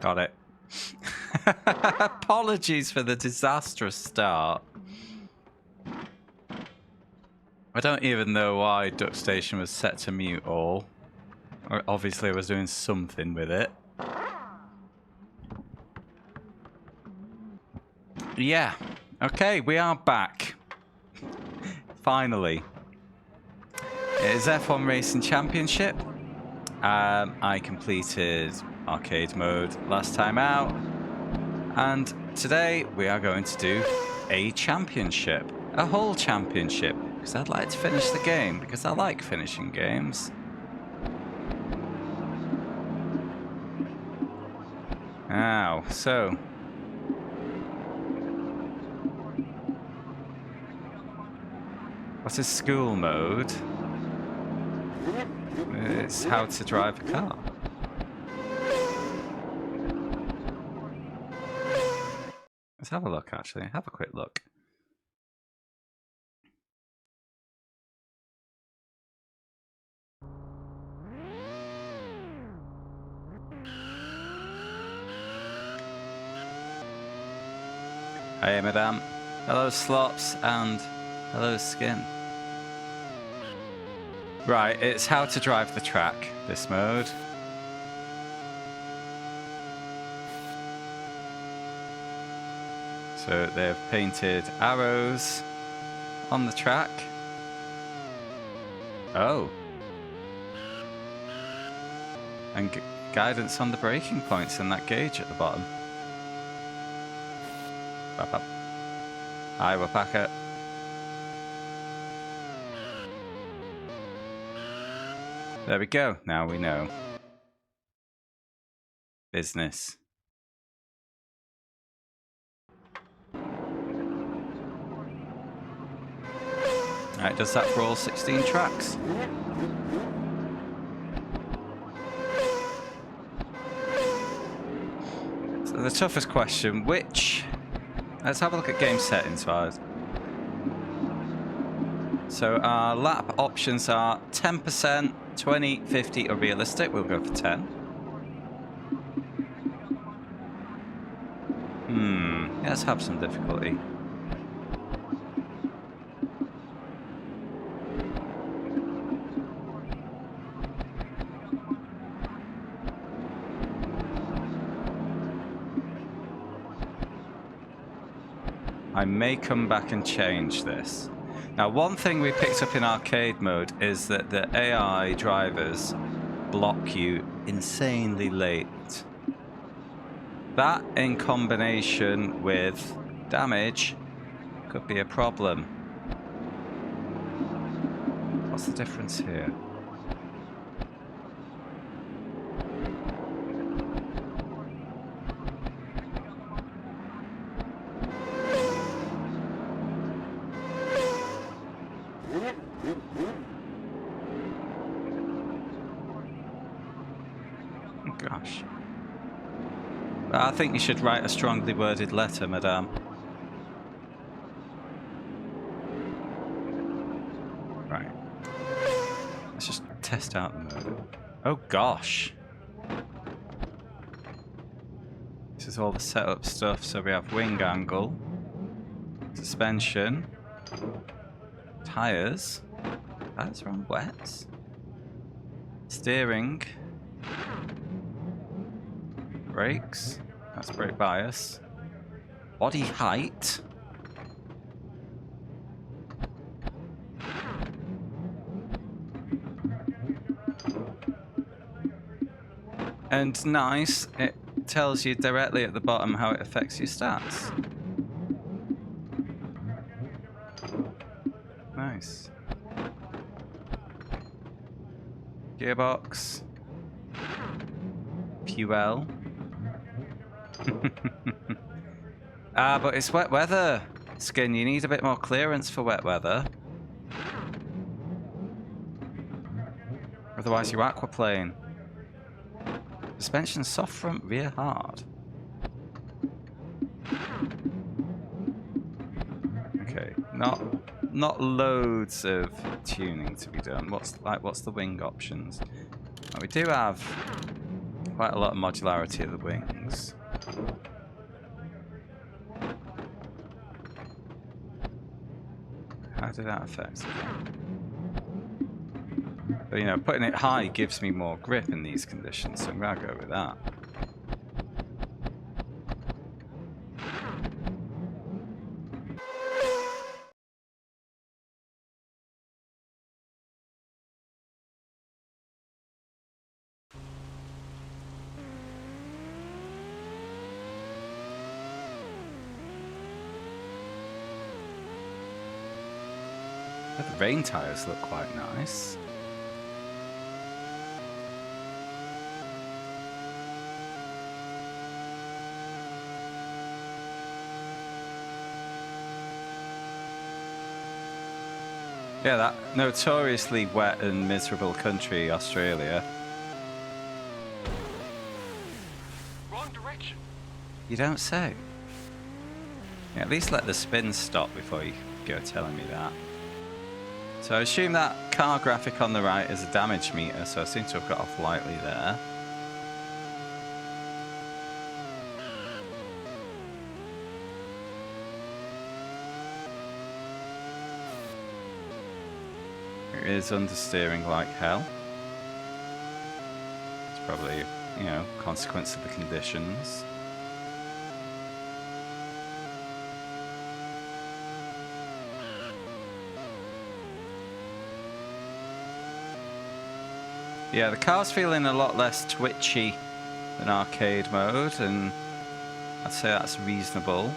Got it. Apologies for the disastrous start. I don't even know why Duck Station was set to mute all. Or obviously I was doing something with it. Yeah. Okay, we are back. Finally. It is F1 Racing Championship. I completed arcade mode last time out. And today we are going to do a championship. A whole championship. Because I'd like to finish the game. Because I like finishing games. Now, so... what is school mode? It's how to drive a car. Let's have a look, actually. Have a quick look. Hey, madame. Hello, slops, and hello, skin. Right, it's how to drive the track, this mode. So they've painted arrows on the track. Oh. And guidance on the braking points in that gauge at the bottom. Bop, bop. Hi, we're back at... There we go. Now we know. Business. Alright, does that for all 16 tracks? So the toughest question, which... Let's have a look at game settings first. So our lap options are 10%, 20, 50 or realistic. We'll go for 10. Let's have some difficulty. I may come back and change this. Now, one thing we picked up in arcade mode is that the AI drivers block you insanely late. That, in combination with damage, could be a problem. What's the difference here? Gosh. I think you should write a strongly worded letter, madame. Right. Let's just test out the mode. Oh gosh. This is all the setup stuff. So we have wing angle, suspension, tires. Tires are on wets. Steering. Brakes. That's brake bias. Body height. And nice, it tells you directly at the bottom how it affects your stats. Nice. Gearbox. Fuel. But it's wet weather, Skin. You need a bit more clearance for wet weather. Otherwise you aquaplane. Suspension soft front, rear hard. Okay, not loads of tuning to be done. What's the wing options? We do have Quite a lot of modularity of the wings. How did that affect it? But you know, putting it high gives me more grip in these conditions, so I'm gonna go with that. But the rain tires look quite nice. Yeah, that notoriously wet and miserable country, Australia. Wrong direction. You don't say. Yeah, at least let the spin stop before you go telling me that. So I assume that car graphic on the right is a damage meter, so I seem to have got off lightly there. It is understeering like hell. It's probably, you know, consequence of the conditions. Yeah, the car's feeling a lot less twitchy than arcade mode, and I'd say that's reasonable.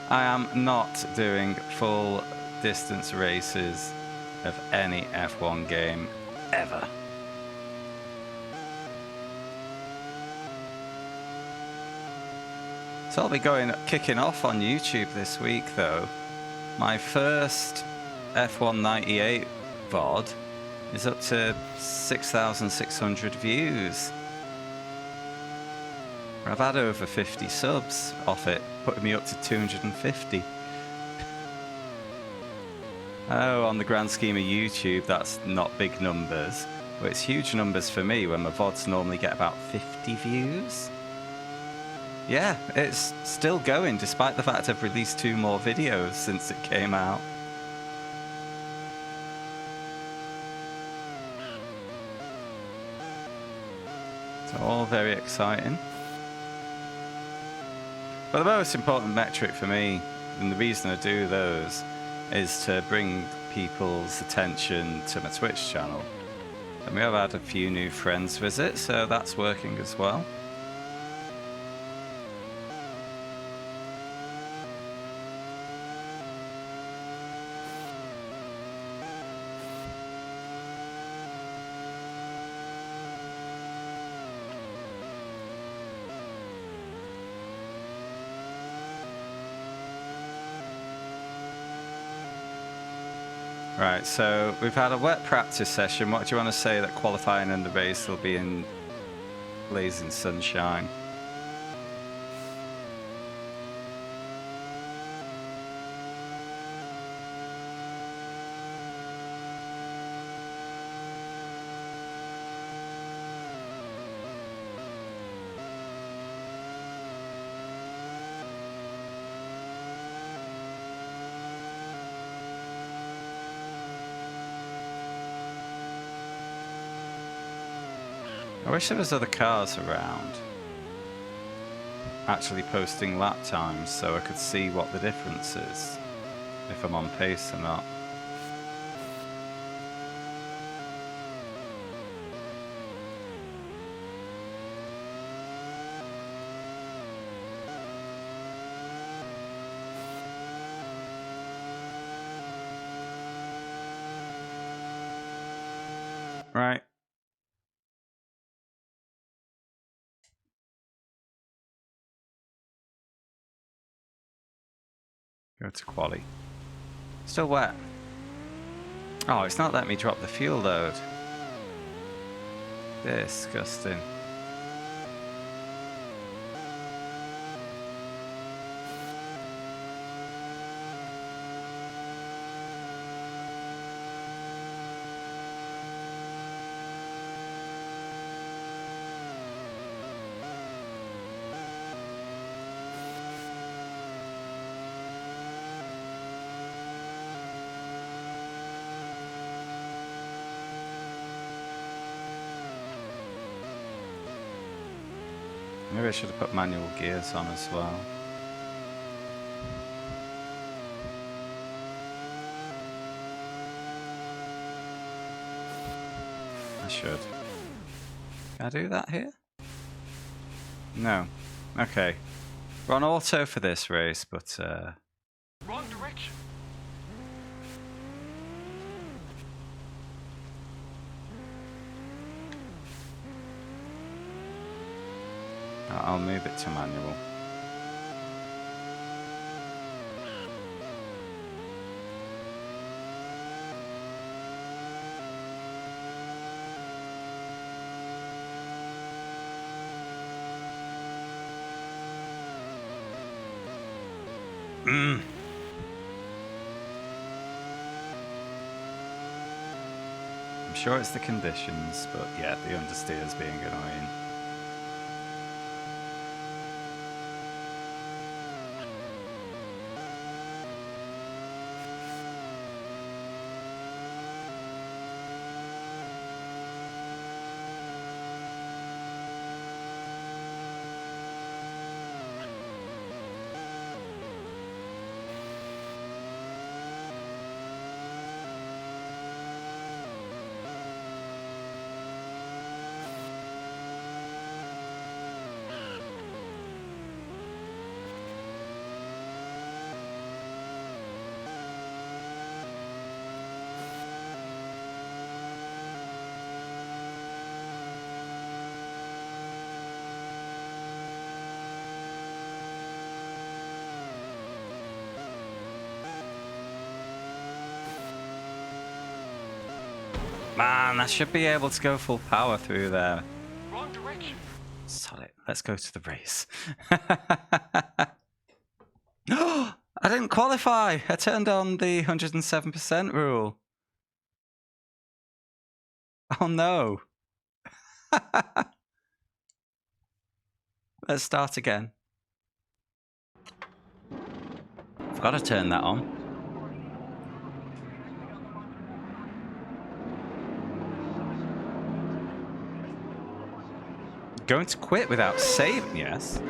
I am not doing full distance races of any F1 game ever. So I'll be kicking off on YouTube this week though. My first F1 98 VOD is up to 6,600 views. I've had over 50 subs off it, putting me up to 250. Oh, on the grand scheme of YouTube, that's not big numbers, but it's huge numbers for me when my VODs normally get about 50 views. Yeah, it's still going despite the fact I've released 2 more videos since it came out. So all very exciting. But the most important metric for me, and the reason I do those, is to bring people's attention to my Twitch channel. And we have had a few new friends visit, so that's working as well. Right, so we've had a wet practice session. What do you want to say that qualifying and the race will be in blazing sunshine? I wish there was other cars around actually posting lap times so I could see what the difference is, if I'm on pace or not. Right. Go to quali. Still wet. Oh, it's not letting me drop the fuel load. Disgusting. Maybe I should have put manual gears on as well. I should. Can I do that here? No. Okay. We're on auto for this race, but Wrong direction. I'll move it to manual. I'm sure it's the conditions, but yeah, the understeer's being annoying. Man, I should be able to go full power through there. Wrong direction. Solid. Let's go to the race. I didn't qualify. I turned on the 107% rule. Oh no. Let's start again. Forgot to turn that on. Going to quit without saving, yes.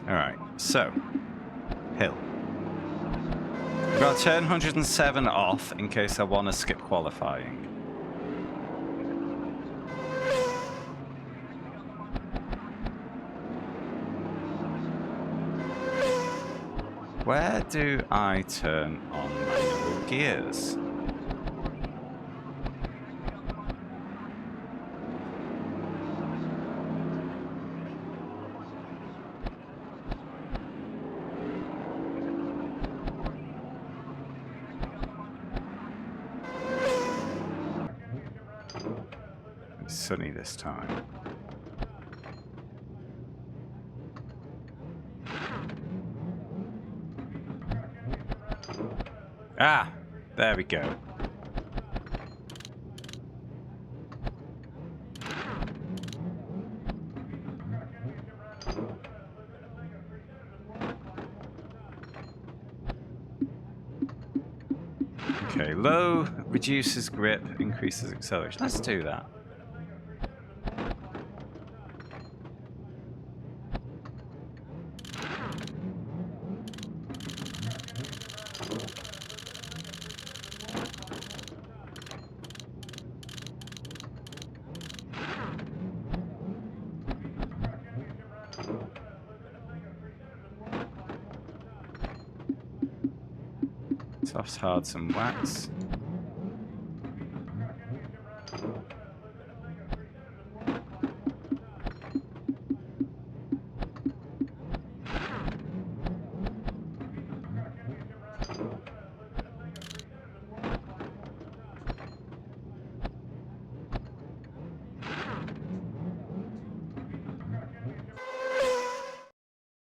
Alright, so hill. I've got to turn 107 off in case I want to skip qualifying. Where do I turn on manual gears? It's sunny this time. Ah, there we go. Okay, low reduces grip, increases acceleration. Let's do that. Soft, hard, some wax.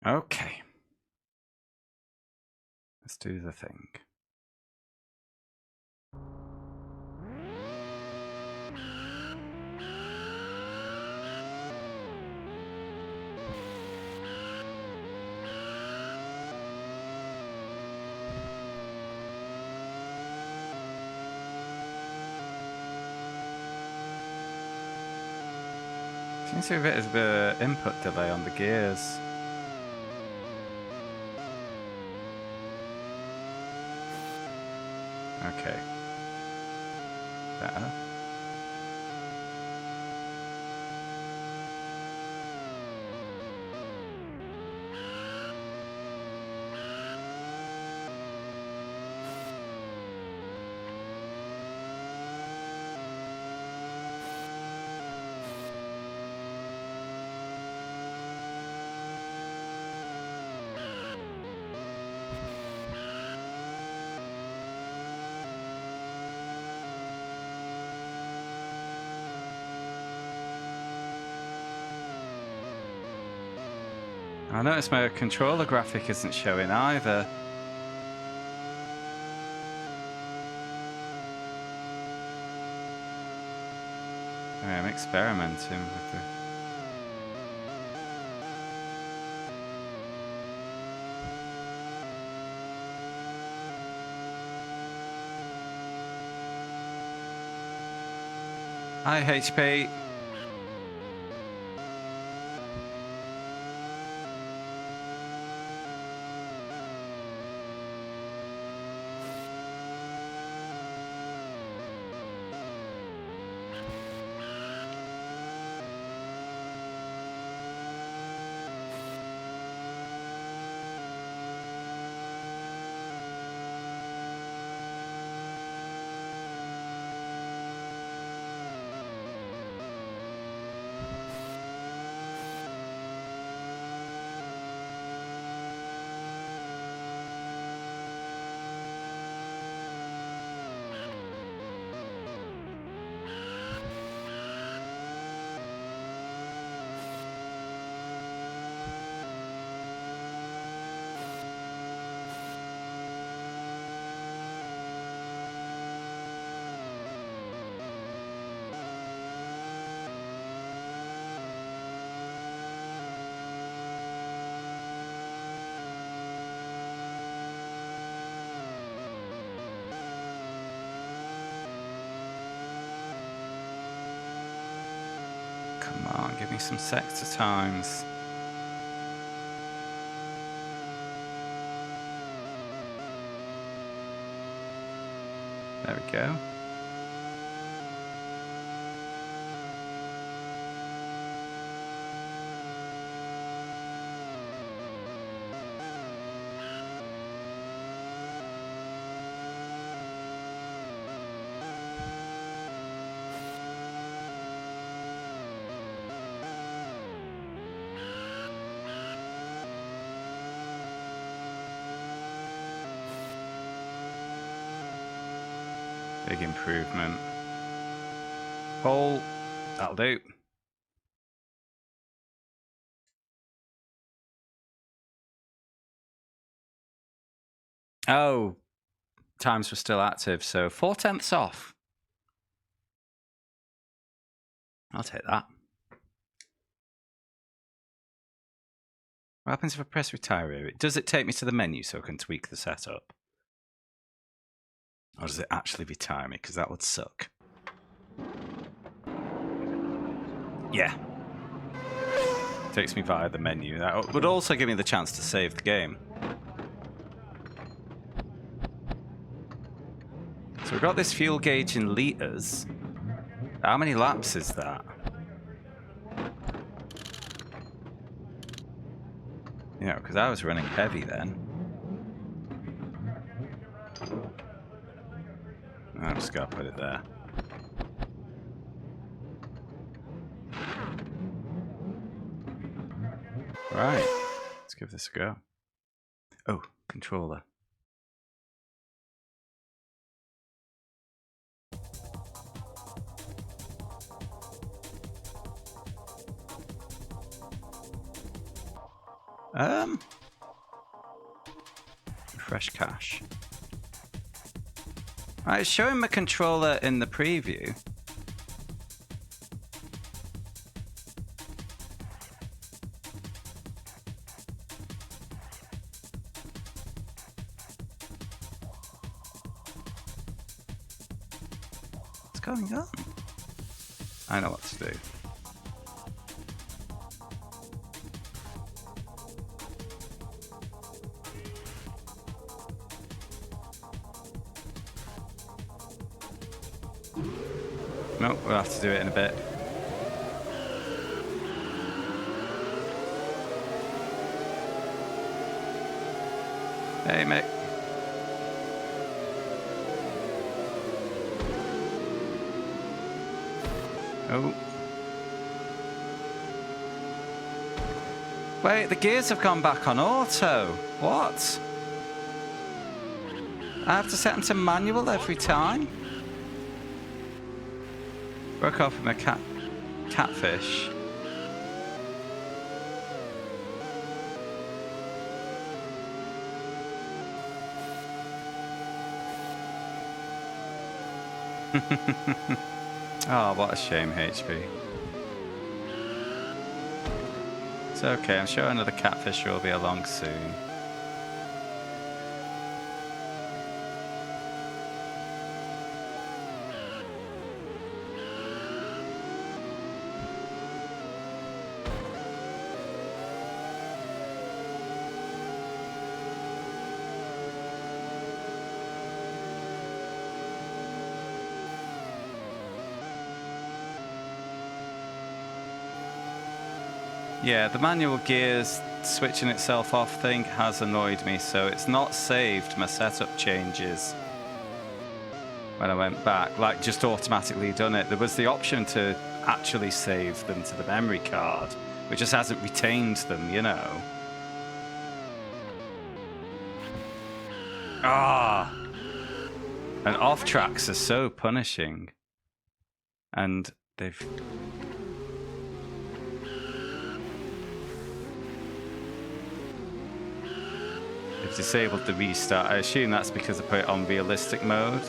Okay. Let's do the thing. Seems to be a bit of an input delay on the gears. Okay. Better. I noticed my controller graphic isn't showing either. I'm experimenting with the... Hi, HP. Come on, give me some sector times. There we go. Big improvement. Pole, that'll do. Oh, times were still active, so 4/10 off. I'll take that. What happens if I press retire here? Does it take me to the menu so I can tweak the setup? Or does it actually retire me? Because that would suck. Yeah. Takes me via the menu. That would also give me the chance to save the game. So we've got this fuel gauge in litres. How many laps is that? You know, because I was running heavy then. I'm just going to put it there. Right, let's give this a go. Oh, controller. Refresh cache. Right, it's showing my controller in the preview. What's going on? I know what to do. No, we'll have to do it in a bit. Hey, mate. Oh. Wait, the gears have gone back on auto. What? I have to set them to manual every time? Broke off from a catfish. Oh, what a shame, HP. It's okay, I'm sure another catfish will be along soon. Yeah, the manual gears switching itself off thing has annoyed me, so it's not saved my setup changes when I went back, like just automatically done it. There was the option to actually save them to the memory card, which just hasn't retained them, you know. Ah! And off tracks are so punishing. And they've... disabled the restart. I assume that's because I put it on realistic mode.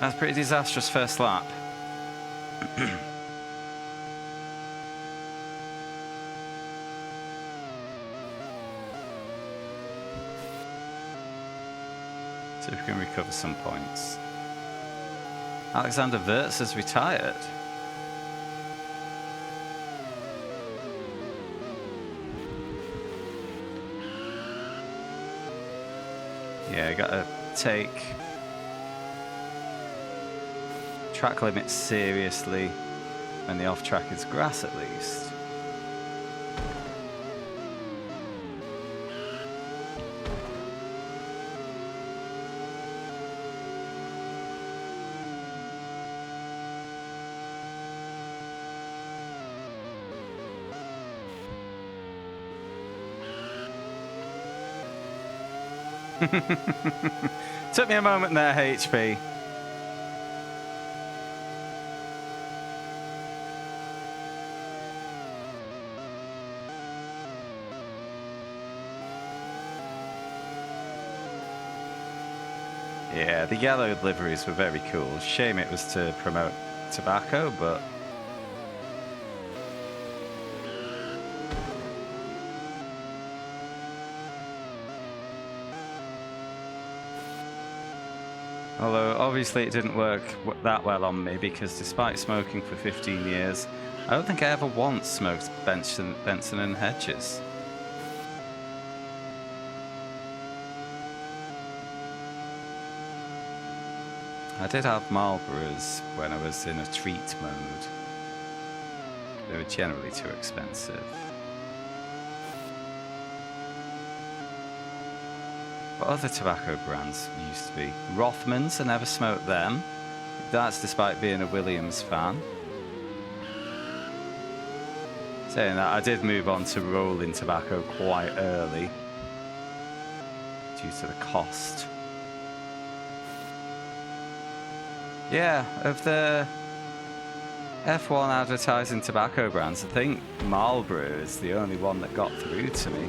That's pretty disastrous first lap. So we can recover some points. Alexander Wirtz has retired. Yeah, I gotta take track limits seriously when the off track is grass at least. Took me a moment there, HP. Yeah, the yellow liveries were very cool. Shame it was to promote tobacco, but... Although, obviously it didn't work that well on me, because despite smoking for 15 years, I don't think I ever once smoked Benson and Hedges. I did have Marlboros when I was in a treat mode. They were generally too expensive. What other tobacco brands used to be? Rothmans, I never smoked them. That's despite being a Williams fan. Saying that, I did move on to rolling tobacco quite early due to the cost. Yeah, of the F1 advertising tobacco brands, I think Marlboro is the only one that got through to me.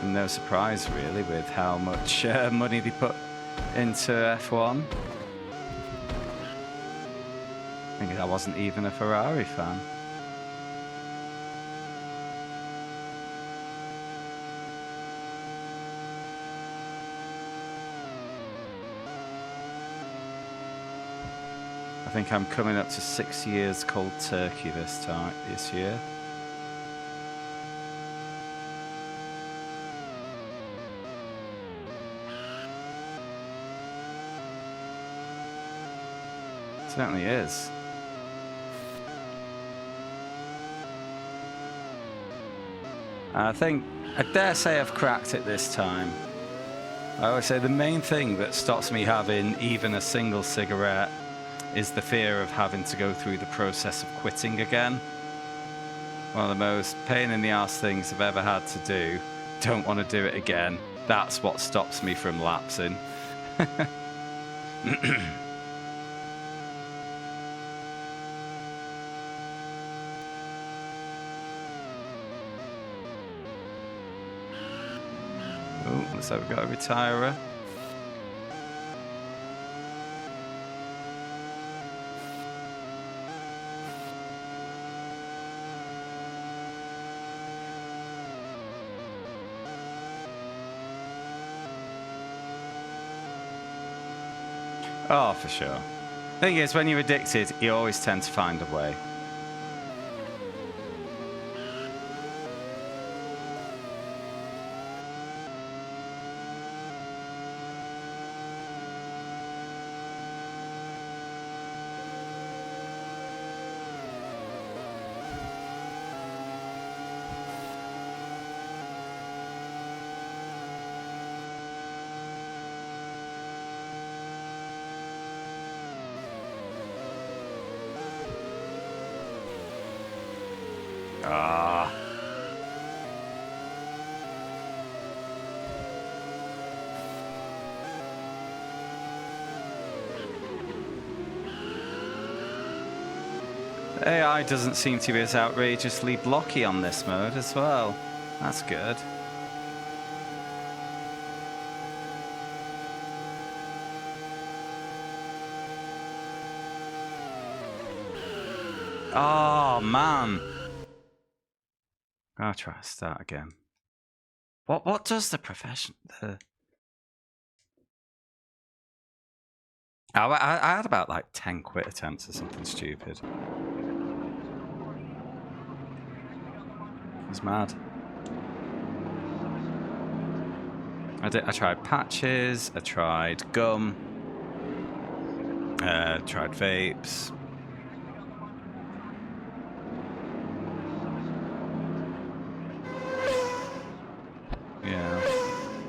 And no surprise really with how much money they put into F1. I think I wasn't even a Ferrari fan. I think I'm coming up to 6 years cold turkey this year. Certainly is. I think, I dare say I've cracked it this time. I always say the main thing that stops me having even a single cigarette is the fear of having to go through the process of quitting again. One of the most pain in the arse things I've ever had to do. Don't want to do it again. That's what stops me from lapsing. Oh, looks like we've got a retirer. Oh, for sure. Thing is, when you're addicted, you always tend to find a way. Ah. AI doesn't seem to be as outrageously blocky on this mode as well. That's good. Oh, man. I'll try to start again. What does the profession... I had about like 10 quit attempts or something stupid. It was mad. I tried patches, I tried gum, tried vapes. Yeah,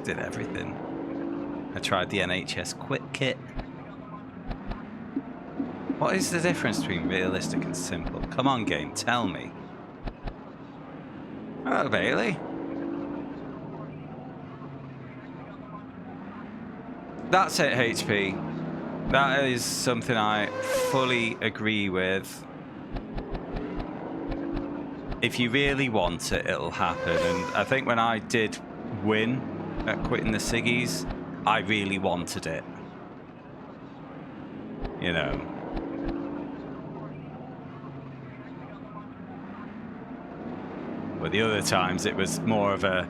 did everything. I tried the NHS quit kit. What is the difference between realistic and simple? Come on, game, tell me. Oh, Bailey. That's it, HP. That is something I fully agree with. If you really want it, it'll happen. And I think when I did win at quitting the ciggies, I really wanted it. You know. But the other times it was more of a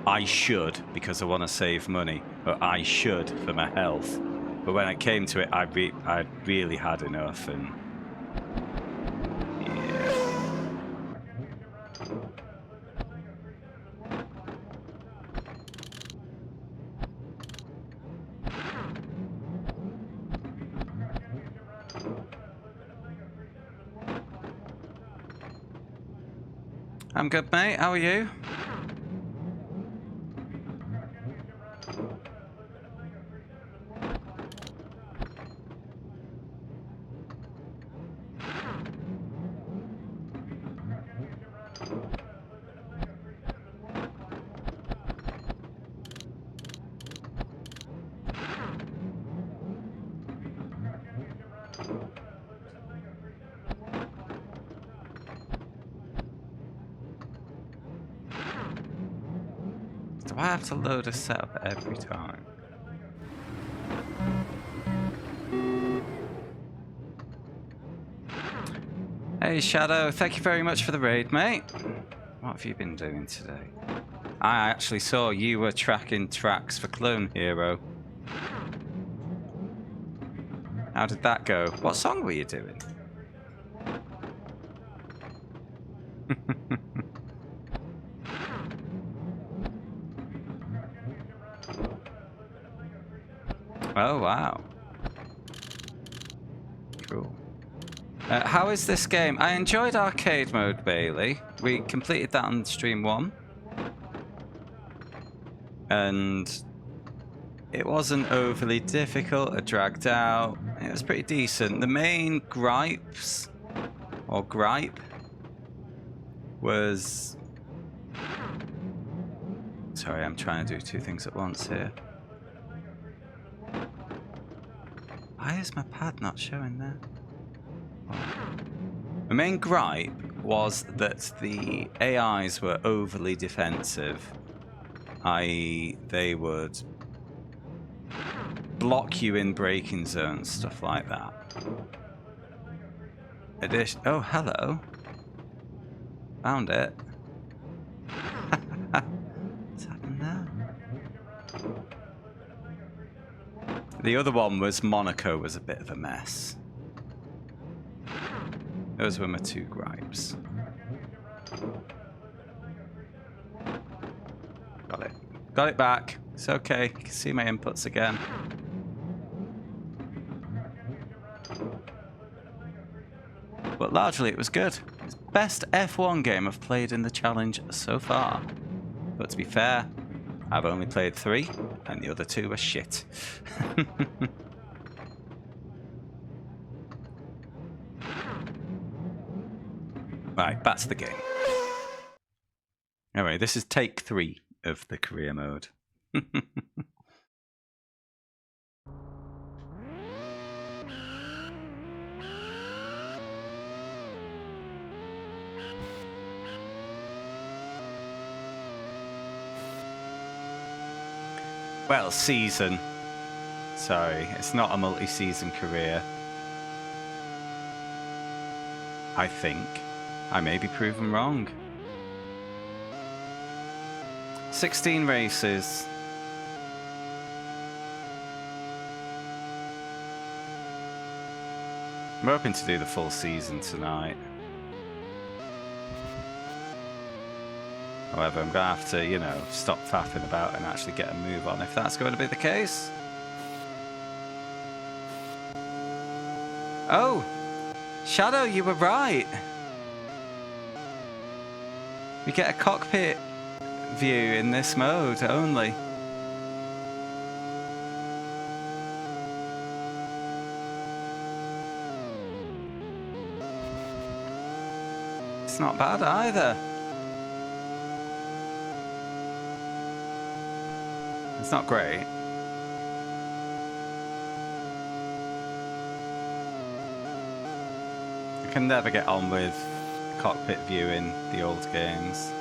I should because I want to save money, or I should for my health. But when it came to it, I really had enough, and yeah. I'm good, mate. How are you? Do I have to load a setup every time? Hey, Shadow. Thank you very much for the raid, mate. What have you been doing today? I actually saw you were tracking tracks for Clone Hero. How did that go? What song were you doing? Oh, wow. Cool. How is this game? I enjoyed arcade mode, Bailey. We completed that on stream 1. And it wasn't overly difficult or dragged out. It was pretty decent. The main gripes, or gripe, was... Sorry, I'm trying to do 2 things at once here. Why is my pad not showing there? The main gripe was that the AIs were overly defensive, i.e. they would block you in braking zones, stuff like that. Oh, hello. Found it. What's happened there? The other one was Monaco was a bit of a mess. Those were my 2 gripes. Got it. Got it back. It's okay. You can see my inputs again. But largely it was good. It's the best F1 game I've played in the challenge so far. But to be fair, I've only played 3, and the other 2 were shit. Right, back to the game. Anyway, this is take 3 of the career mode. Well, season. Sorry, it's not a multi-season career. I think. I may be proven wrong. 16 races. I'm hoping to do the full season tonight. However, I'm going to have to, you know, stop faffing about and actually get a move on if that's going to be the case. Oh! Shadow, you were right! We get a cockpit view in this mode only. It's not bad either. It's not great. I can never get on with cockpit view in the old games.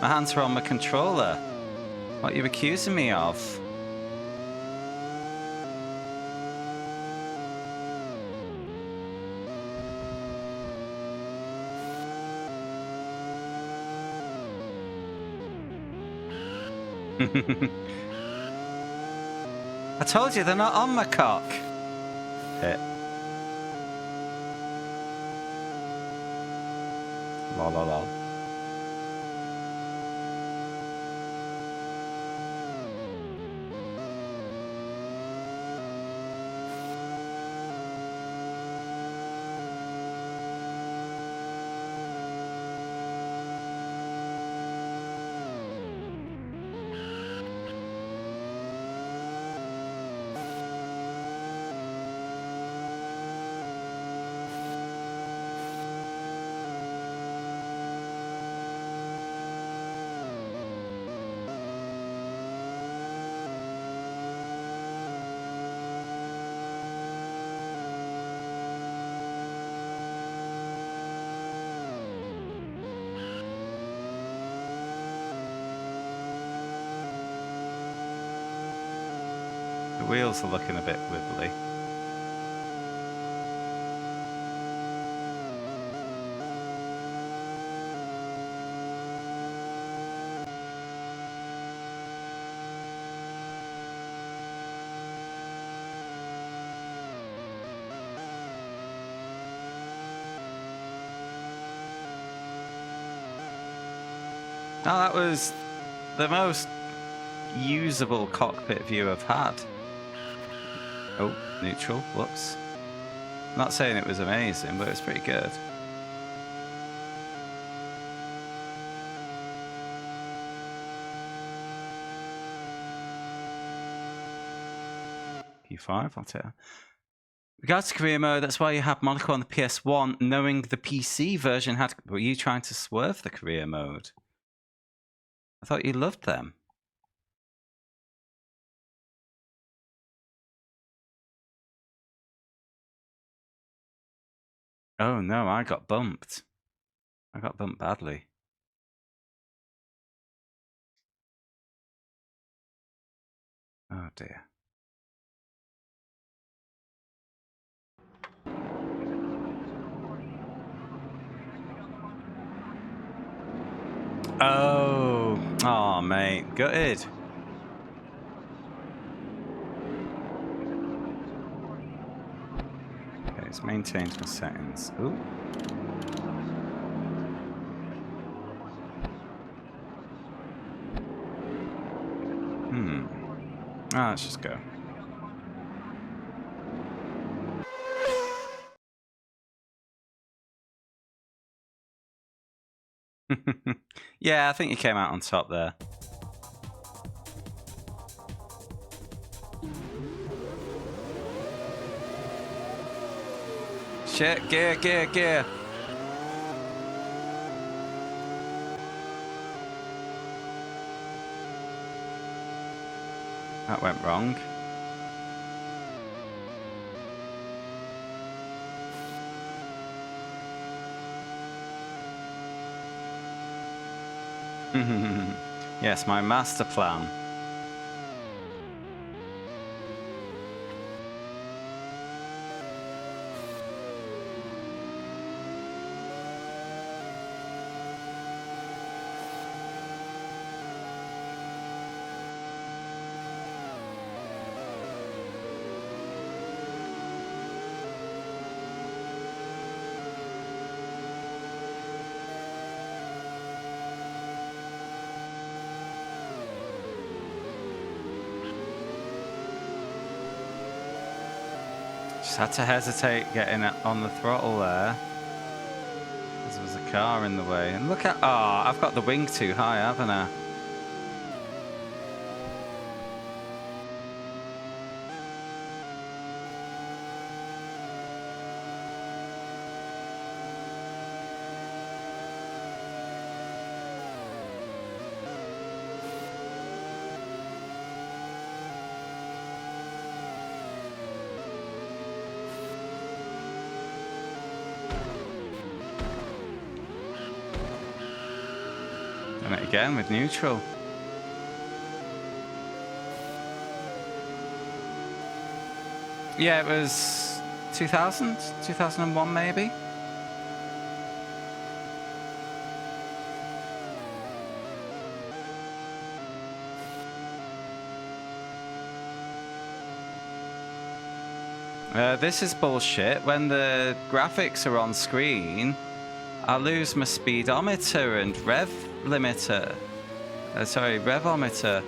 My hands are on my controller. What are you accusing me of? I told you they're not on my cock. Hit. Lol, lol, lol. The wheels are looking a bit wibbly. Now that was the most usable cockpit view I've had. Oh, neutral. Whoops. Not saying it was amazing, but it was pretty good. P5, I'll take that. Regards to career mode, that's why you have Monaco on the PS1, knowing the PC version had... Were you trying to swerve the career mode? I thought you loved them. Oh no, I got bumped. I got bumped badly. Oh dear. Oh, mate, gutted. Okay, let's maintain my settings. Ooh. Let's just go. Yeah, I think you came out on top there. Shit, gear. That went wrong. Yes, my master plan. Just had to hesitate getting it on the throttle there. Because there was a car in the way. And look at... Oh, I've got the wing too high, haven't I? Done it again with neutral. Yeah, it was 2000, 2001 maybe. This is bullshit. When the graphics are on screen, I lose my speedometer and rev limiter. Sorry, revometer.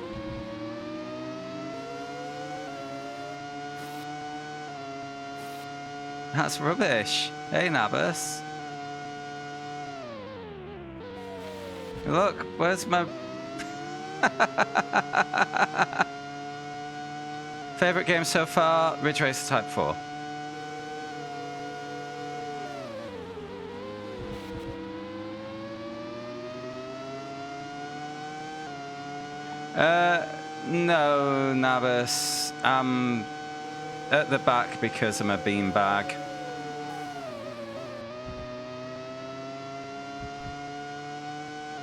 That's rubbish. Hey, Nabus. Look, where's my... Favorite game so far? Ridge Racer Type 4. No, Nabus. I'm at the back because I'm a beanbag.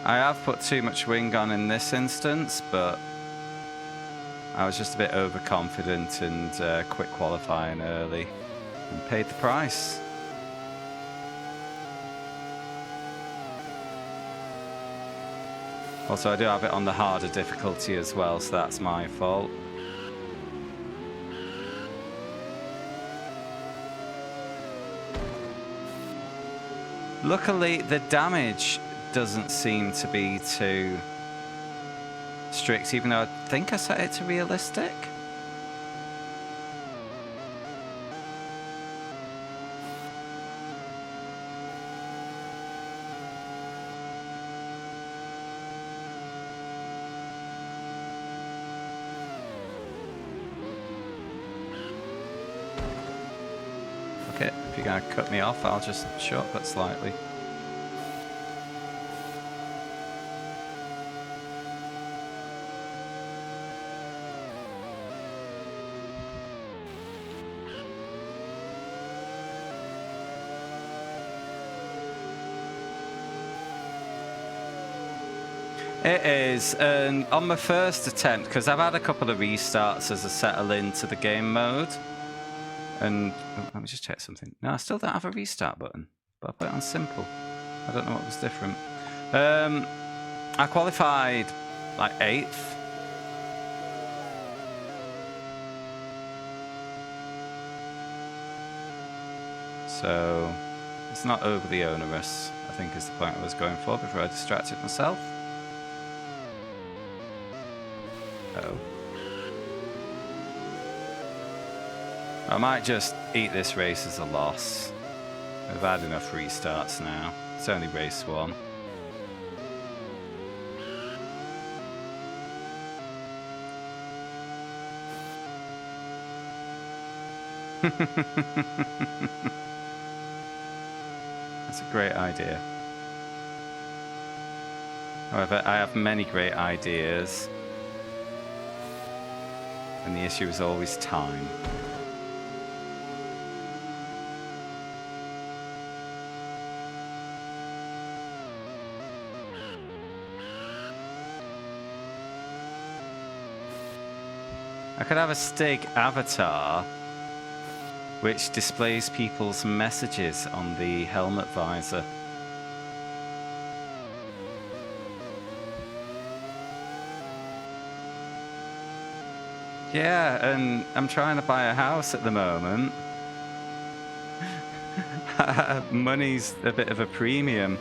I have put too much wing on in this instance, but I was just a bit overconfident and quit qualifying early and paid the price. Also, I do have it on the harder difficulty as well, so that's my fault. Luckily, the damage doesn't seem to be too strict, even though I think I set it to realistic. it. If you're going to cut me off, I'll just shortcut slightly. It is, and on my first attempt, because I've had a couple of restarts as I settle into the game mode, and let me just check something. No, I still don't have a restart button, but I put it on simple. I don't know what was different. I qualified like 8th. So it's not overly onerous, I think is the point I was going for before I distracted myself. Oh. I might just eat this race as a loss. I've had enough restarts now. It's only race 1. That's a great idea. However, I have many great ideas. And the issue is always time. I could have a Stig avatar which displays people's messages on the helmet visor. Yeah, and I'm trying to buy a house at the moment. Money's a bit of a premium.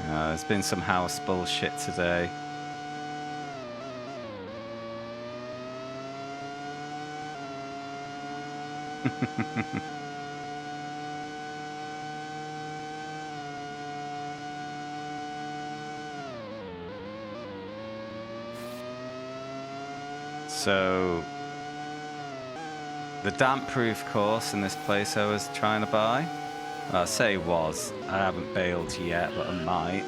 There's been some house bullshit today. So, the damp-proof course in this place I was trying to buy, well, I say was, I haven't bailed yet, but I might.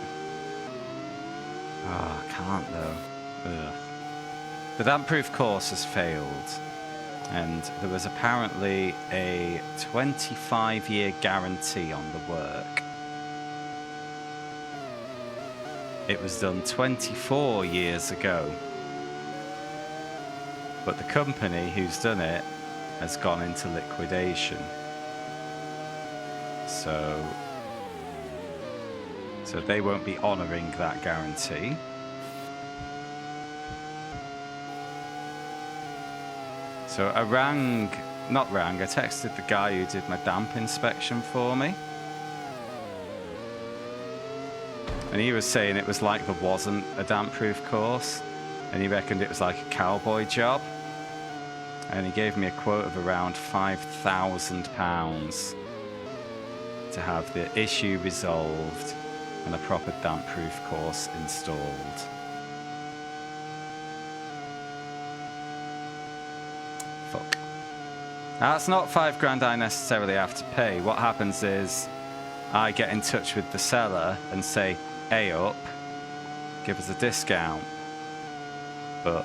Oh, I can't though. Ugh. The damp-proof course has failed, and there was apparently a 25-year guarantee on the work. It was done 24 years ago. But the company who's done it has gone into liquidation. So they won't be honouring that guarantee. So I texted the guy who did my damp inspection for me. And he was saying it was like there wasn't a damp-proof course. And he reckoned it was like a cowboy job. And he gave me a quote of around £5,000 to have the issue resolved and a proper damp-proof course installed. Fuck. Now, that's not £5,000 I necessarily have to pay. What happens is I get in touch with the seller and say, hey up, give us a discount. But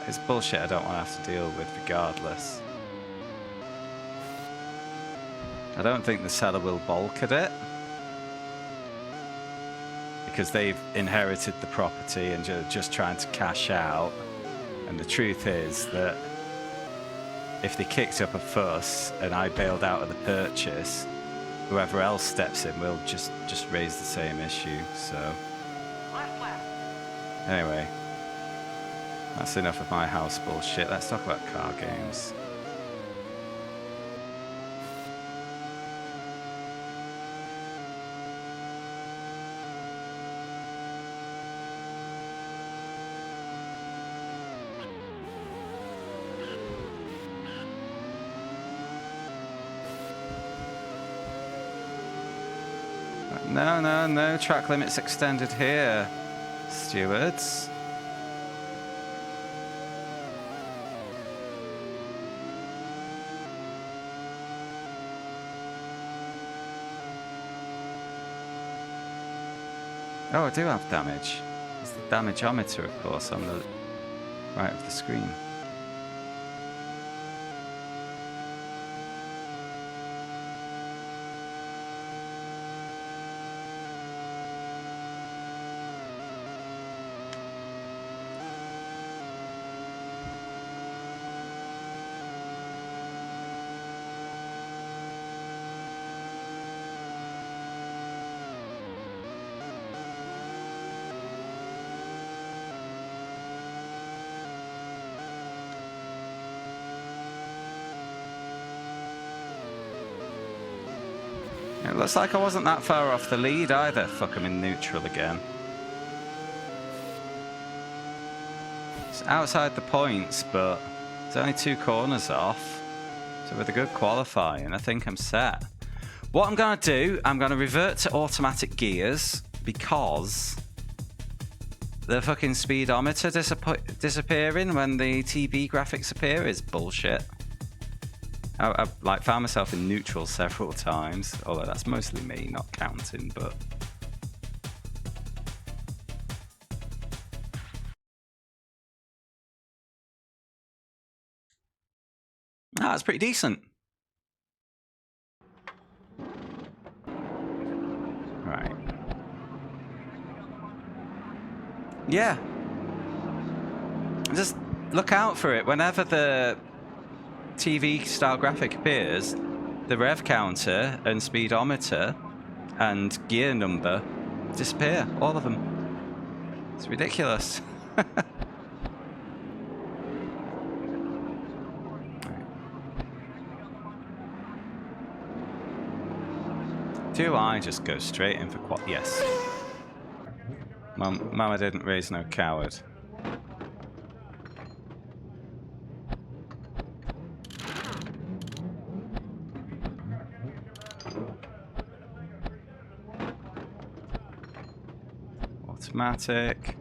it's bullshit I don't want to have to deal with regardless. I don't think the seller will balk at it, because they've inherited the property and just trying to cash out. And the truth is that if they kicked up a fuss and I bailed out of the purchase, whoever else steps in will just raise the same issue. So anyway, that's enough of my house bullshit. Let's talk about car games. No, track limits extended here. Stewards. Oh, I do have damage. It's the damageometer, of course, on the right of the screen. It looks like I wasn't that far off the lead either. Fuck, I'm in neutral again. It's outside the points, but it's only 2 corners off. So with a good qualifying, I think I'm set. What I'm going to do, I'm going to revert to automatic gears because the fucking speedometer disappearing when the TV graphics appear is bullshit. I've like found myself in neutral several times, although that's mostly me not counting, but that's pretty decent. Right. Yeah. Just look out for it whenever the TV style graphic appears, the rev counter and speedometer and gear number disappear, all of them. It's ridiculous. Do I just go straight in for quad? Yes. Mama didn't raise no coward. Automatic.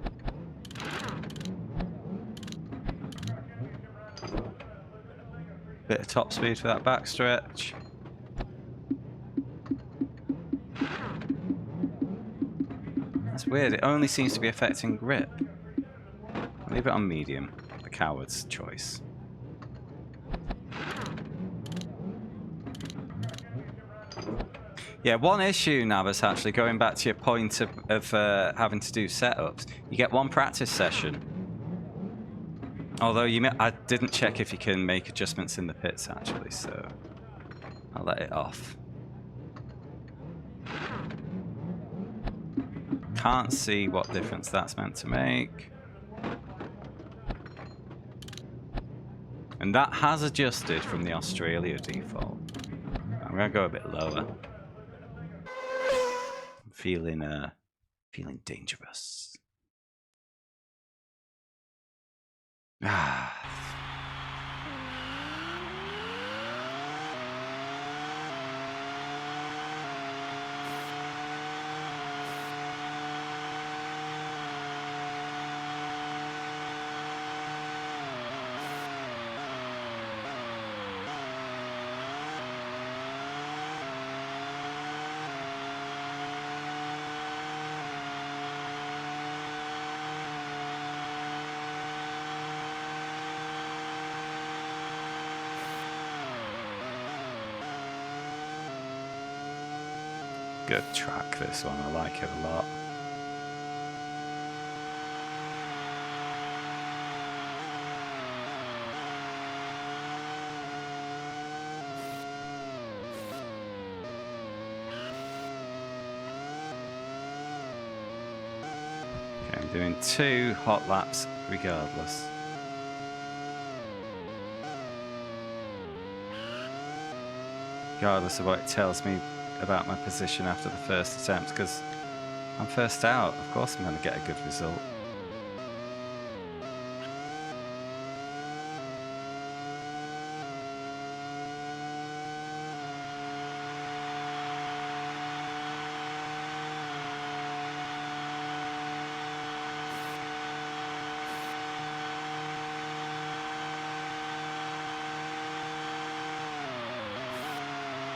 Bit of top speed for that backstretch. That's weird. It only seems to be affecting grip. I'll leave it on medium. The coward's choice. Yeah, one issue, Navas, actually, going back to your point of having to do setups, you get 1 practice session. Although I didn't check if you can make adjustments in the pits, actually, so I'll let it off. Can't see what difference that's meant to make. And that has adjusted from the Australia default. I'm going to go a bit lower. Feeling dangerous. Ah. Good track, this one. I like it a lot. Okay, I'm doing 2 hot laps regardless. Regardless of what it tells me about my position after the first attempt, because I'm first out. Of course I'm going to get a good result.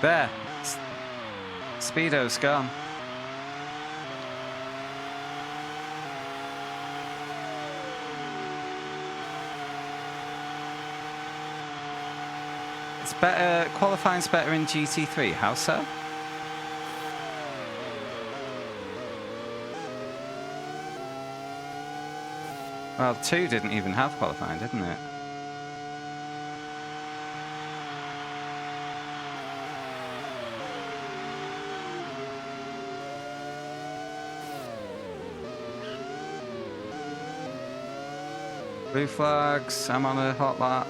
There. Speedo's gone. It's better. Qualifying's better in GT3. How so? Well, 2 didn't even have qualifying, didn't it? Blue flags. I'm on a hot lap.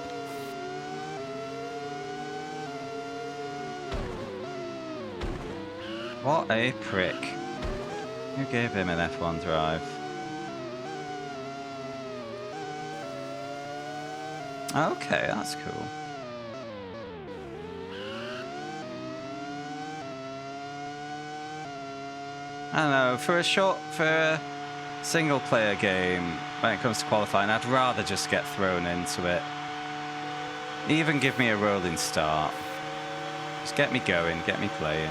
What a prick. Who gave him an F1 drive? Okay, that's cool. I don't know, for a single player game, when it comes to qualifying, I'd rather just get thrown into it. Even give me a rolling start. Just get me going, get me playing.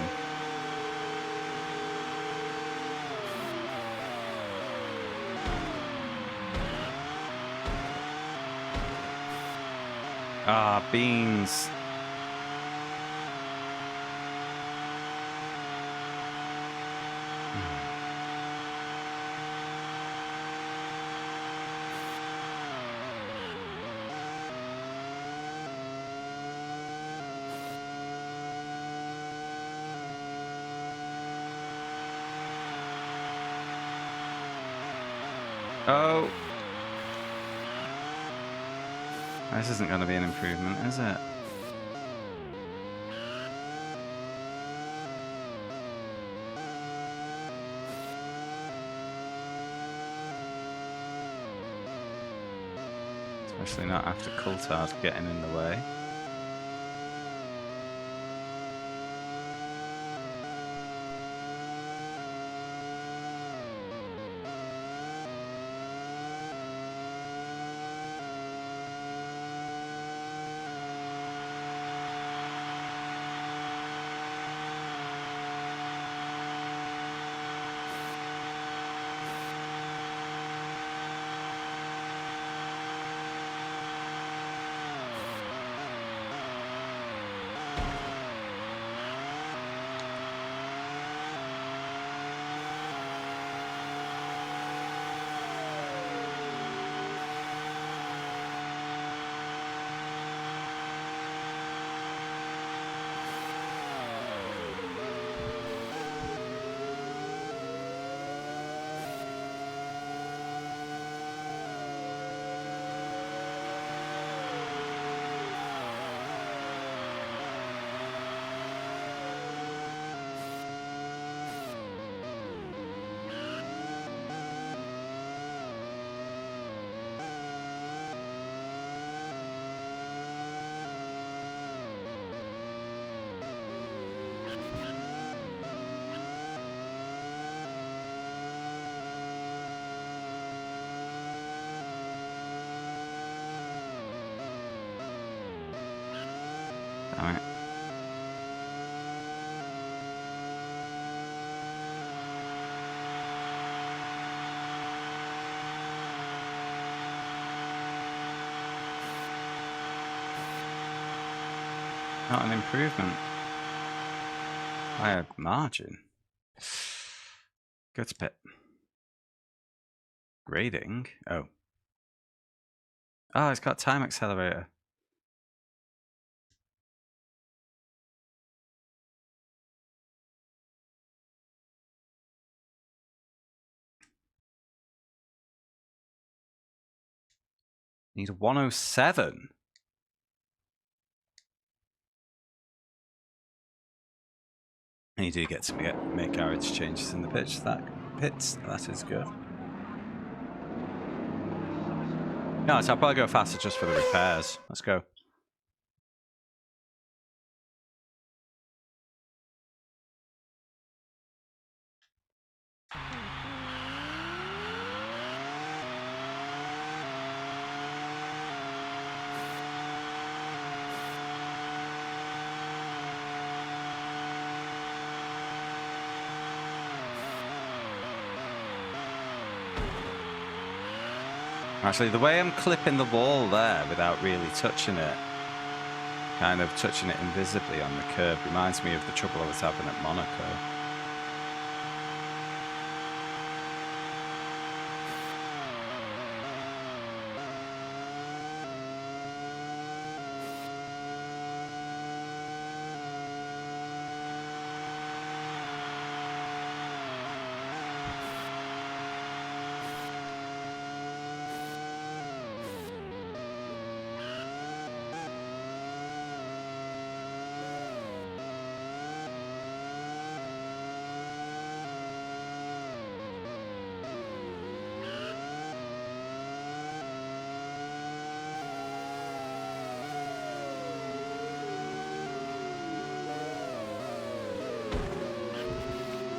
Ah, beans. Oh. This isn't going to be an improvement, is it? Especially not after Coulthard getting in the way. Damn it. Not an improvement. By a margin. Good spit. Grading? Oh. Oh, it's got time accelerator. Need a 107. And you do get to make garage changes in the pits. That is good. No, so I'll probably go faster just for the repairs. Let's go. Actually, the way I'm clipping the wall there without really touching it, kind of touching it invisibly on the curb, reminds me of the trouble I was having at Monaco.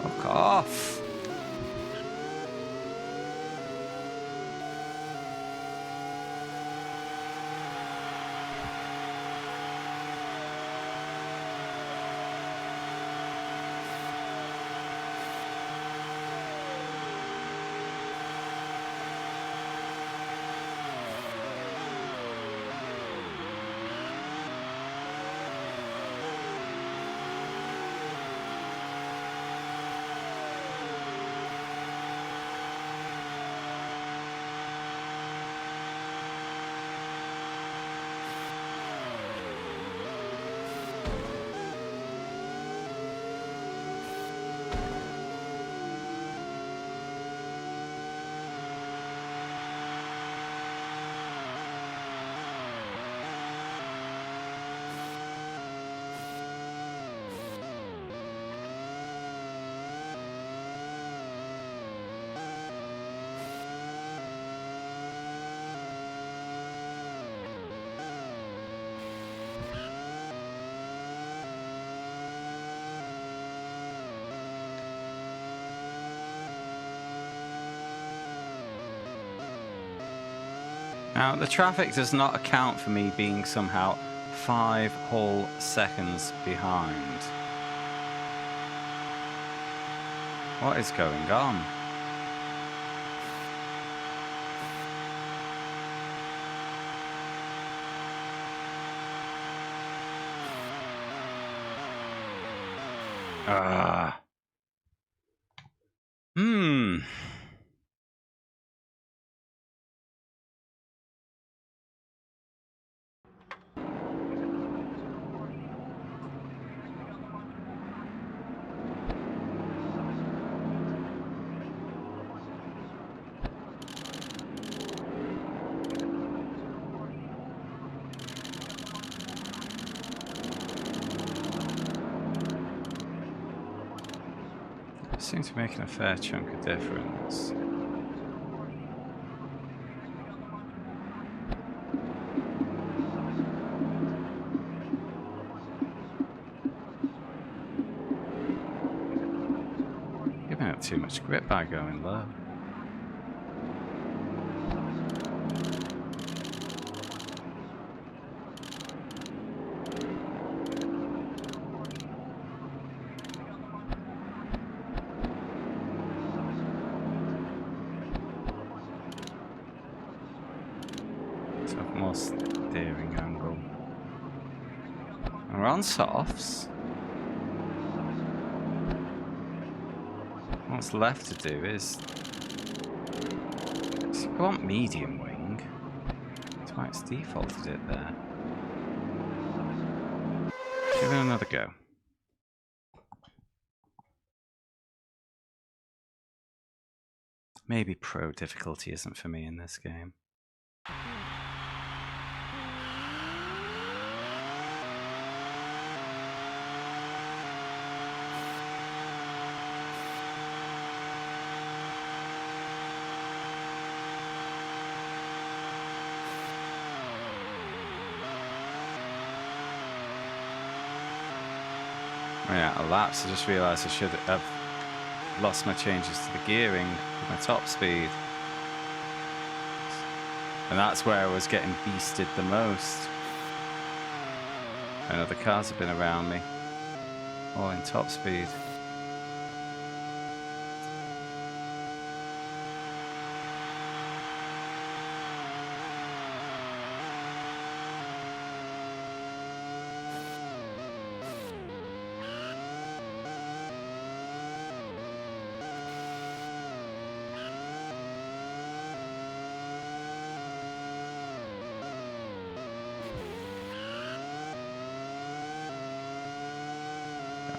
Fuck off! Now, the traffic does not account for me being somehow 5 whole seconds behind. What is going on? Seems to be making a fair chunk of difference. Giving up too much grip by going low. More steering angle. We're on softs. What's left to do is go on medium wing. That's why it's defaulted it there. Give it another go. Maybe pro difficulty isn't for me in this game. Yeah, a lapse. I just realised I should have lost my changes to the gearing with my top speed. And that's where I was getting beasted the most. I know the cars have been around me, all in top speed.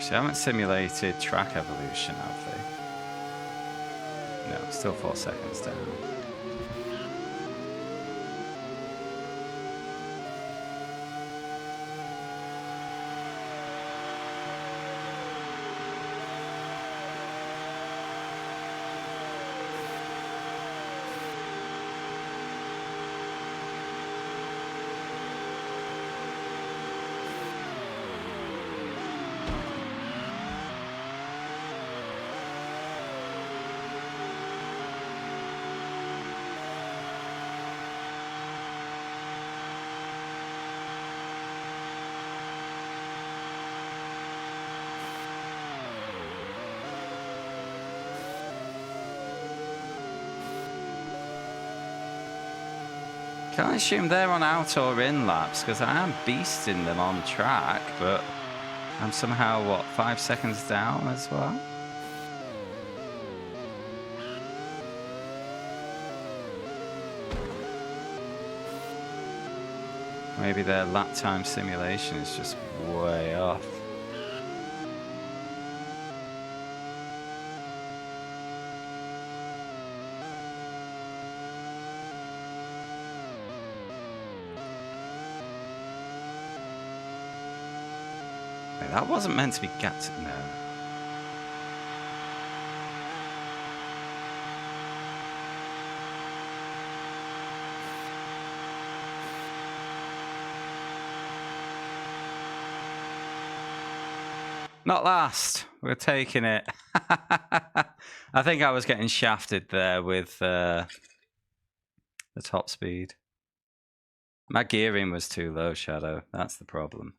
Actually, I haven't simulated track evolution, have they? No, still 4 seconds down. Can I assume they're on out or in laps? Because I am beasting them on track, but I'm somehow, what, 5 seconds down as well? Maybe their lap time simulation is just way off. Wait, that wasn't meant to be gapped. No. Not last. We're taking it. I think I was getting shafted there with the top speed. My gearing was too low, Shadow. That's the problem.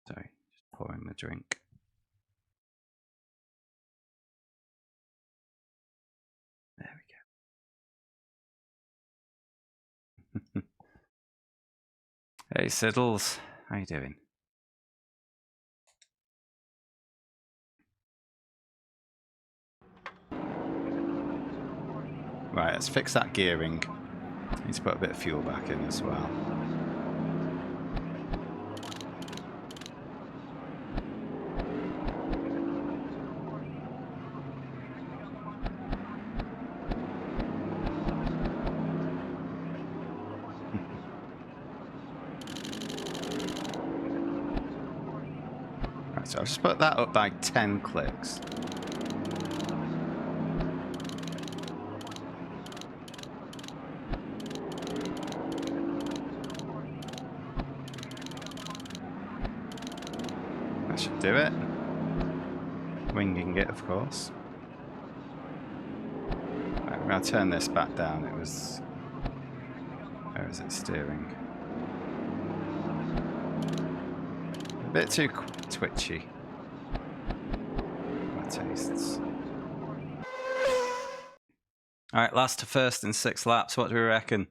Sorry, just pouring my drink. There we go. Hey, Siddles. How you doing? Right, let's fix that gearing. Need to put a bit of fuel back in as well. Right, so I've just put that up by 10 clicks. That should do it. Winging it, of course. Right, we're going to turn this back down. It was... Where is it steering? A bit too twitchy. My tastes. Alright, last to first in 6 laps. What do we reckon?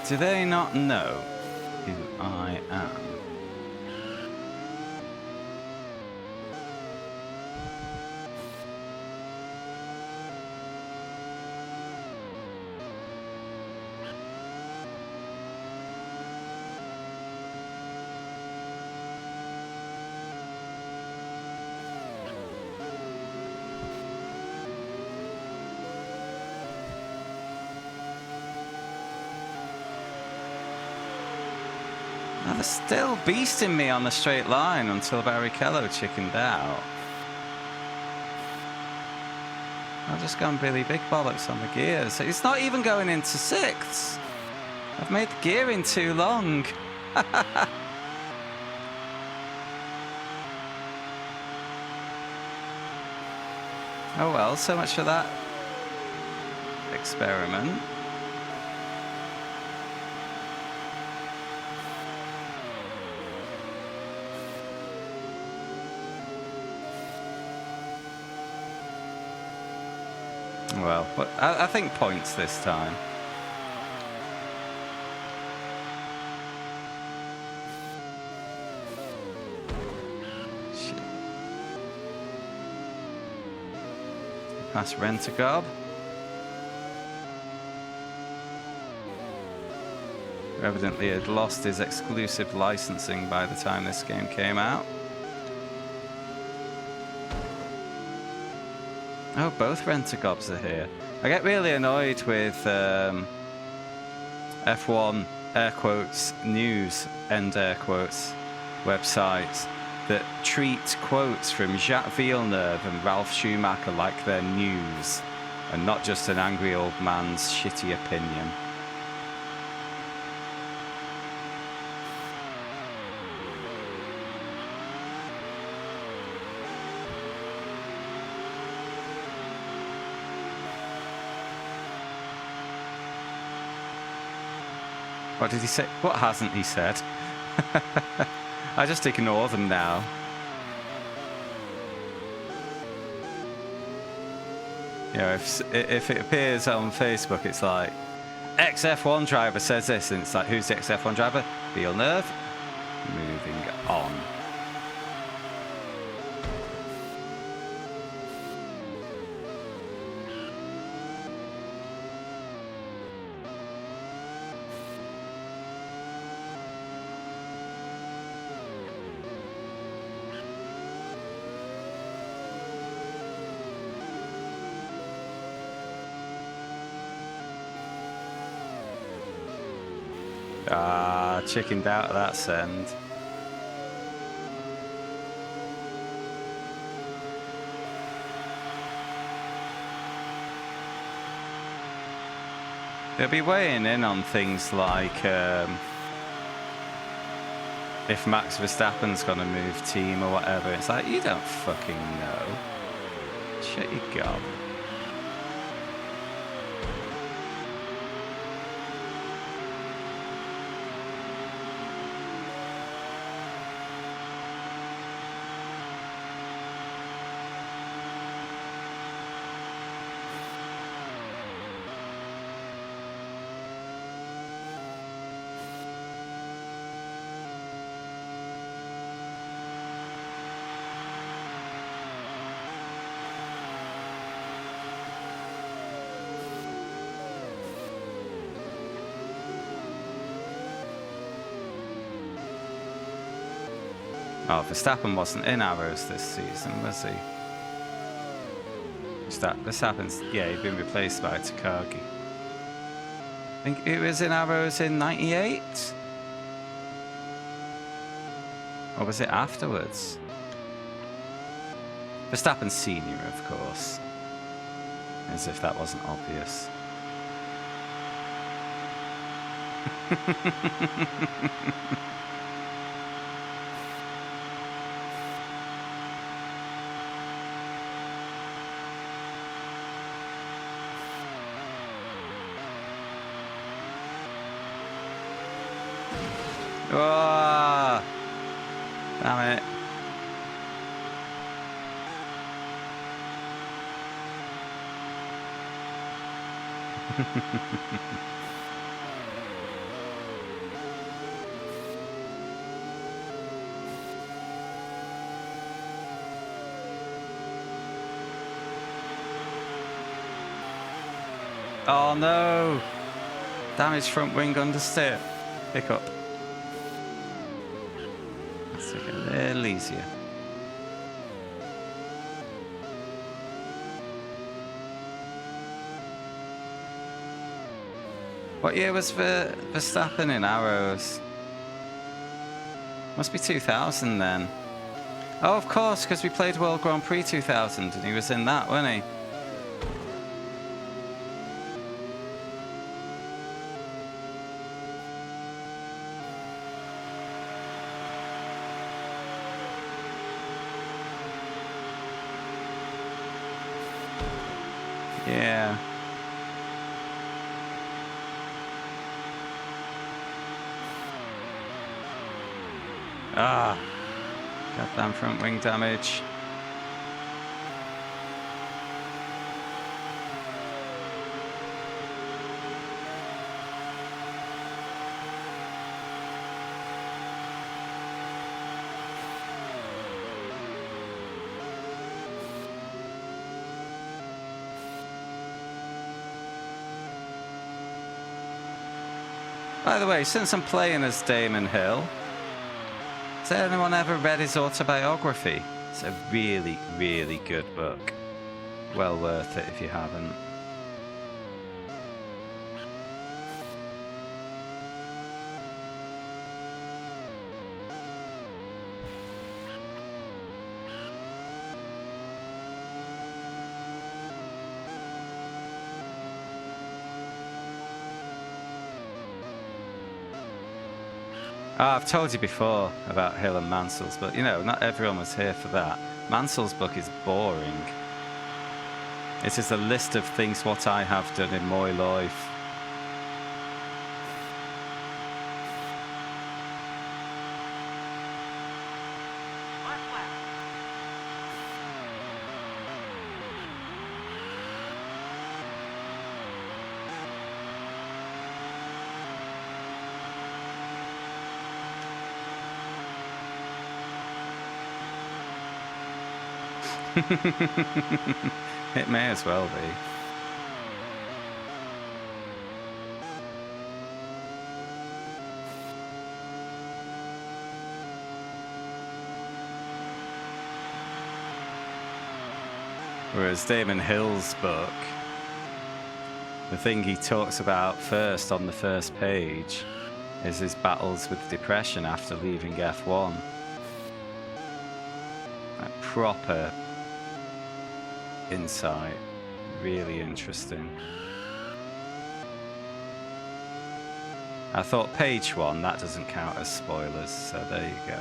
Do they not know who I am? Now they're still beasting me on the straight line until Barrichello chickened out. I've just gone Billy Big Bollocks on the gears. It's not even going into sixths. I've made the gearing too long. Oh well, so much for that experiment. Well, but I think points this time. Shit. Past Rent-A-Gob. Who evidently had lost his exclusive licensing by the time this game came out. Oh, both Rent-A-Gobs are here. I get really annoyed with F1 air quotes news end air quotes websites that treat quotes from Jacques Villeneuve and Ralph Schumacher like they're news and not just an angry old man's shitty opinion. What did he say? What hasn't he said? I just ignore them now. You know, if it appears on Facebook, it's like, ex-F1 driver says this, and it's like, who's the ex-F1 driver? Villeneuve. Moving on. Ah, chickened out of that send. They'll be weighing in on things like if Max Verstappen's gonna move team or whatever. It's like, you don't fucking know. Shut your gob. Oh, Verstappen wasn't in Arrows this season, was he? Verstappen's, yeah, he'd been replaced by Takagi. I think he was in Arrows in '98? Or was it afterwards? Verstappen Senior, of course. As if that wasn't obvious. Oh, damn it. Oh no! Damaged front wing understeer. Pick up. Let's take it a little easier. What year was Verstappen in Arrows? Must be 2000 then. Oh, of course, because we played World Grand Prix 2000 and he was in that, wasn't he? Yeah. Ah. Goddamn front wing damage. By the way, since I'm playing as Damon Hill, has anyone ever read his autobiography? It's a really, really good book. Well worth it if you haven't. Oh, I've told you before about Hill and Mansell's, but you know, not everyone was here for that. Mansell's book is boring. It is a list of things what I have done in my life. It may as well be. Whereas Damon Hill's book, the thing he talks about first on the first page is his battles with depression after leaving F1. Like proper insight, really interesting. I thought page 1, that doesn't count as spoilers, so there you go.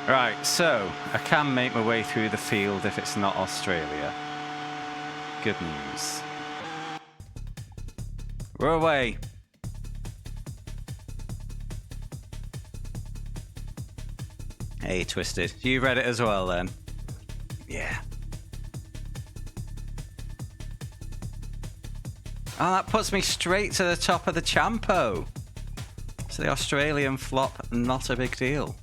Right, so I can make my way through the field if it's not Australia. Good news. We're away. Hey, Twisted. You read it as well then? Yeah. Oh, that puts me straight to the top of the Champo. So the Australian flop, not a big deal.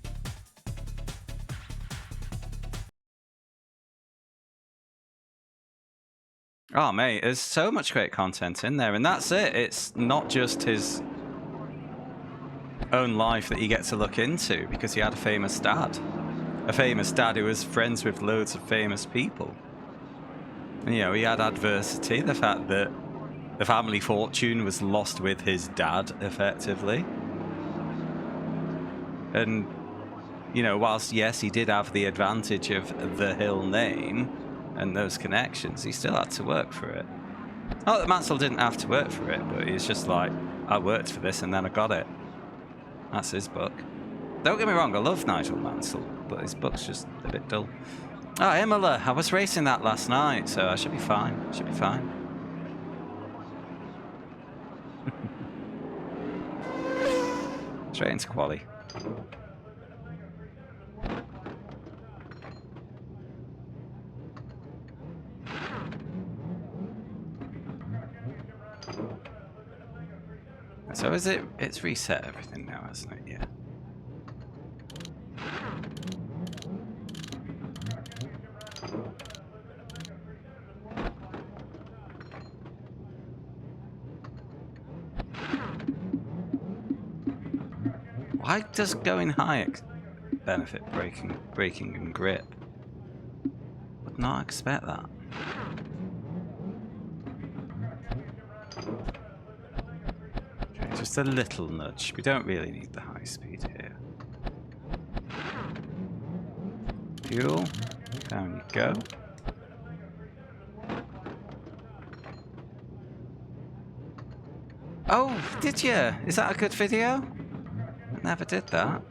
Oh, mate, there's so much great content in there, and that's it. It's not just his own life that you get to look into, because he had a famous dad. A famous dad who was friends with loads of famous people. And, you know, he had adversity, the fact that the family fortune was lost with his dad, effectively. And, you know, whilst, yes, he did have the advantage of the Hill name and those connections, he still had to work for it. Not that Mansell didn't have to work for it, but he's just like, I worked for this and then I got it. That's his book. Don't get me wrong, I love Nigel Mansell, but his book's just a bit dull. Oh, Imola, I was racing that last night, so I should be fine. Should be fine. Straight into quali. So is it? It's reset everything now, hasn't it? Yeah. Why does going high benefit braking and grip. Would not expect that. Okay, just a little nudge. We don't really need the high speed here. Fuel. Down you go. Oh, did you? Is that a good video? I never did that.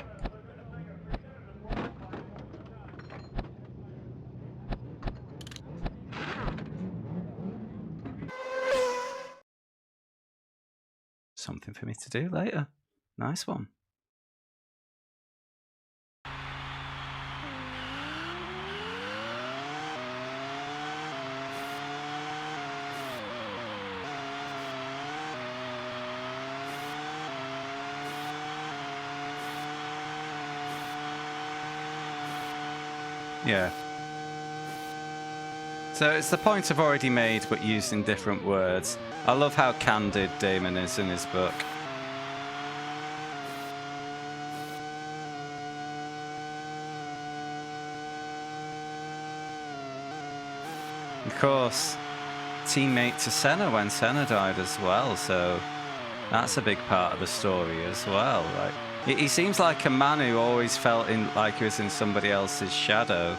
Something for me to do later. Nice one. Yeah. So it's the point I've already made, but used in different words. I love how candid Damon is in his book. Of course, teammate to Senna when Senna died as well, so that's a big part of the story as well. Right? He seems like a man who always felt like he was in somebody else's shadow,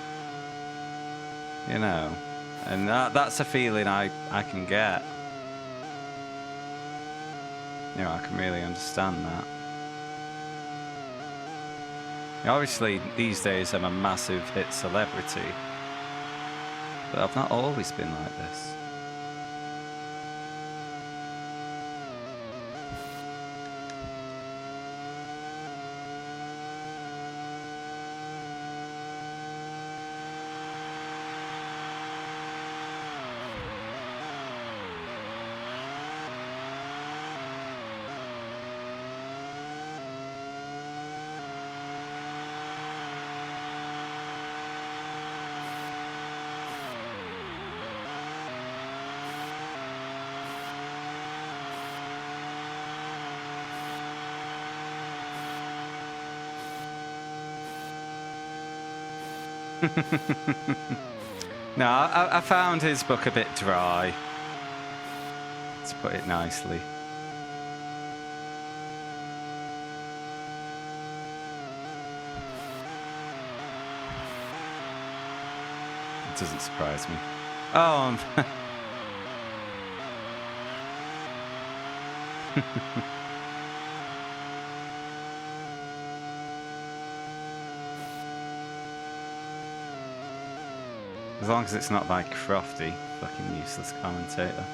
you know, and that's a feeling I can get. You know, I can really understand that. Obviously, these days I'm a massive hit celebrity, but I've not always been like this. No, I found his book a bit dry, to put it nicely. It doesn't surprise me. Oh, as long as it's not like Crofty, fucking useless commentator.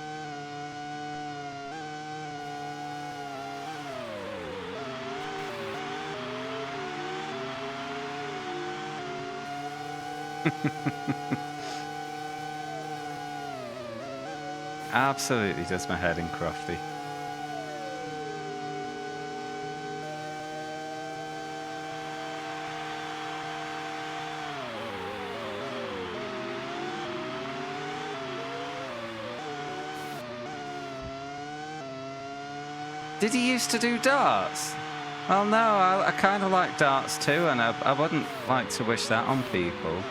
Absolutely does my head in, Crofty. Did he used to do darts? Well, no, I kind of like darts too, and I wouldn't like to wish that on people.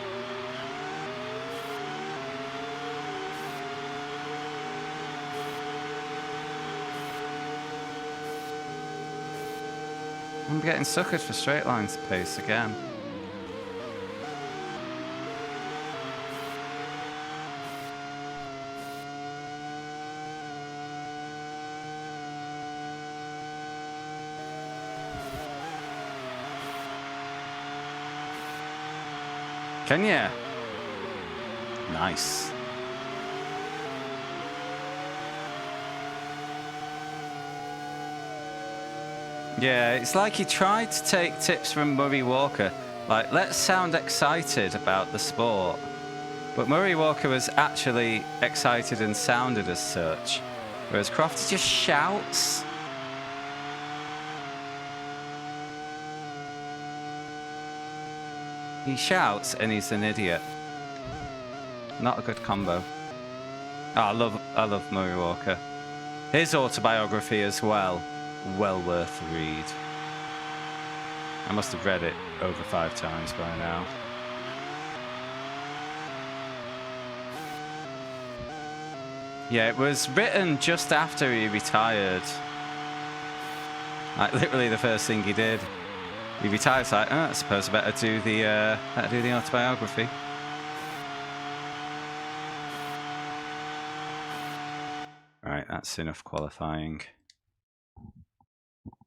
I'm getting suckered for straight lines pace again. Can ya? Nice. Yeah, it's like he tried to take tips from Murray Walker. Like, let's sound excited about the sport. But Murray Walker was actually excited and sounded as such. Whereas Crofty just shouts. He shouts and he's an idiot. Not a good combo. Oh, I love Murray Walker. His autobiography as well. Well worth the read. I must have read it over 5 times by now. Yeah, it was written just after he retired. Like literally the first thing he did. He retired. It's like, I suppose I better do the autobiography. Right, that's enough qualifying.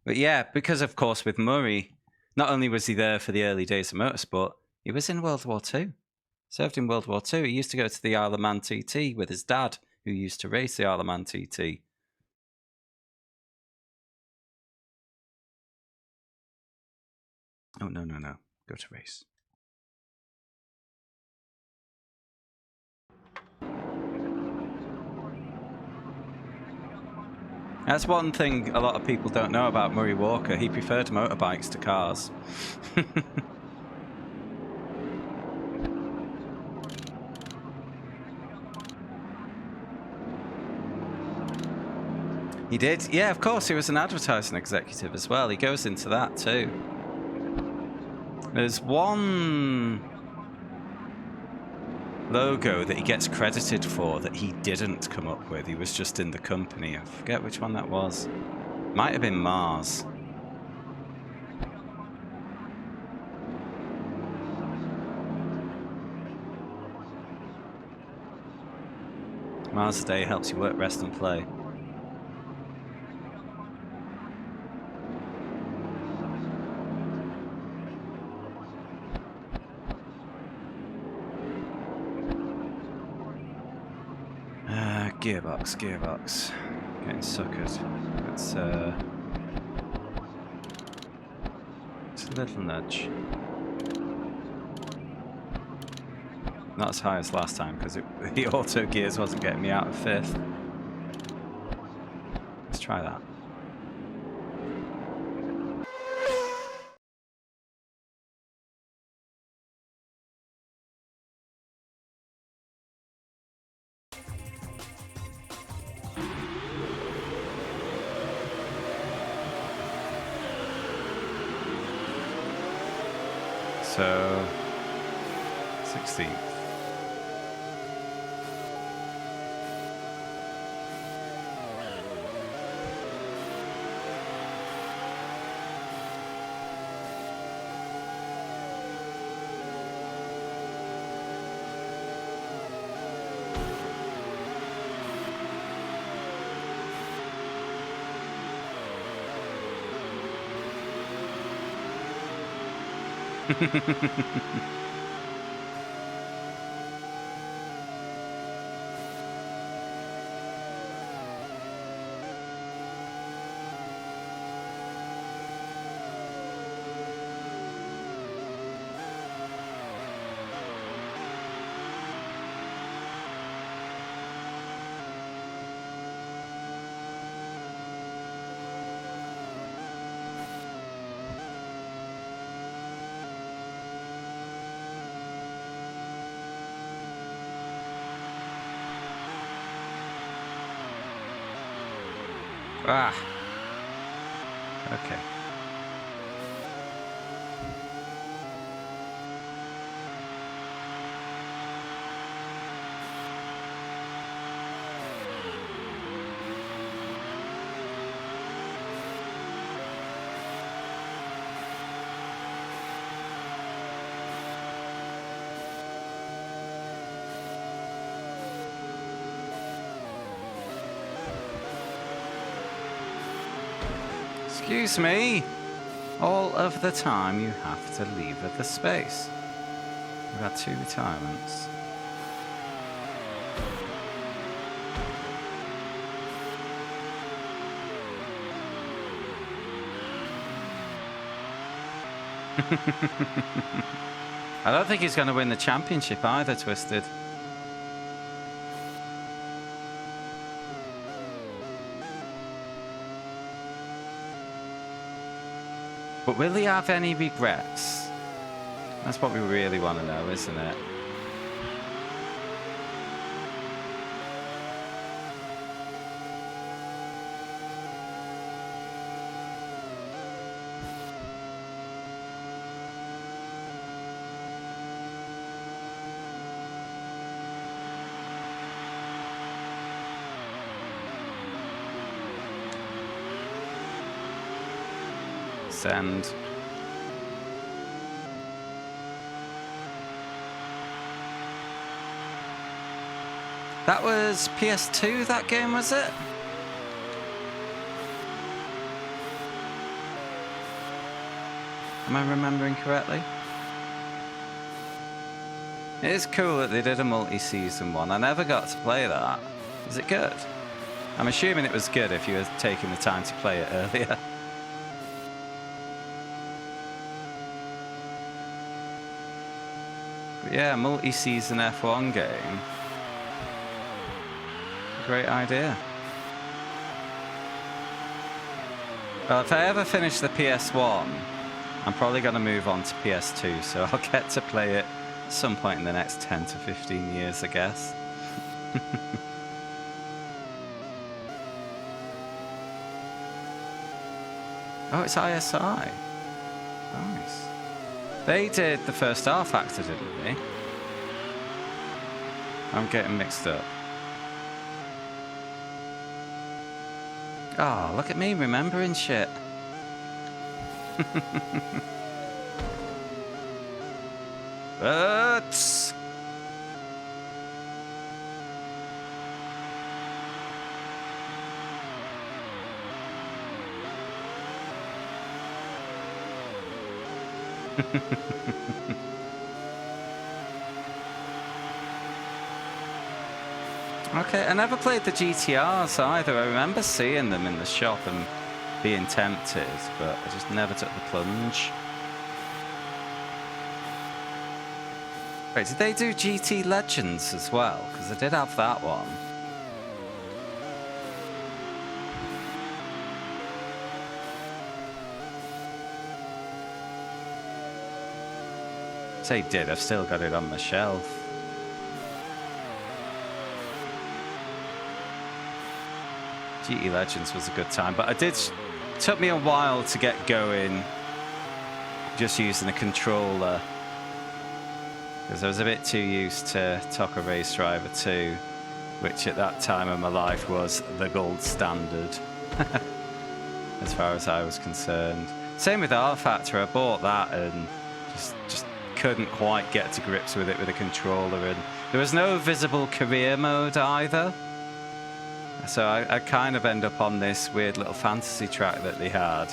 But yeah, because of course with Murray, not only was he there for the early days of motorsport, he was in World War II. Served in World War II. He used to go to the Isle of Man TT with his dad, who used to race the Isle of Man TT. Oh, no. Go to race. That's one thing a lot of people don't know about Murray Walker. He preferred motorbikes to cars. He did? Yeah, of course. He was an advertising executive as well. He goes into that too. There's one logo that he gets credited for that he didn't come up with. He was just in the company. I forget which one that was. Might have been Mars. Mars Day helps you work, rest, and play. Gearbox. Getting suckered. It's a little nudge. Not as high as last time because the auto gears wasn't getting me out of 5th. Let's try that. So 16th. Ah. Okay. Excuse me. All of the time you have to leave the space. We've had 2 retirements. I don't think he's going to win the championship either, Twisted. But will he have any regrets? That's what we really want to know, isn't it? Send. That was PS2, that game, was it? Am I remembering correctly? It is cool that they did a multi-season one. I never got to play that. Is it good? I'm assuming it was good if you were taking the time to play it earlier. But yeah, multi-season F1 game. Great idea. Well, if I ever finish the PS1, I'm probably going to move on to PS2, so I'll get to play it at some point in the next 10 to 15 years, I guess. Oh, it's ISI. Nice. They did the first R Factor, didn't they? I'm getting mixed up. Oh, look at me remembering shit. But... Okay, I never played the GTRs either. I remember seeing them in the shop and being tempted, but I just never took the plunge. Wait, did they do GT Legends as well? Because I did have that one. Say did, I've still got it on my shelf. GT Legends was a good time, but took me a while to get going just using a controller, because I was a bit too used to Toca Race Driver 2, which at that time of my life was the gold standard as far as I was concerned. Same with R Factor, I bought that and just couldn't quite get to grips with it with a controller, and there was no visible career mode either. So I kind of end up on this weird little fantasy track that they had,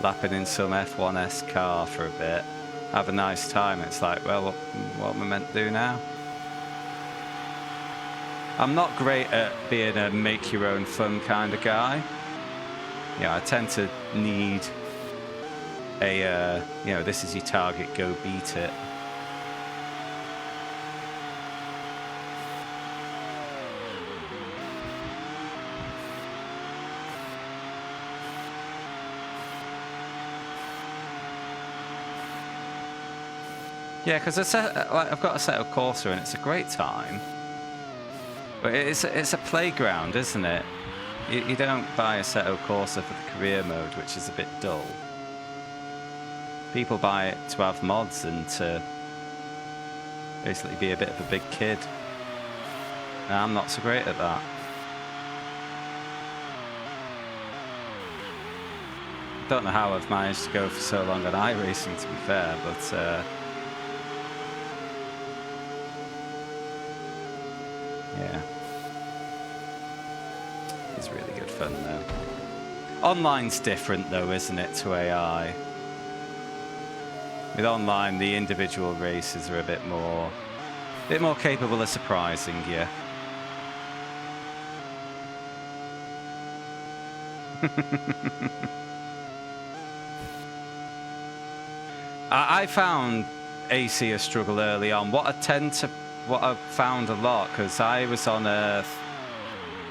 lapping in some F1-esque car for a bit, have a nice time. It's like, well, what am I meant to do now? I'm not great at being a make-your-own fun kind of guy. You know, I tend to need a, you know, this is your target, go beat it. Yeah, because I've got a set of Corsa and it's a great time. But it's a playground, isn't it? You don't buy a set of Corsa for the career mode, which is a bit dull. People buy it to have mods and to basically be a bit of a big kid. And I'm not so great at that. Don't know how I've managed to go for so long on iRacing, to be fair, but yeah. It's really good fun though. Online's different though, isn't it, to AI? With online, the individual races are a bit more capable of surprising you. I found AC a struggle early on. What I've found a lot, because I was on a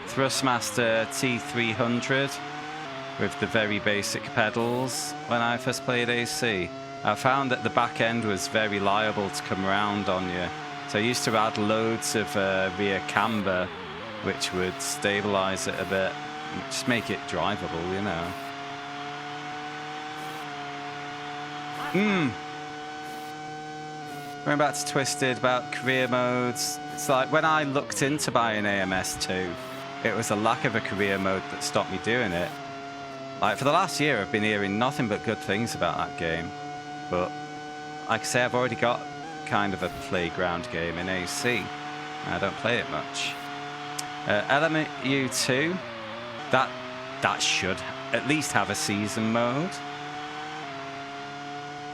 Thrustmaster T300 with the very basic pedals when I first played AC. I found that the back end was very liable to come around on you. So I used to add loads of rear camber, which would stabilize it a bit, just make it drivable, you know. Going back to Twisted about career modes, it's like when I looked into buying AMS2, it was a lack of a career mode that stopped me doing it. Like, for the last year, I've been hearing nothing but good things about that game. But, like I say, I've already got kind of a playground game in AC. I don't play it much. Element U2, that should at least have a season mode.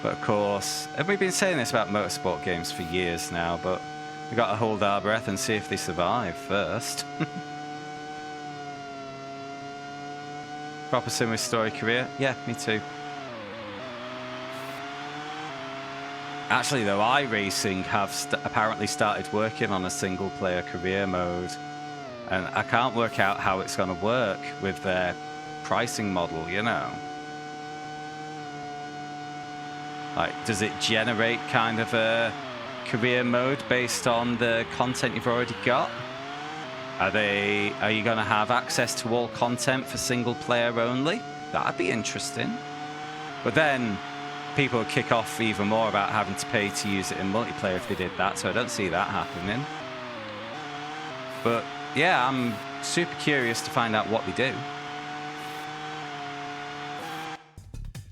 But of course, we've been saying this about motorsport games for years now, but we've got to hold our breath and see if they survive first. Proper sim with story career? Yeah, me too. Actually, though, iRacing have apparently started working on a single-player career mode. And I can't work out how it's going to work with their pricing model, you know? Like, does it generate kind of a career mode based on the content you've already got? Are you going to have access to all content for single player only? That'd be interesting. But then people would kick off even more about having to pay to use it in multiplayer if they did that, so I don't see that happening. But yeah, I'm super curious to find out what they do.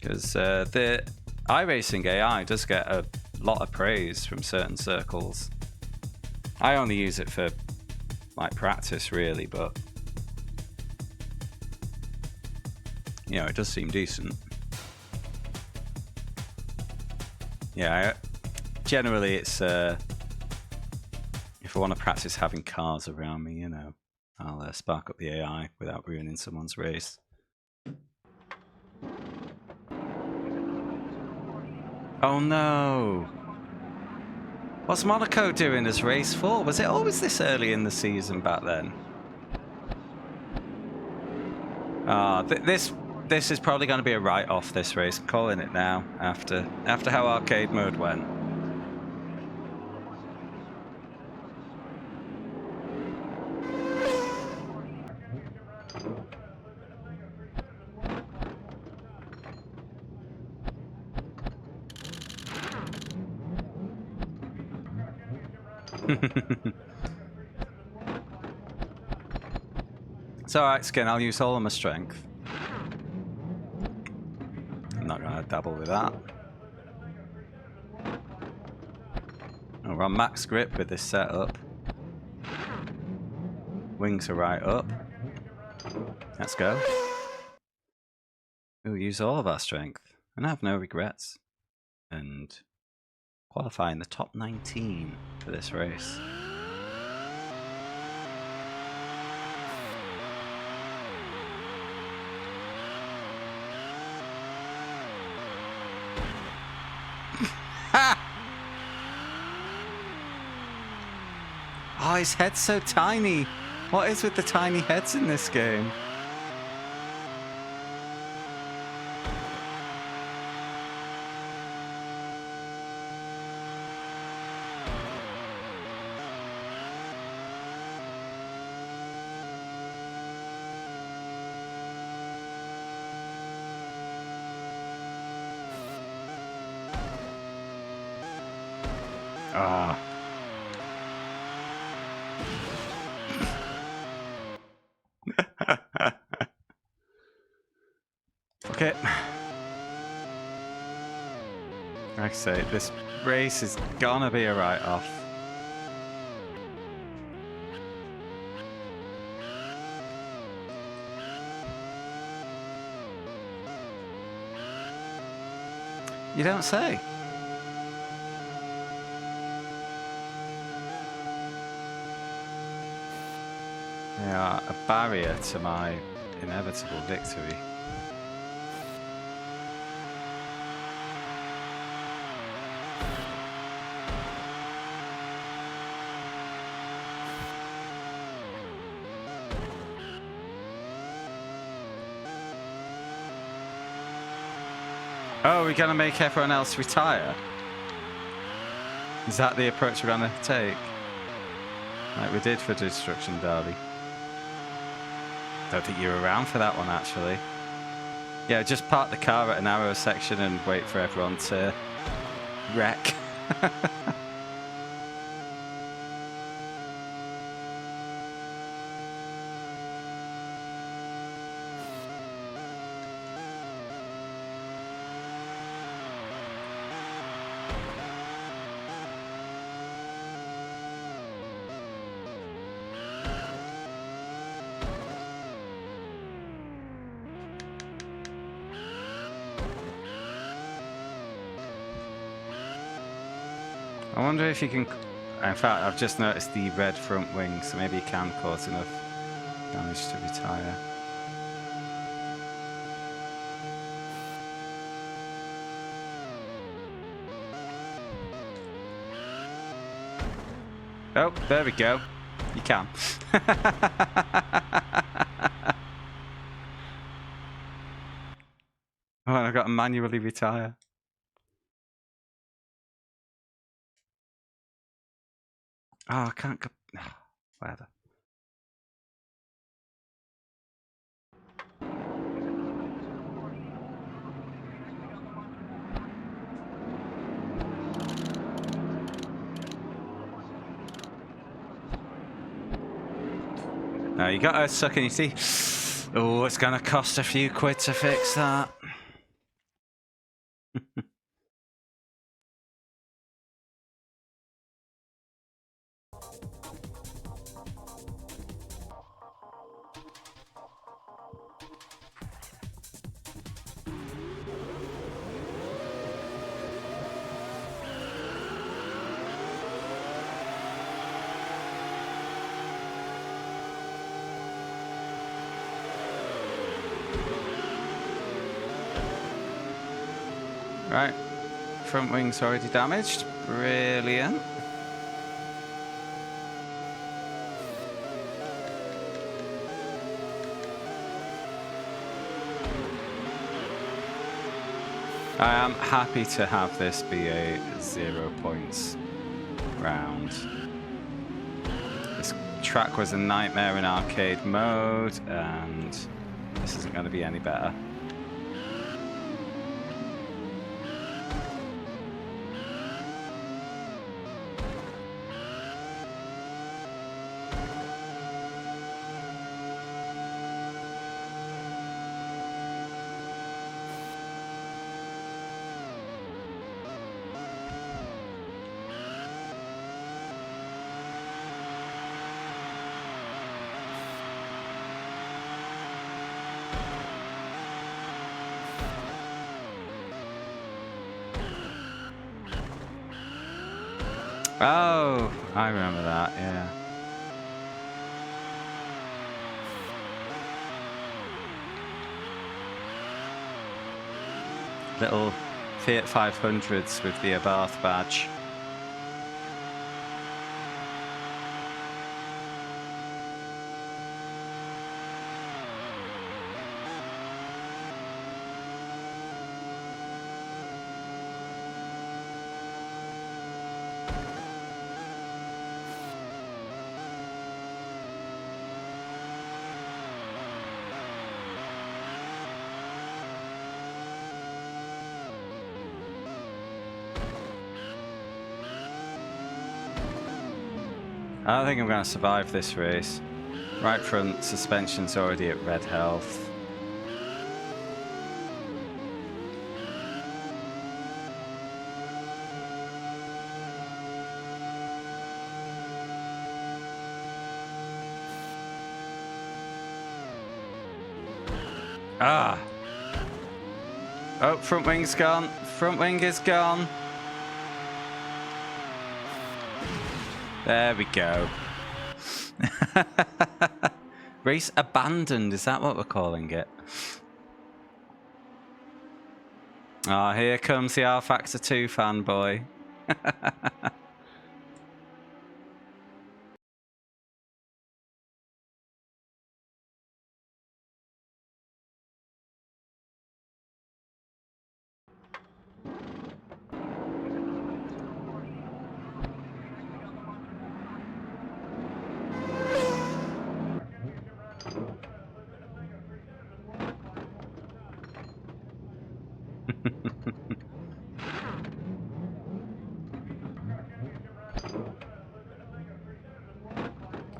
Because the iRacing AI does get a lot of praise from certain circles. I only use it for like practice really, but you know, it does seem decent. Yeah, generally it's if I want to practice having cars around me, you know, I'll spark up the AI without ruining someone's race. Oh no! What's Monaco doing as race 4? Was it always this early in the season back then? This is probably going to be a write-off, this race. I'm calling it now, after how arcade mode went. It's alright, Skin, I'll use all of my strength. I'm not going to dabble with that. Oh, we're on max grip with this setup. Wings are right up. Let's go. We'll use all of our strength and have no regrets. And qualify in the top 19 for this race. Oh, his head's so tiny. What is with the tiny heads in this game? Ah. Okay. Like I say, this race is gonna be a write-off. You don't say. They are a barrier to my inevitable victory. Oh, we're gonna make everyone else retire? Is that the approach we're gonna take? Like we did for Destruction Derby. Don't think you were around for that one, actually. Yeah, just park the car at a narrow section and wait for everyone to wreck. I wonder if you can... In fact, I've just noticed the red front wing, so maybe you can cause enough damage to retire. Oh, there we go. You can. Oh, and I've got to manually retire. Oh, I can't go... Whatever. Now you got to suck in your teeth. Oh, it's going to cost a few quid to fix that. Right, front wing's already damaged. Brilliant. I am happy to have this be a 0 points round. This track was a nightmare in arcade mode, and this isn't going to be any better. Oh, I remember that, yeah. Little Fiat 500s with the Abarth badge. I don't think I'm going to survive this race. Right front suspension's already at red health. Ah! Oh, front wing's gone. Front wing is gone. There we go. Race abandoned, is that what we're calling it? Ah, here comes the R Factor 2 fanboy.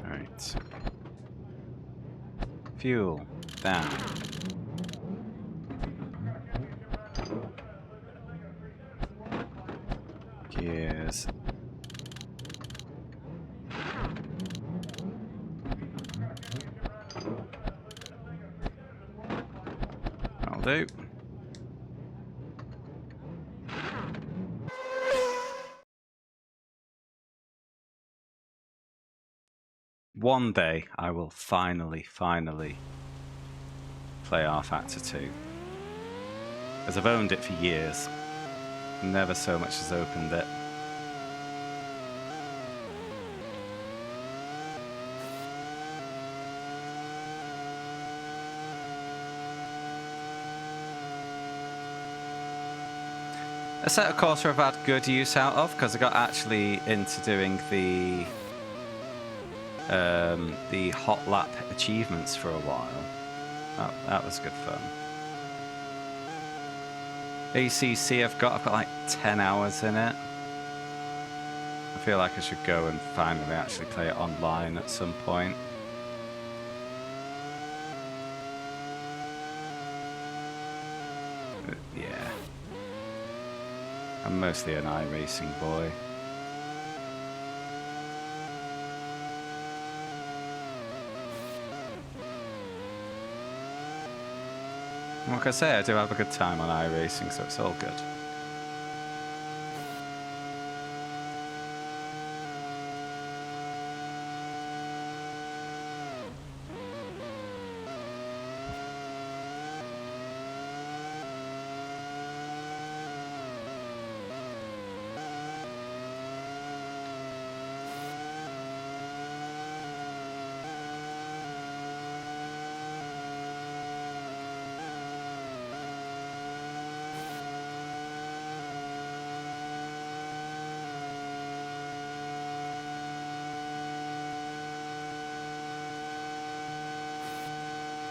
Alright. Fuel down. Gears. That'll do. one day I will finally play R Factor 2. Because I've owned it for years. Never so much as opened it. A set of course I've had good use out of, because I got actually into doing the hot lap achievements for a while. That was good fun. ACC I've got like 10 hours in it. I feel like I should go and finally actually play it online at some point. But yeah. I'm mostly an iRacing boy. Like I say, I do have a good time on iRacing, so it's all good.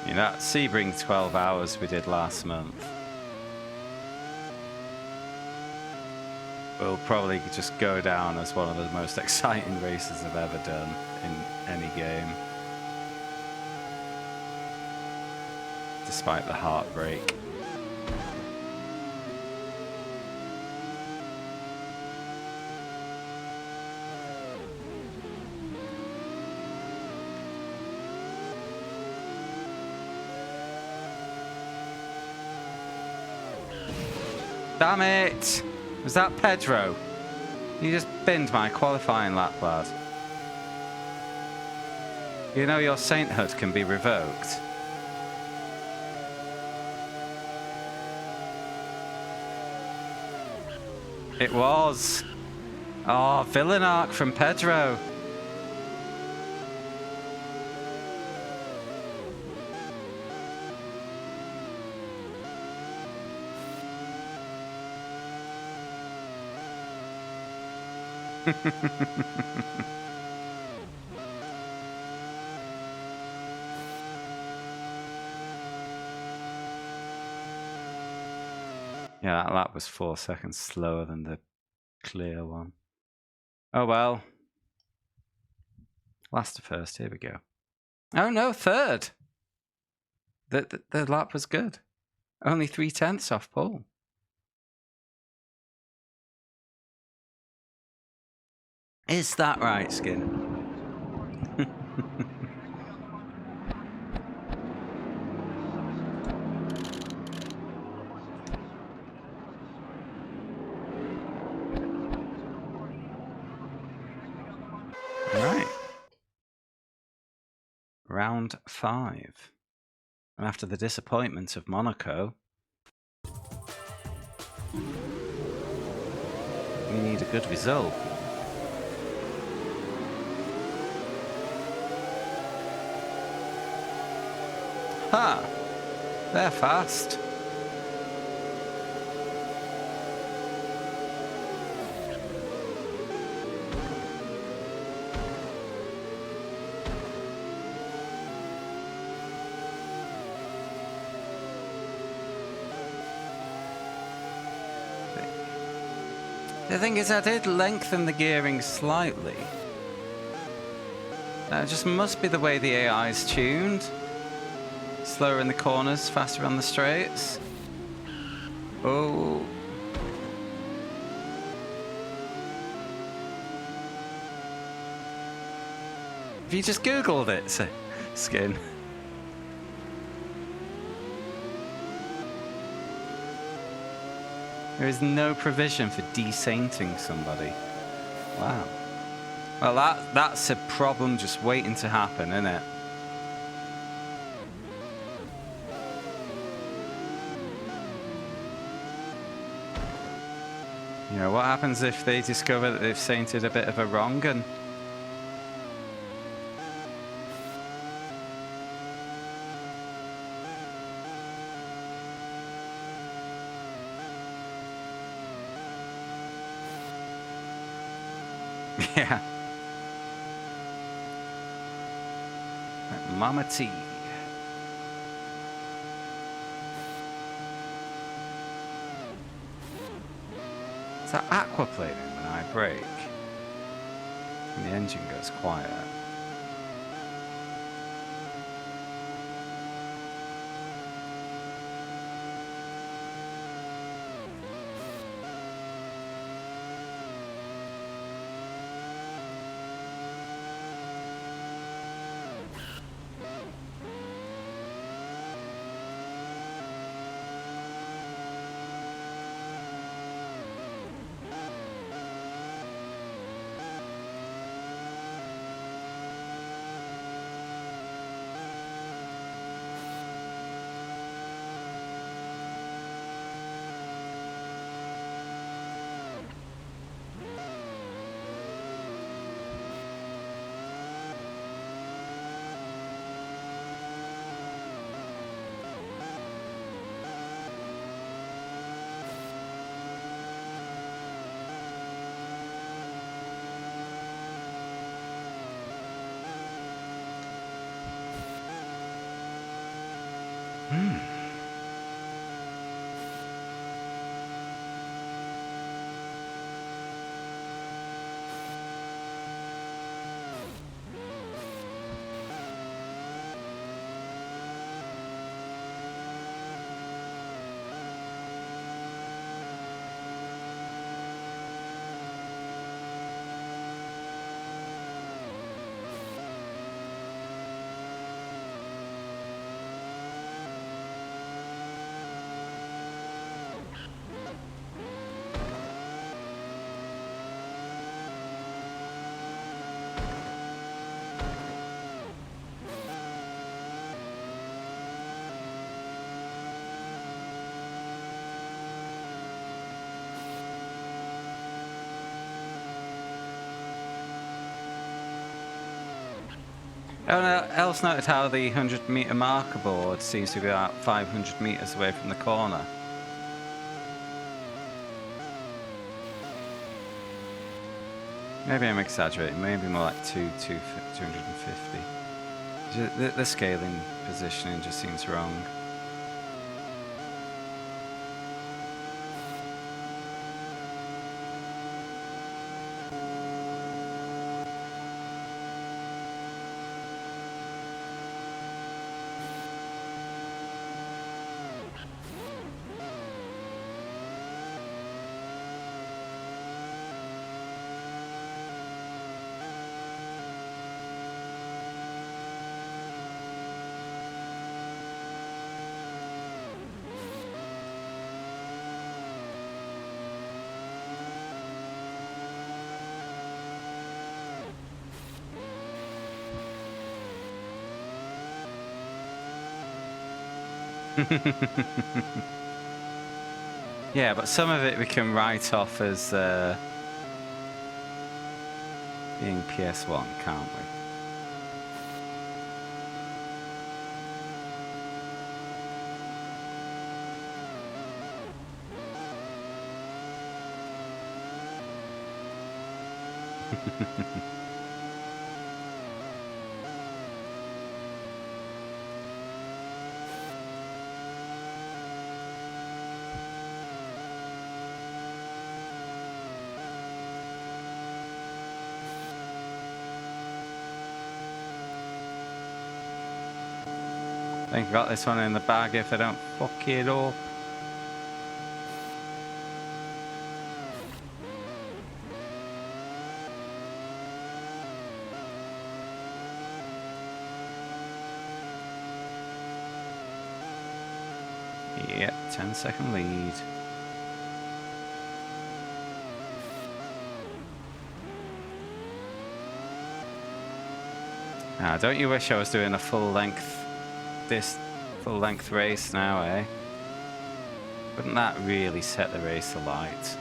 You know, that Sebring 12 hours we did last month will probably just go down as one of the most exciting races I've ever done in any game. Despite the heartbreak. Damn it! Was that Pedro? You just binned my qualifying lap, lad. You know your sainthood can be revoked. It was. Oh, villain arc from Pedro. Yeah, that lap was 4 seconds slower than the clear one. Oh well. Last to first, here we go. Oh no, third! The lap was good. Only 3/10 off pole. Is that right, Skin? Right. Round 5. And after the disappointment of Monaco, we need a good result. Ha! They're fast. The thing is, I did lengthen the gearing slightly. That just must be the way the AI is tuned. Slower in the corners, faster on the straights. Oh. Have you just Googled it, Skin? There is no provision for desainting somebody. Wow. Well, that's a problem just waiting to happen, isn't it? You know, what happens if they discover that they've sainted a bit of a wrong and... Yeah. Like Mama T. Is that aquaplaning when I brake? And the engine goes quiet. Anyone else noted how the 100-meter marker board seems to be about 500 meters away from the corner? Maybe I'm exaggerating. Maybe more like 250. The scaling positioning just seems wrong. Yeah, but some of it we can write off as being PS1, can't we? I think I got this one in the bag if I don't fuck it up. Yep, 10-second lead. Ah, don't you wish I was doing a full length race now, eh? Wouldn't that really set the race alight?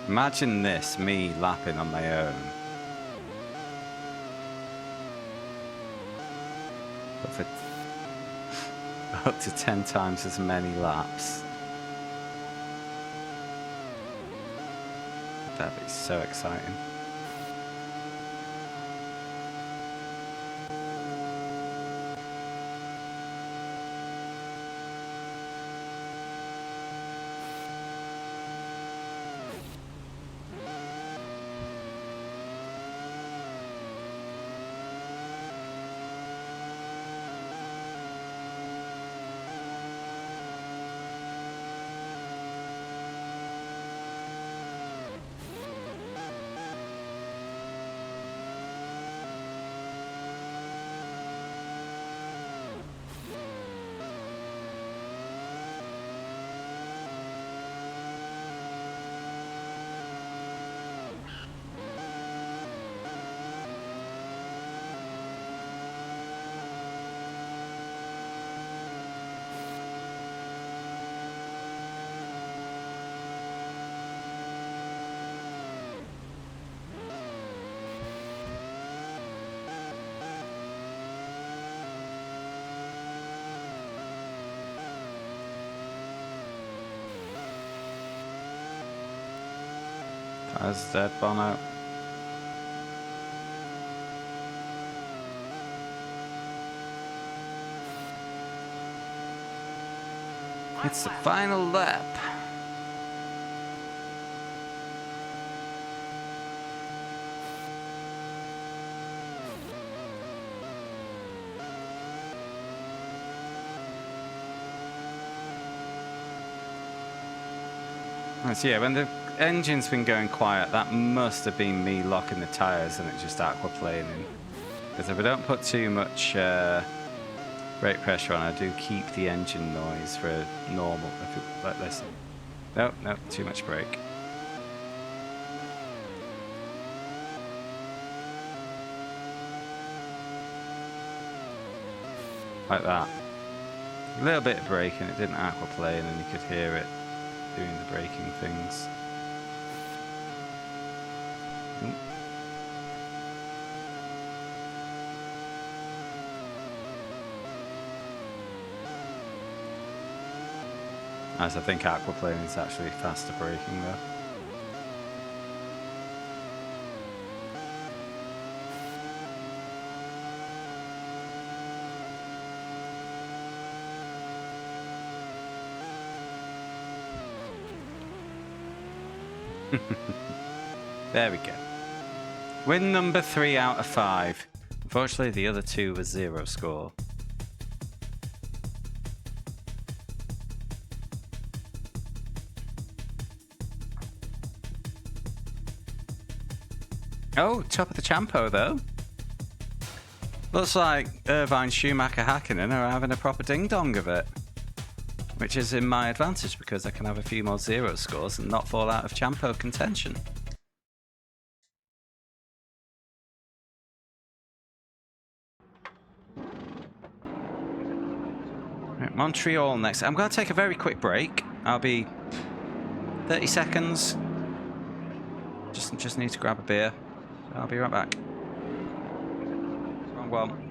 Imagine this, me lapping on my own. But for up to 10 times as many laps. That'd be so exciting. As dead Bono. It's the final lap. So yeah, when the engine's been going quiet, that must have been me locking the tyres and it just aquaplaning. Because if I don't put too much brake pressure on, I do keep the engine noise for a normal. If it, like this. No, too much brake. Like that. A little bit of braking, it didn't aquaplane, and you could hear it doing the braking things. As I think aquaplaning is actually faster braking though. There we go. Win number 3 out of 5. Unfortunately, the other 2 was 0 score. Oh, top of the Champo though. Looks like Irvine, Schumacher, Hakkinen are having a proper ding-dong of it. Which is in my advantage because I can have a few more 0 scores and not fall out of Champo contention. Right, Montreal next. I'm going to take a very quick break. I'll be 30 seconds. Just need to grab a beer. I'll be right back. Wrong one.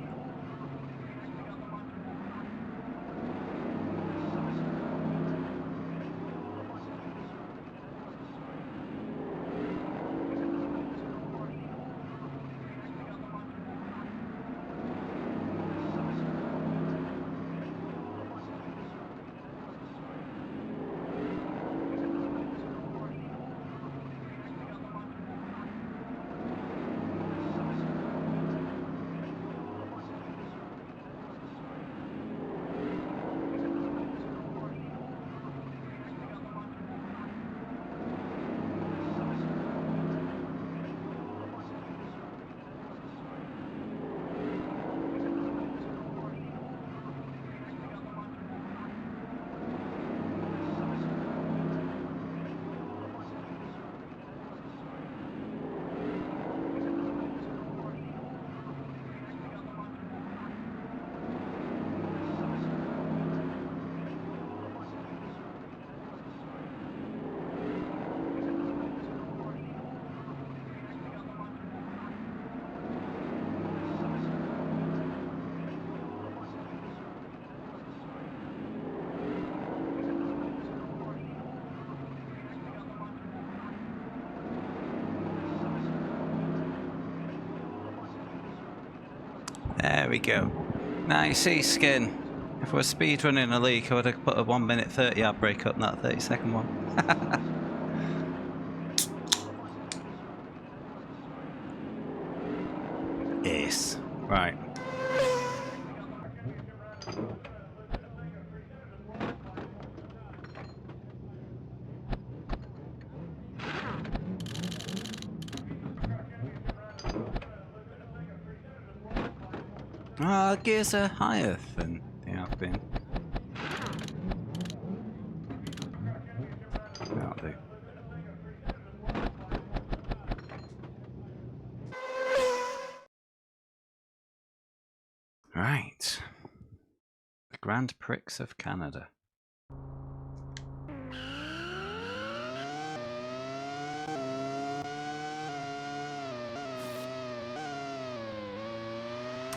There we go. Now you see, Skin, if we're speedrunning a leak, I would have put a 1 minute 30 ad break up, not a 30-second one. Ace. Right. Gears are higher than they have been. That'll do. Right. The Grand Prix of Canada.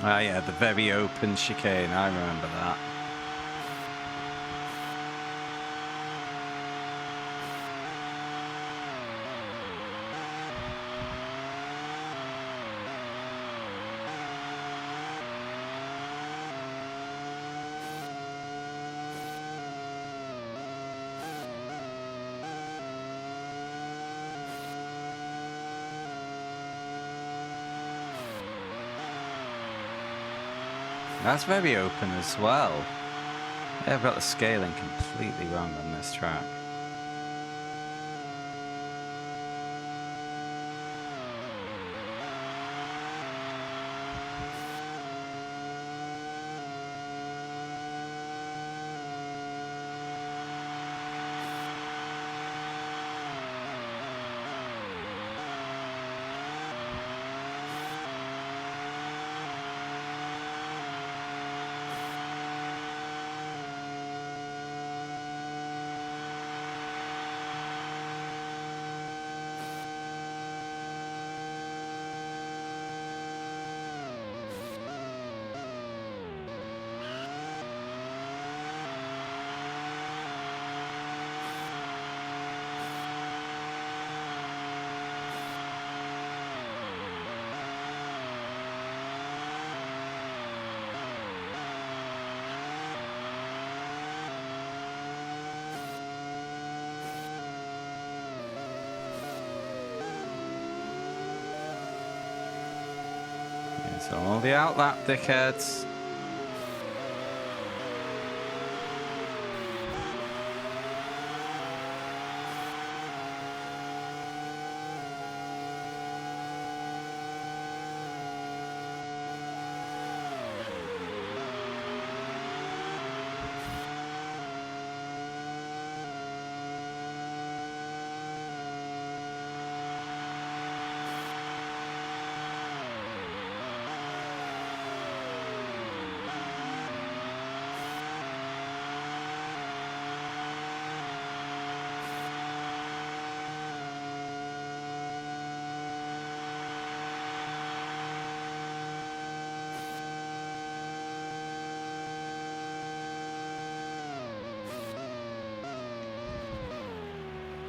Ah, yeah, the very open chicane. I remember that. That's very open as well. Yeah, I've got the scaling completely wrong on this track. Yeah, so all the outlap dickheads.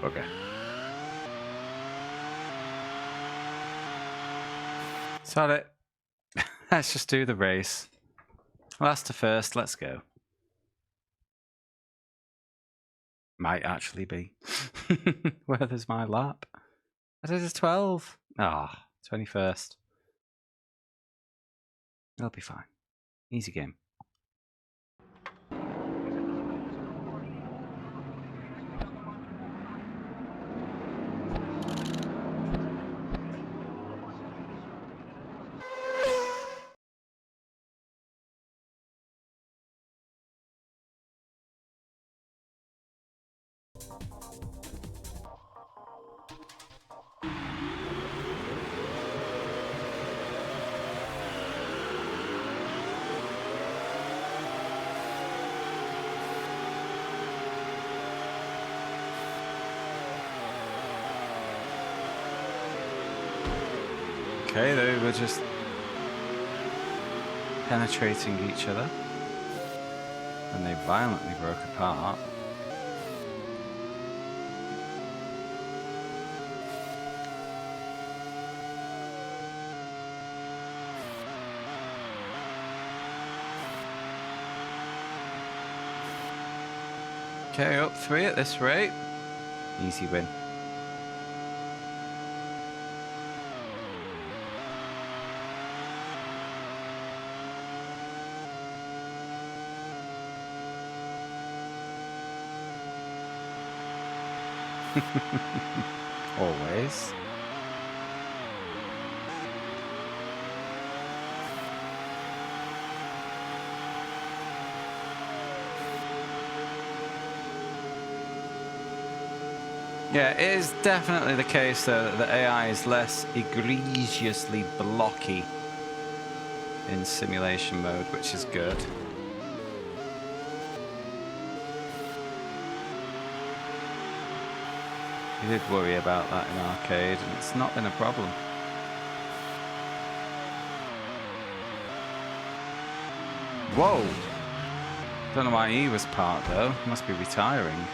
Okay. Is that it? Let's just do the race. Last to first, let's go. Might actually be. Where there's my lap. I did a 12. Ah, 21st. It'll be fine. Easy game. Okay, they were just penetrating each other, and they violently broke apart. Okay, up 3 at this rate. Easy win. Always. Yeah, it is definitely the case though that the AI is less egregiously blocky in simulation mode, which is good. We did worry about that in arcade, and it's not been a problem. Whoa! Don't know why he was parked though. Must be retiring.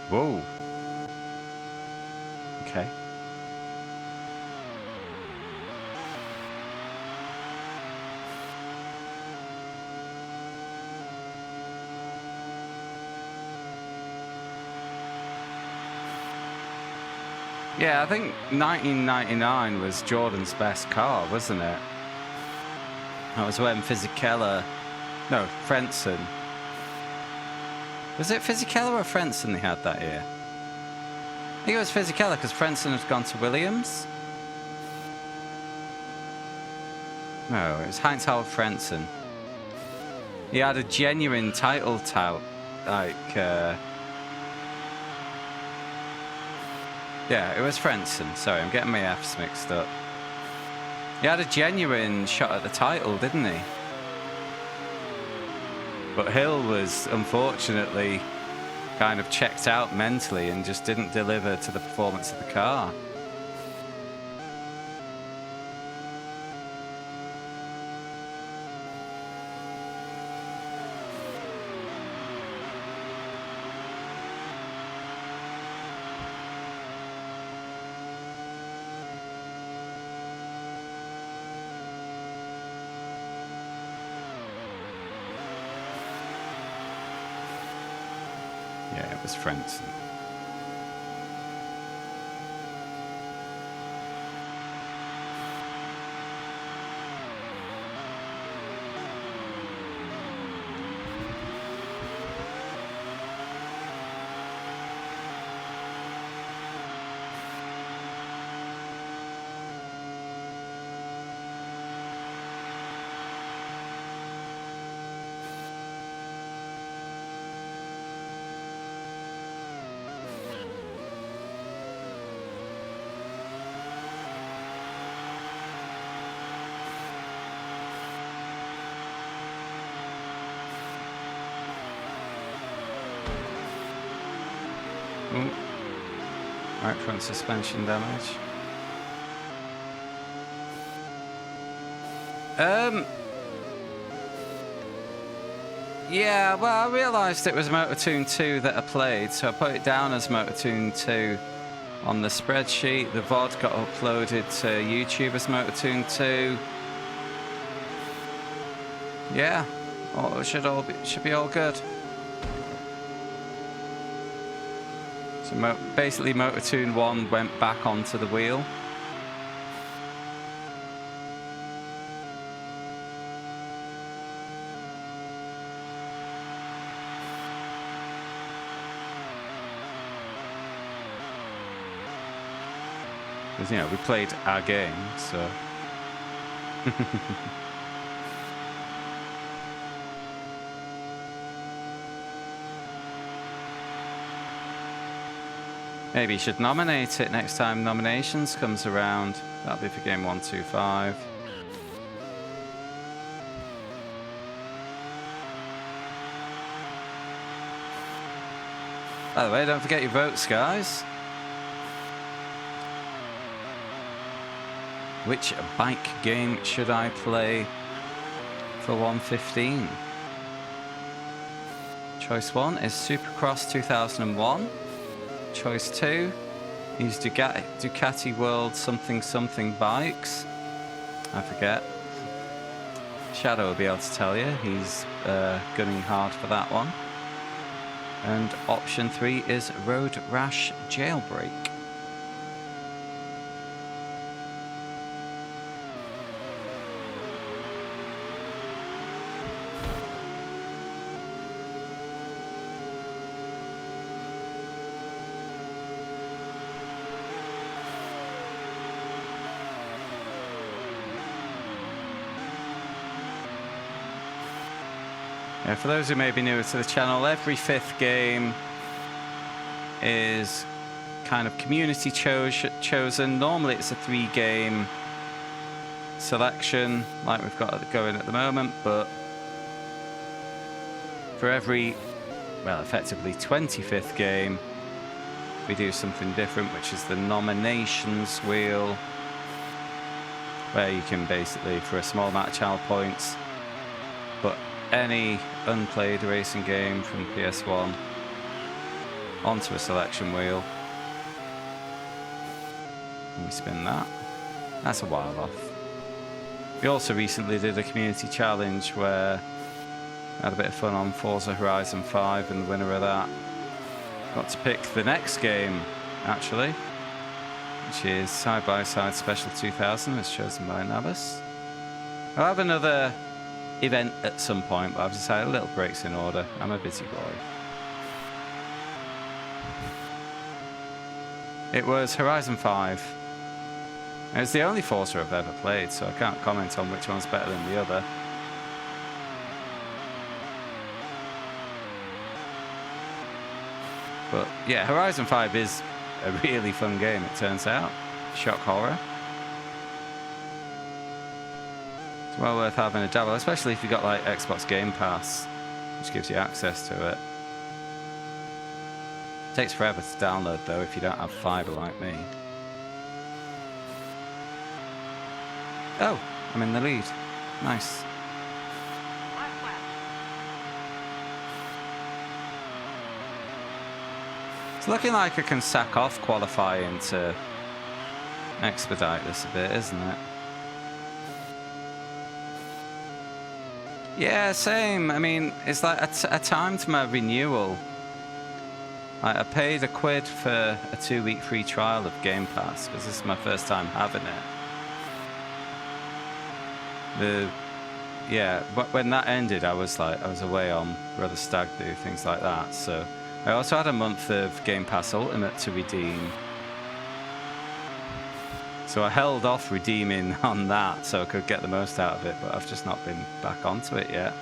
Whoa. Okay. Yeah, I think 1999 was Jordan's best car, wasn't it? That was when Fisichella... No, Frentzen. Was it Fisichella or Frentzen they had that year? I think it was Fisichella because Frentzen had gone to Williams. No, it was Heinz-Harald Frentzen. He had a genuine title tout, like... Yeah, it was Frentzen. Sorry, I'm getting my F's mixed up. He had a genuine shot at the title, didn't he? But Hill was unfortunately kind of checked out mentally and just didn't deliver to the performance of the car. Yeah, it was Frentzen. Ooh. Right front suspension damage. Yeah, well, I realised it was Motortoon 2 that I played, so I put it down as Motortoon 2 on the spreadsheet. The VOD got uploaded to YouTube as Motortoon 2. Yeah, it should be all good. So basically Motortoon 1 went back onto the wheel. Because, you know, we played our game, so... Maybe you should nominate it next time nominations comes around. That'll be for game 125. By the way, don't forget your votes, guys. Which bike game should I play for 115? Choice 1 is Supercross 2001. Choice 2 is Ducati World something something bikes. I forget. Shadow will be able to tell you. He's gunning hard for that one. And option 3 is Road Rash Jailbreak. Yeah, for those who may be newer to the channel, every 5th game is kind of community chosen. Normally it's a 3-game selection like we've got going at the moment, but for every, well, effectively 25th game, we do something different, which is the nominations wheel, where you can basically, for a small amount of channel points, put any unplayed racing game from PS1 onto a selection wheel. And we spin that. That's a while off. We also recently did a community challenge where I had a bit of fun on Forza Horizon 5, and the winner of that got to pick the next game, actually, which is Side by Side Special 2000, as chosen by Nabas. I'll have another event at some point, but I've decided a little break's in order. I'm a busy boy. It was Horizon 5. It's the only Forza I've ever played, so I can't comment on which one's better than the other. But yeah, Horizon 5 is a really fun game, it turns out. Shock horror. It's well worth having a dabble, especially if you've got like Xbox Game Pass, which gives you access to it. It takes forever to download though if you don't have fiber like me. Oh, I'm in the lead. Nice. It's looking like I can sack off qualifying to expedite this a bit, isn't it? Yeah, same. I mean, it's like a time to my renewal. Like, I paid £1 for a 2-week free trial of Game Pass because this is my first time having it. Yeah, but when that ended, I was away on Brother Stag Do, things like that. So I also had a month of Game Pass Ultimate to redeem. So I held off redeeming on that so I could get the most out of it, but I've just not been back onto it yet.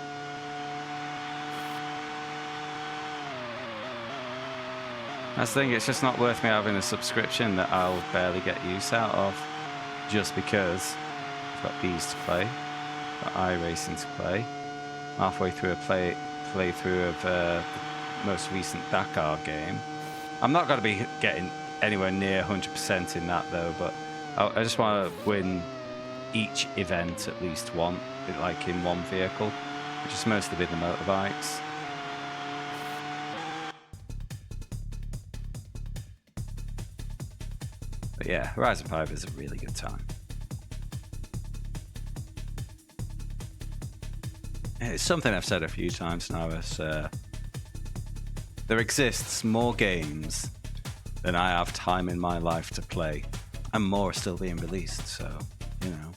That's the thing, it's just not worth me having a subscription that I'll barely get use out of, just because I've got these to play, got iRacing to play, halfway through a playthrough of the most recent Dakar game. I'm not going to be getting anywhere near 100% in that though, but I just want to win each event at least one, like in one vehicle, which has mostly been the motorbikes. But yeah, Horizon 5 is a really good time. It's something I've said a few times now, is there exists more games than I have time in my life to play, and more are still being released, so, you know.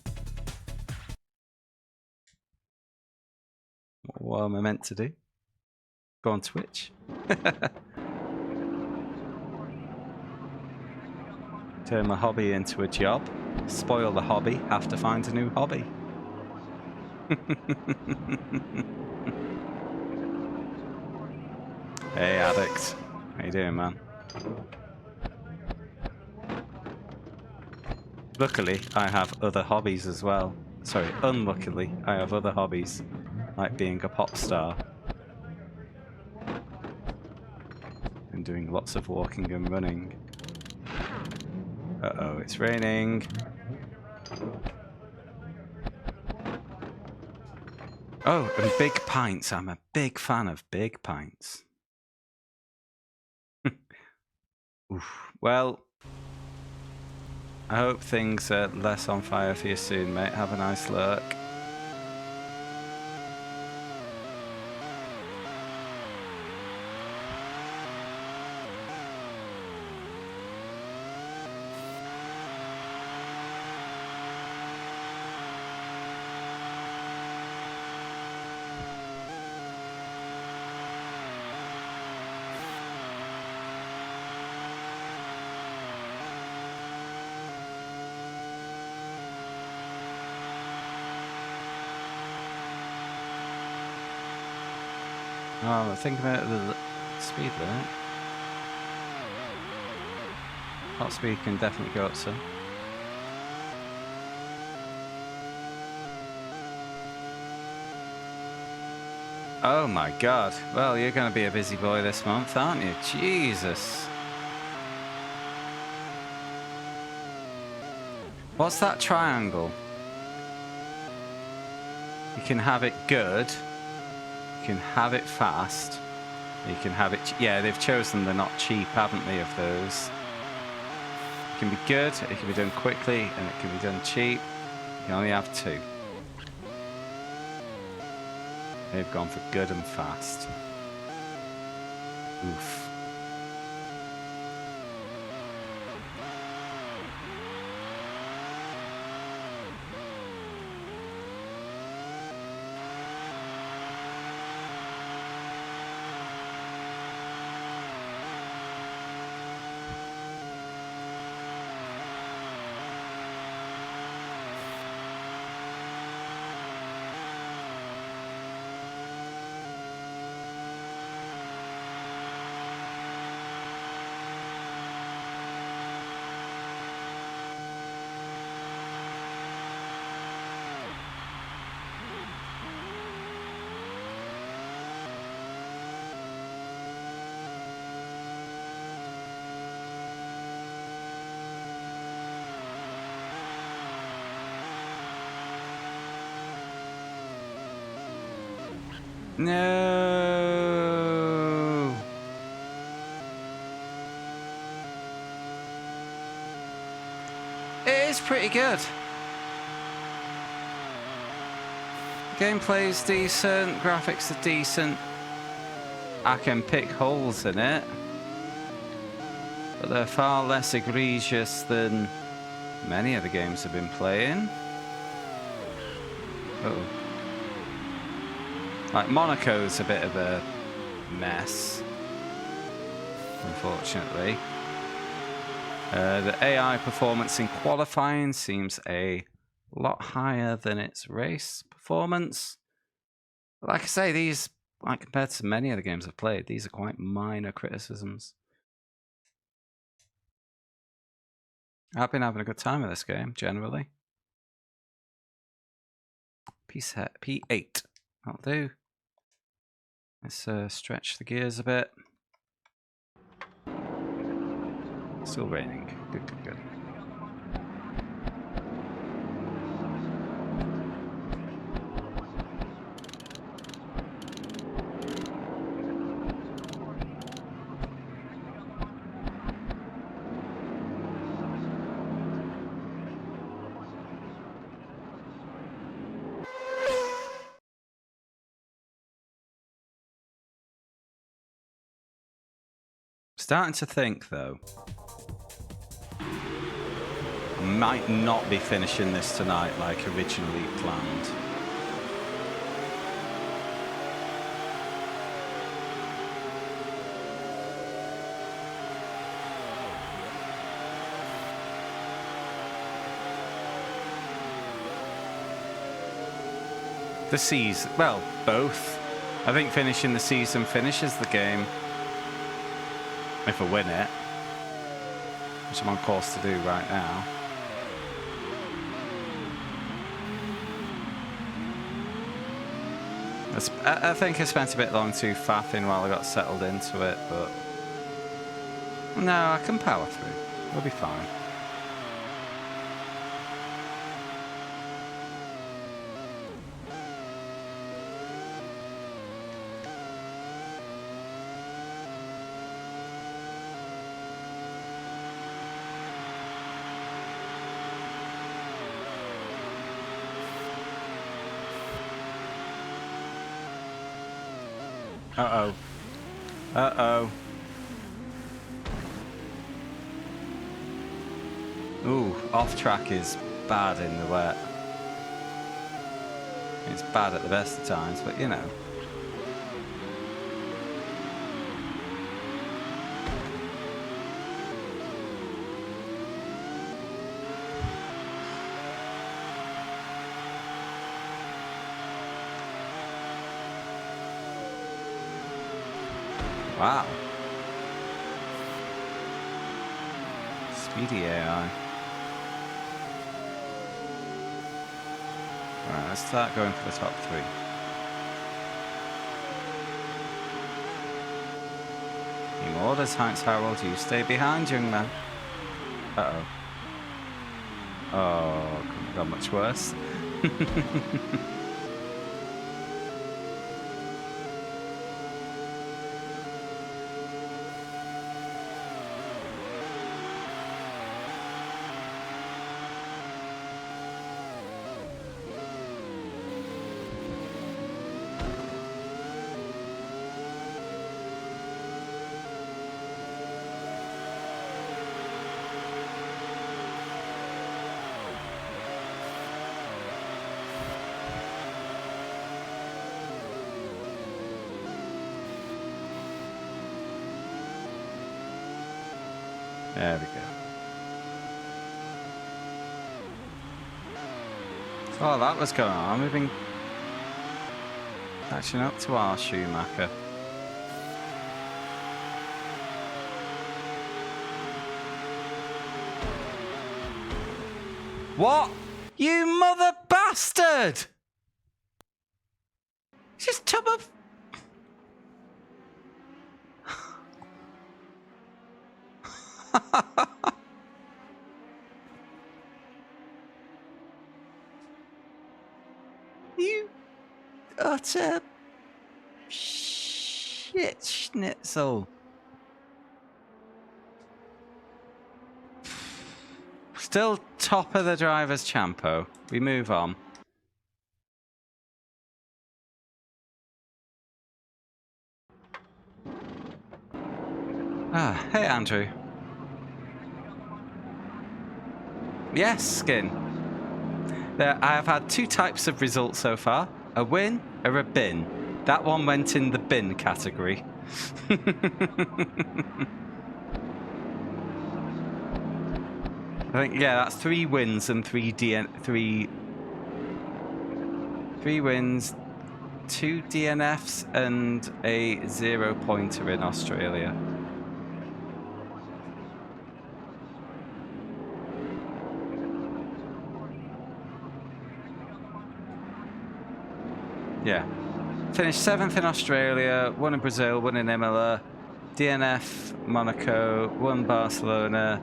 What am I meant to do? Go on Twitch? Turn my hobby into a job. Spoil the hobby, have to find a new hobby. Hey Addict, how you doing, man? Luckily, I have other hobbies as well. Sorry, unluckily, I have other hobbies, like being a pop star. And doing lots of walking and running. Uh-oh, it's raining. Oh, and big pints. I'm a big fan of big pints. Oof. Well, I hope things are less on fire for you soon, mate. Have a nice lurk. Oh, think about the speed limit. Top speed can definitely go up some. Oh my god. Well, you're going to be a busy boy this month, aren't you? Jesus. What's that triangle? You can have it good. You can have it fast. You can have it... Yeah, they've chosen the not cheap, haven't they, of those. It can be good, it can be done quickly, and it can be done cheap. You can only have two. They've gone for good and fast. Oof. No. It is pretty good. Gameplay's decent, graphics are decent. I can pick holes in it, but they're far less egregious than many of the games I've been playing. Uh-oh. Like Monaco's a bit of a mess, unfortunately. The AI performance in qualifying seems a lot higher than its race performance. But like I say, these, like compared to many of the games I've played, these are quite minor criticisms. I've been having a good time with this game, generally. P8. That'll do. Let's stretch the gears a bit. Still raining. Good, good, good. Starting to think, though, I might not be finishing this tonight like originally planned. The season, well, both. I think finishing the season finishes the game. If I win it, which I'm on course to do right now. I think I spent a bit long too faffing while I got settled into it, but no, I can power through. We'll be fine. Uh-oh. Uh-oh. Ooh, off track is bad in the wet. It's bad at the best of times, but you know. Wow. Speedy AI. Alright, let's start going for the top 3. Team orders, Heinz Harold, you stay behind, young man. Uh-oh. Oh, couldn't have gone much worse. There we go. So while that was going on, we've been catching up to our Schumacher. What? You mother bastard! Just top of... You utter shit schnitzel. Still top of the driver's champo. We move on. Ah, hey Andrew. Yes, Skin. I have had 2 types of results so far. A win or a bin. That one went in the bin category. I think, yeah, that's 3 wins and 3 wins, 2 DNFs and a 0 pointer in Australia. Yeah. Finished 7th in Australia, 1 in Brazil, 1 in Imola, DNF, Monaco, 1 Barcelona.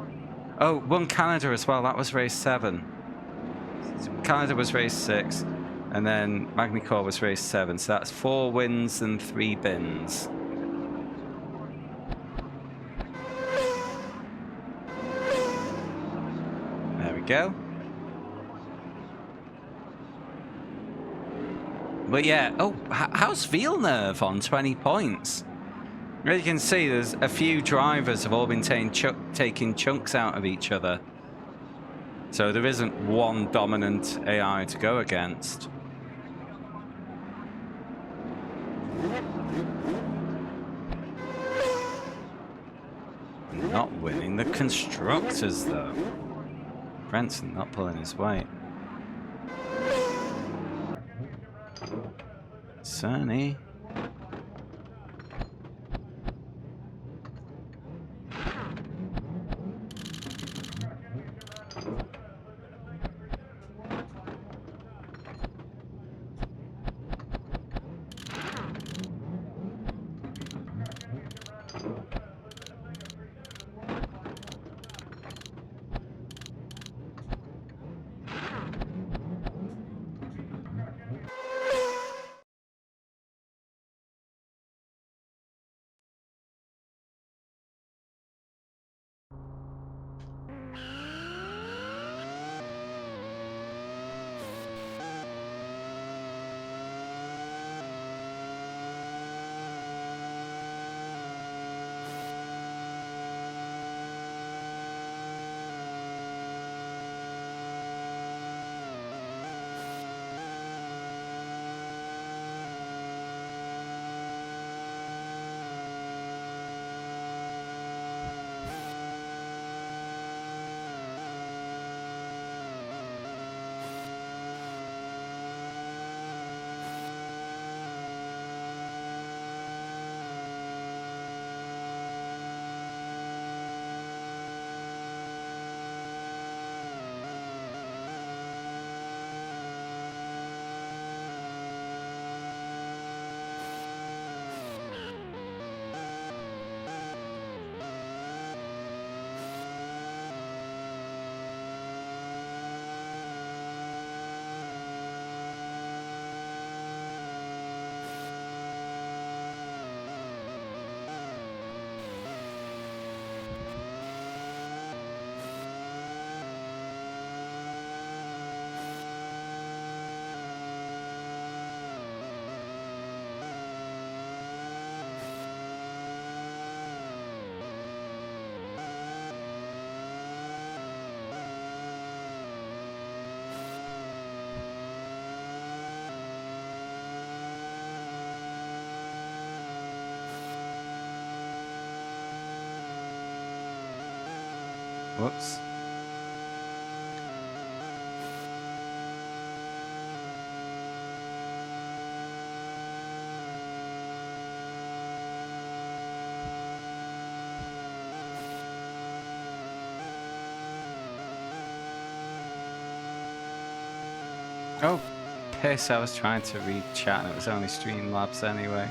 Oh, 1 Canada as well. That was race 7. Canada was race 6. And then Magny-Cours was race 7. So that's 4 wins and 3 bins. There we go. But yeah, oh, how's Villeneuve on 20 points? As you can see, there's a few drivers have all been taking chunks out of each other. So there isn't one dominant AI to go against. Not winning the constructors, though. Brenton not pulling his weight. Sunny. Whoops. Oh, piss, I was trying to read chat and it was only Streamlabs anyway.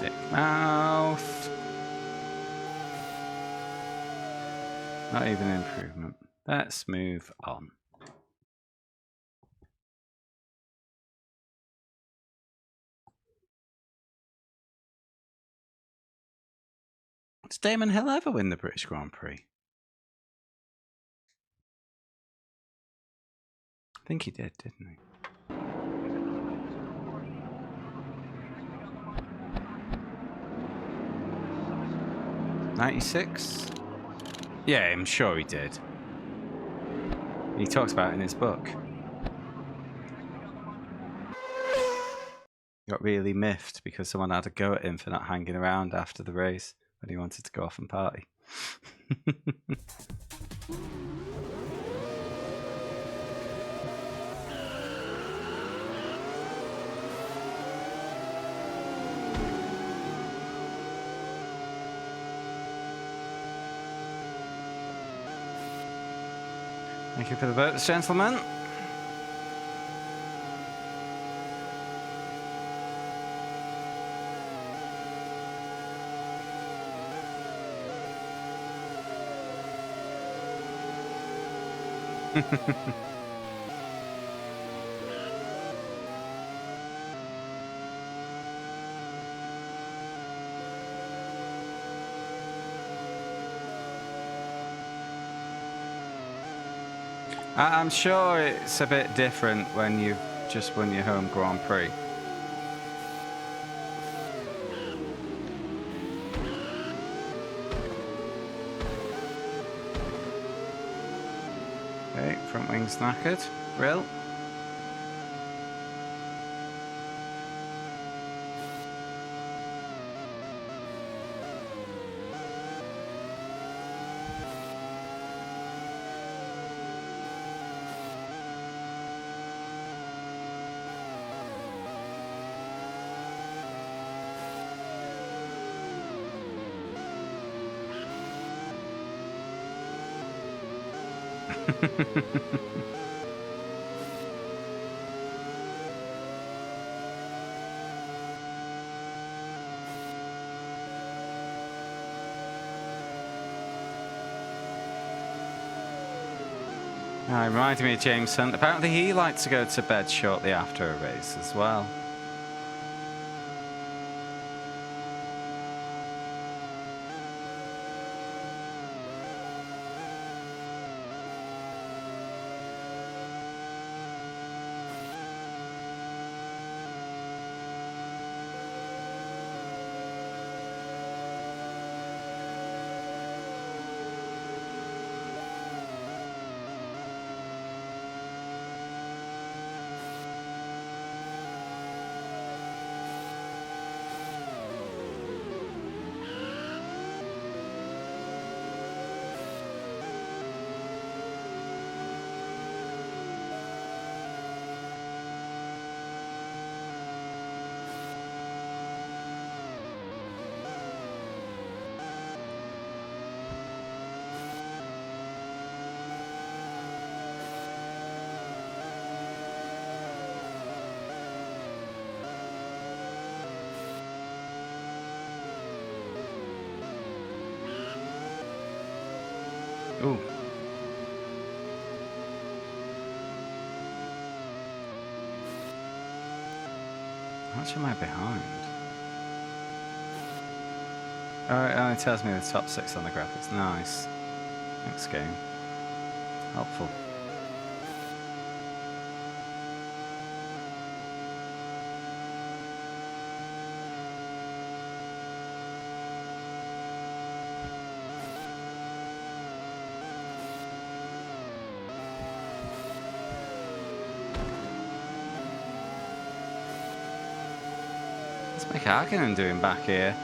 Dick mouth. Not even an improvement. Let's move on. Did Damon Hill ever win the British Grand Prix? I think he did, didn't he? 96? Yeah, I'm sure he did. He talks about it in his book. He got really miffed because someone had a go at him for not hanging around after the race when he wanted to go off and party. Thank you for the votes, gentlemen. I'm sure it's a bit different when you've just won your home Grand Prix. Okay, front wing's knackered. Real. Reminded me of James Hunt. Apparently he liked to go to bed shortly after a race as well. much am I behind? Oh, it only tells me the top 6 on the graphics. Nice. Thanks, game. Helpful. What's McHagan doing back here?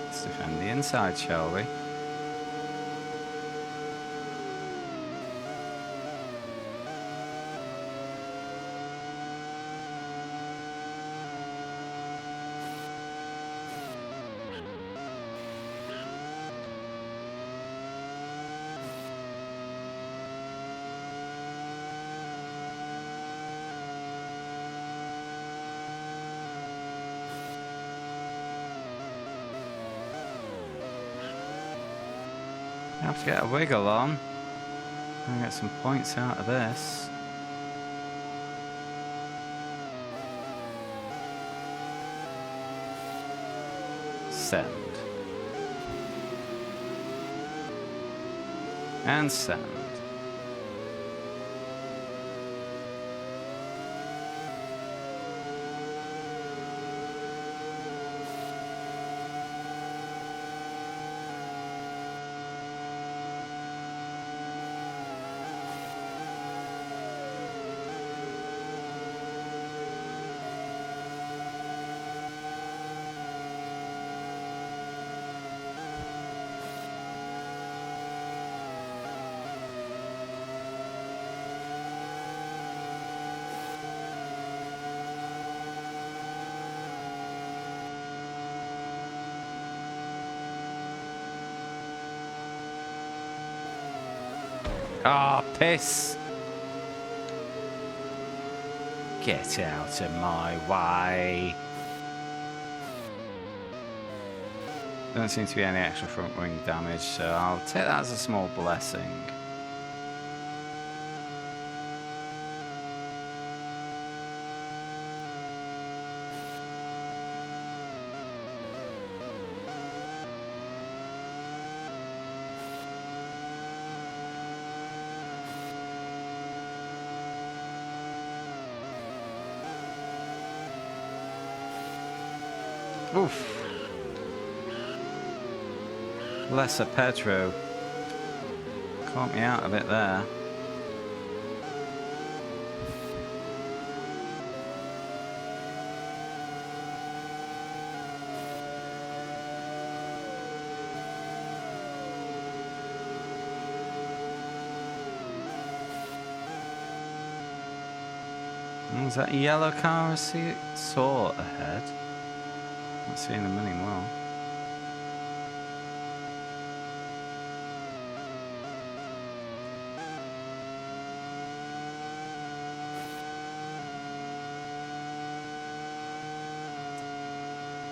Let's defend the inside, shall we? I have to get a wiggle on and get some points out of this. Send. And send. Ah, oh, piss! Get out of my way. Don't seem to be any extra front wing damage, so I'll take that as a small blessing. Oof. Lesser Pedro caught me out of it there. Is that a yellow car I saw ahead? Not seeing them anymore.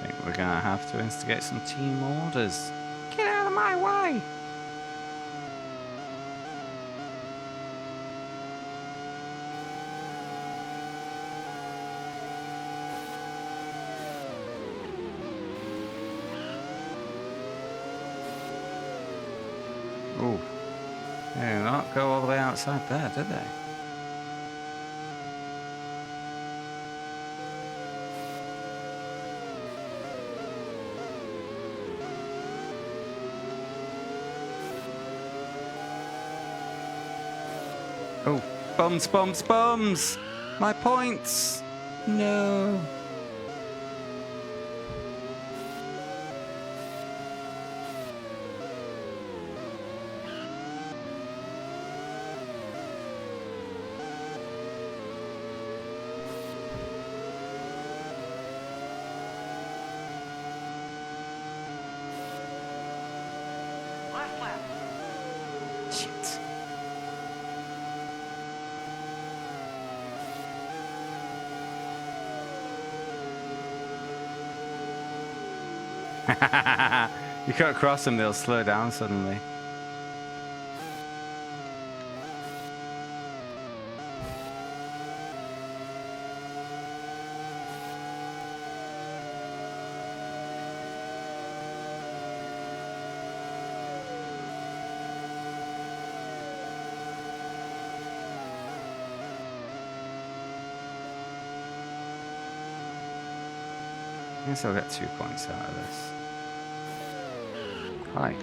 I think we're gonna have to instigate some team orders. Get out of my way! Ooh. They did not go all the way outside there, did they? Oh, bums, bums, bums! My points! No. Last lap. Shit. You can't cross them, they'll slow down suddenly. can still get 2 points out of this. Hi.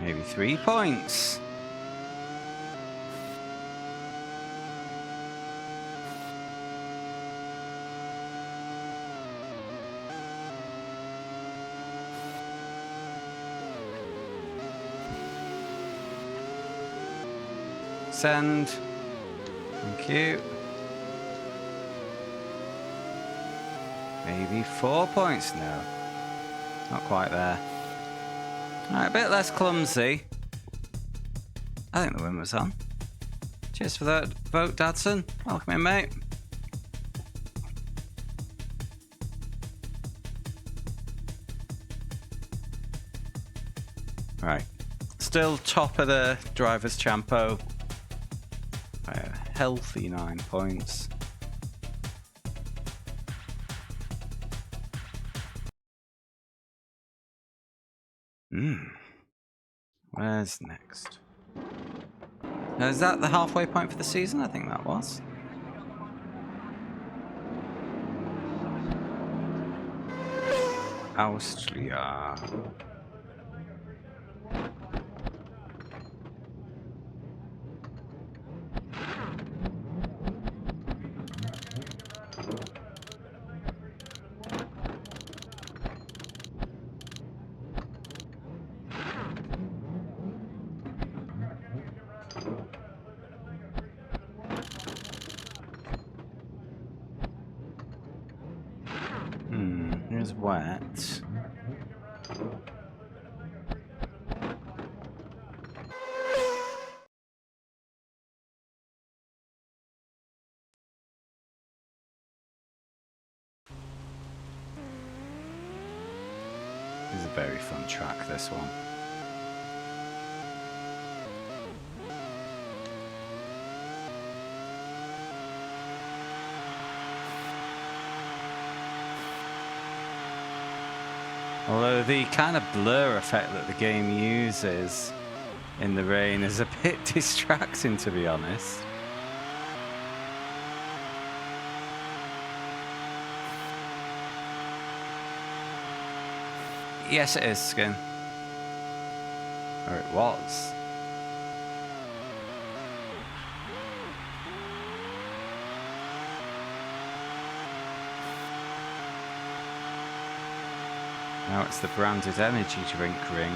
Maybe 3 points. Send. Thank you. Maybe 4 points. No. Not quite there. Alright, a bit less clumsy. I think the win was on. Cheers for that vote, Dadson. Welcome in, mate. Right. Still top of the Drivers' Champo. By a healthy 9 points. Where's next? Now, is that the halfway point for the season? I think that was. Austria. Here's wet. This is a very fun track, this one. Although the kind of blur effect that the game uses in the rain is a bit distracting, to be honest. Yes, it is, Skin. Or it was. Now it's the branded energy drink ring.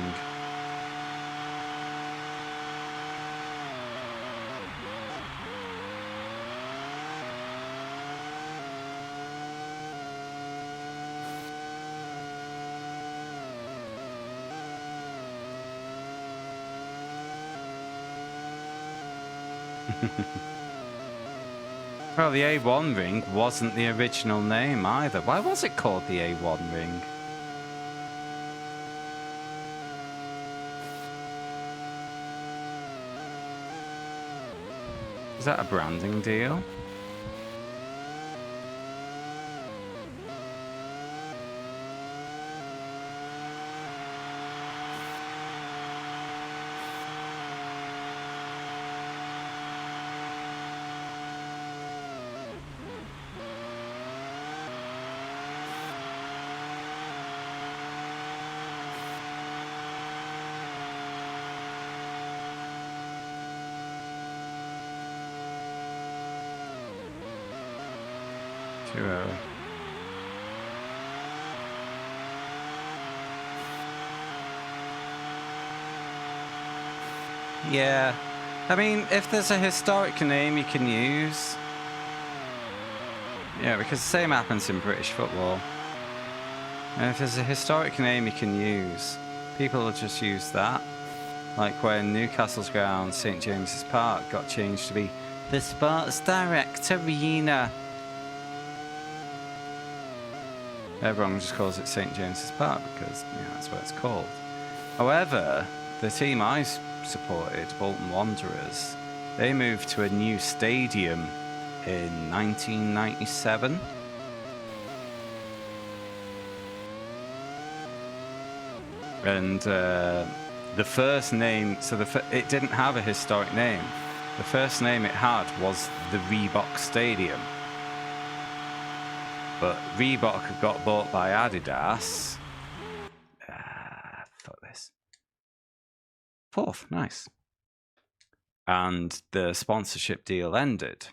Well, the A1 ring wasn't the original name either. Why was it called the A1 ring? Is that a branding deal? Too early. Yeah. I mean, if there's a historic name you can use. Yeah, because the same happens in British football. And if there's a historic name you can use, people will just use that. Like when Newcastle's ground, St James's Park, got changed to be the Sports Direct Arena. Everyone just calls it St James's Park because that's what it's called. However, the team I supported, Bolton Wanderers, they moved to a new stadium in 1997. And the first name, so it didn't have a historic name. The first name it had was the Reebok Stadium. But Reebok got bought by Adidas. Fuck this. 4th, nice. And the sponsorship deal ended.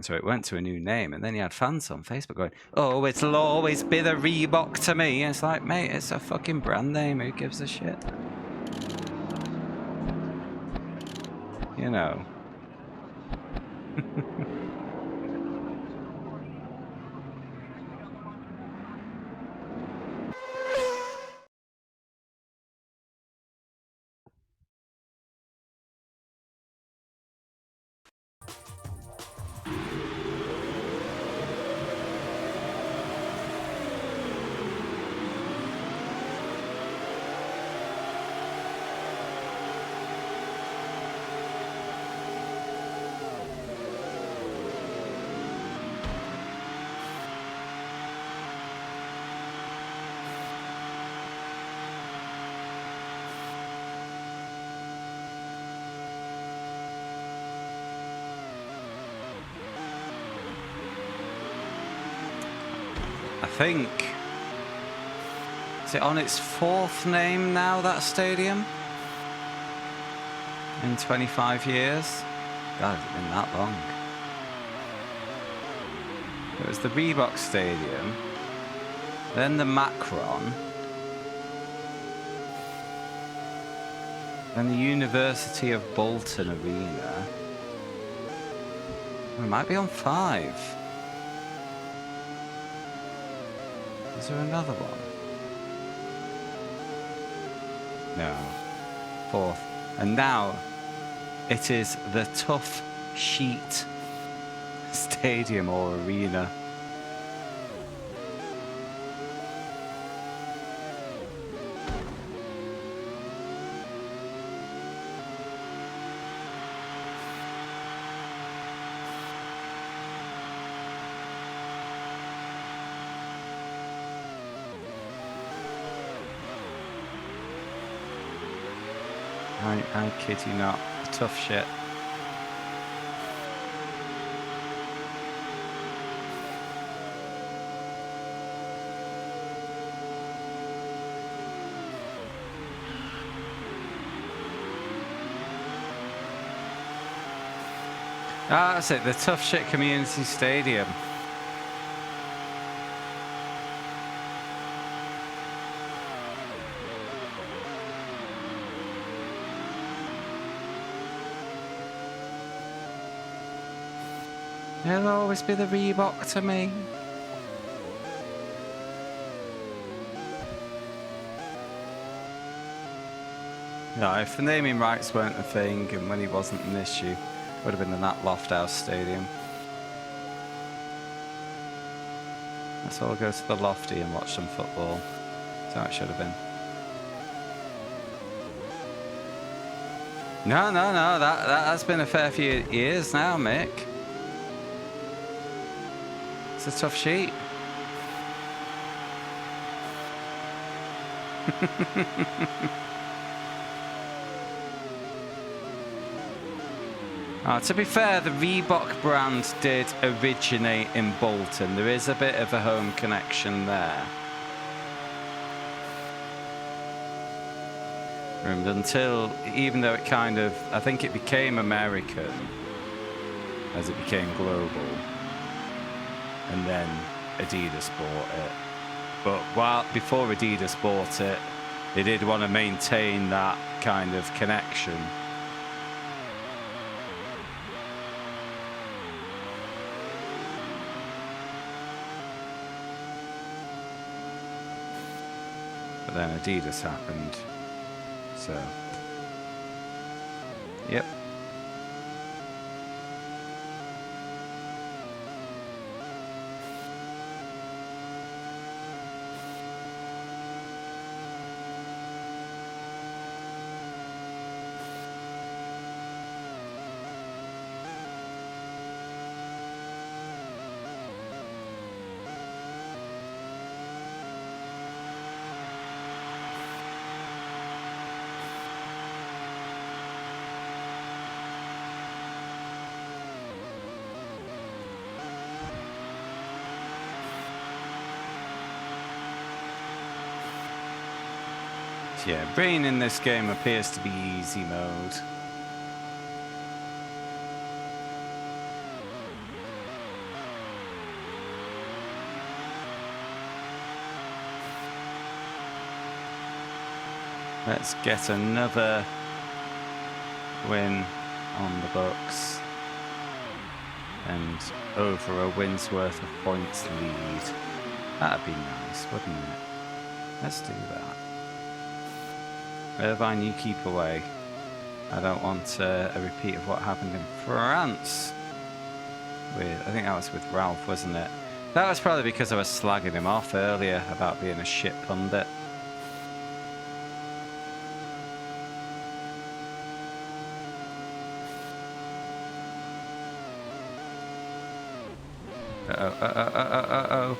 So it went to a new name, and then you had fans on Facebook going, "Oh, it'll always be the Reebok to me." And it's like, mate, it's a fucking brand name. Who gives a shit? You know. I think, is it on its 4th name now, that stadium? In 25 years? God, it's been that long. It was the Reebok Stadium, then the Macron, then the University of Bolton Arena. It might be on 5. Is there another one? No. 4th. And now it is the Tough Sheet Stadium or Arena. I kid you not. Tough shit. Ah, that's it. The Tough Shit Community Stadium. It'll always be the Reebok to me. No, if the naming rights weren't a thing and money wasn't an issue, it would have been in that Lofthouse Stadium. Let's all go to the Lofty and watch some football. That's how it should have been. No, that has been a fair few years now, Mick. It's a tough sheet. To be fair, the Reebok brand did originate in Bolton. There is a bit of a home connection there. And until, even though it kind of, I think it became American as it became global. And then Adidas bought it. But before Adidas bought it, they did want to maintain that kind of connection. But then Adidas happened. So, yep. Yeah, brain in this game appears to be easy mode. Let's get another win on the books. And over a win's worth of points lead. That'd be nice, wouldn't it? Let's do that. Irvine, you keep away. I don't want a repeat of what happened in France. I think that was with Ralph, wasn't it? That was probably because I was slagging him off earlier about being a shit pundit. Uh-oh.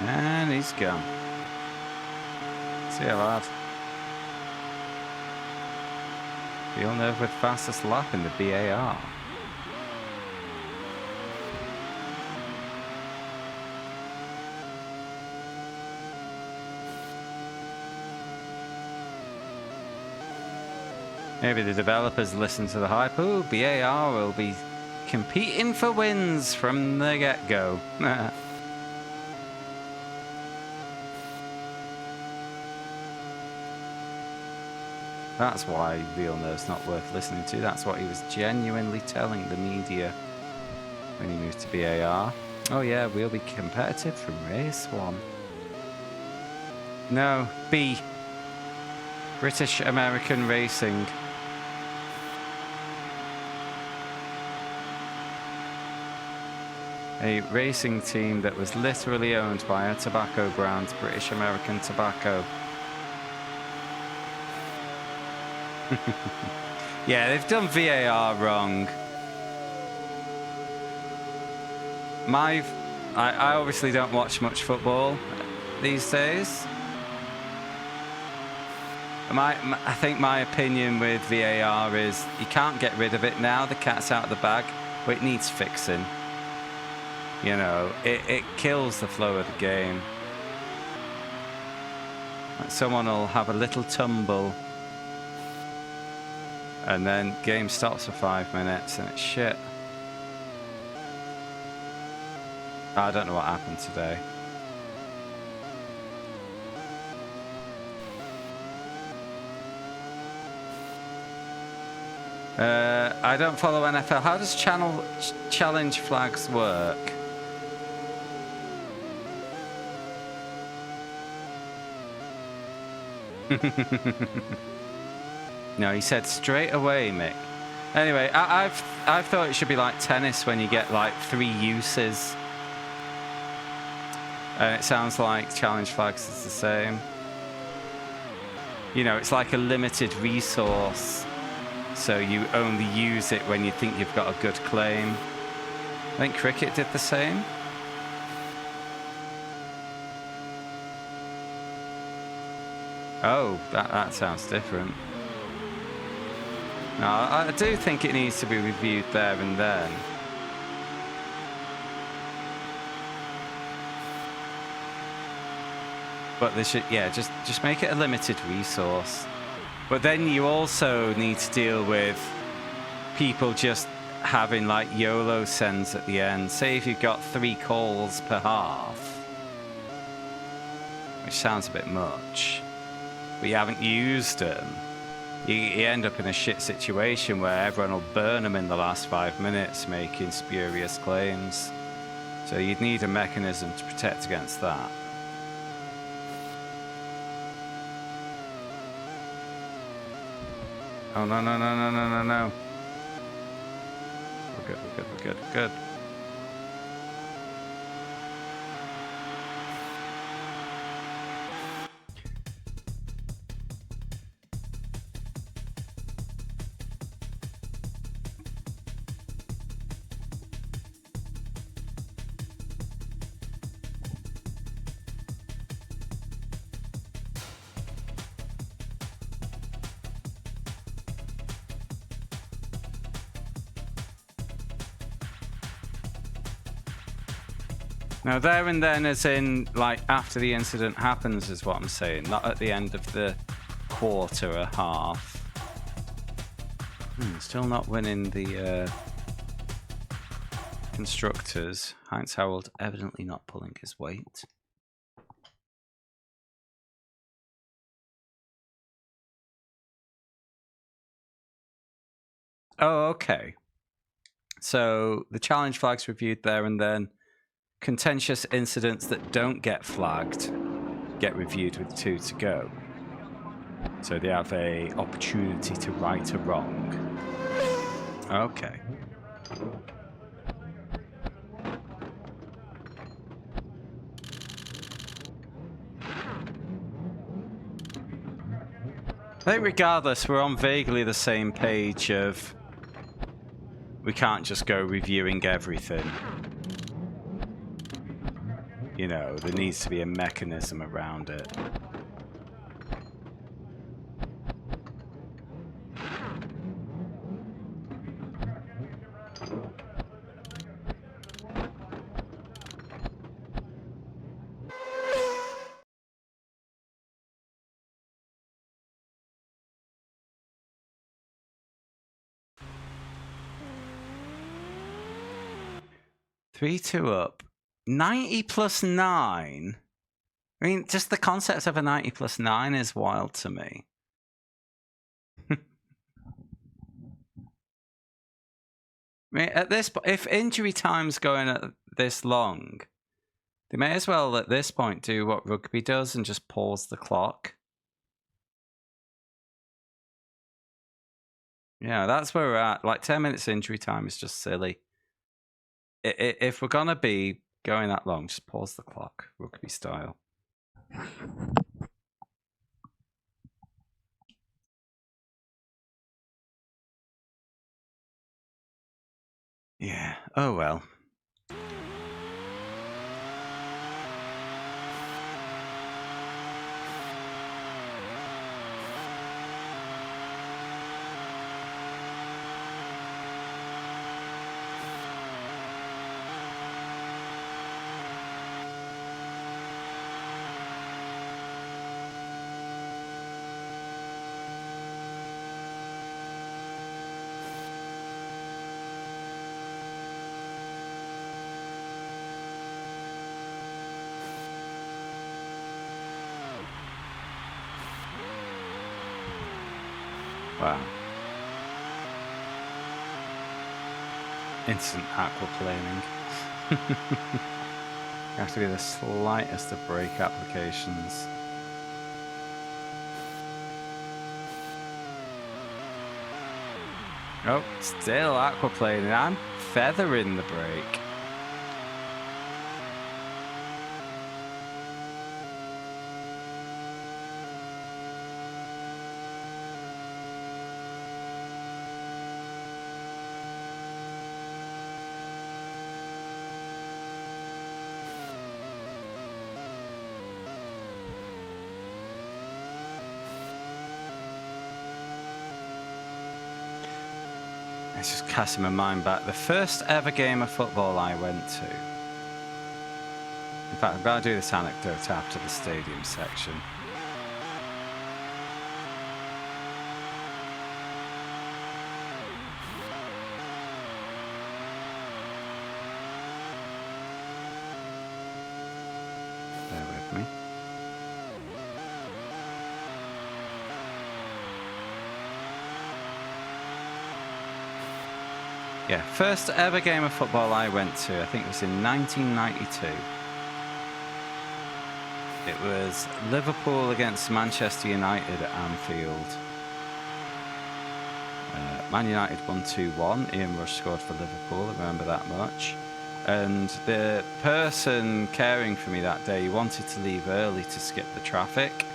And he's gone. See you, lad. Villeneuve with fastest lap in the BAR. Maybe the developers listen to the hype. Ooh, BAR will be competing for wins from the get-go. That's why Villeneuve's not worth listening to. That's what he was genuinely telling the media when he moved to BAR. Oh yeah, we'll be competitive from race 1. No, B. British American Racing. A racing team that was literally owned by a tobacco brand, British American Tobacco. Yeah, they've done VAR wrong. I obviously don't watch much football these days. I think my opinion with VAR is you can't get rid of it now. The cat's out of the bag, but it needs fixing. You know, it kills the flow of the game. Like someone will have a little tumble, and then game stops for 5 minutes, and it's shit. I don't know what happened today. I don't follow NFL. How does challenge flags work? No, he said straight away, Mick. Anyway, I've thought it should be like tennis when you get like 3 uses. And it sounds like challenge flags is the same. You know, it's like a limited resource. So you only use it when you think you've got a good claim. I think cricket did the same. Oh, that sounds different. No, I do think it needs to be reviewed there and then. But they should, yeah, just make it a limited resource. But then you also need to deal with people just having like YOLO sends at the end. Say if you've got 3 calls per half, which sounds a bit much, but you haven't used them, you end up in a shit situation where everyone will burn them in the last 5 minutes making spurious claims. So you'd need a mechanism to protect against that. Oh, no. We're good. Now, there and then, as in, like, after the incident happens, is what I'm saying. Not at the end of the quarter or half. Still not winning the constructors. Heinz Harold evidently not pulling his weight. Oh, okay. So the challenge flags reviewed there and then. Contentious incidents that don't get flagged get reviewed with 2 to go. So they have a opportunity to right a wrong. Okay. I think regardless, we're on vaguely the same page of we can't just go reviewing everything. You know, there needs to be a mechanism around it. Three, 2 up. 90 plus 9? I mean, just the concept of a 90 plus 9 is wild to me. I mean, at this point, if injury time's going at this long, they may as well at this point do what rugby does and just pause the clock. Yeah, that's where we're at. Like 10 minutes injury time is just silly. If we're gonna be going that long, just pause the clock, rugby style. Yeah. Oh well. Wow. Instant aquaplaning. You have to be the slightest of brake applications. Oh, still aquaplaning. I'm feathering the brake. It's just casting my mind back. The first ever game of football I went to. In fact, I'm going to do this anecdote after the stadium section. Bear with me. Yeah, first ever game of football I went to, I think it was in 1992. It was Liverpool against Manchester United at Anfield. Man United won 2-1. Ian Rush scored for Liverpool, I remember that much. And the person caring for me that day wanted to leave early to skip the traffic.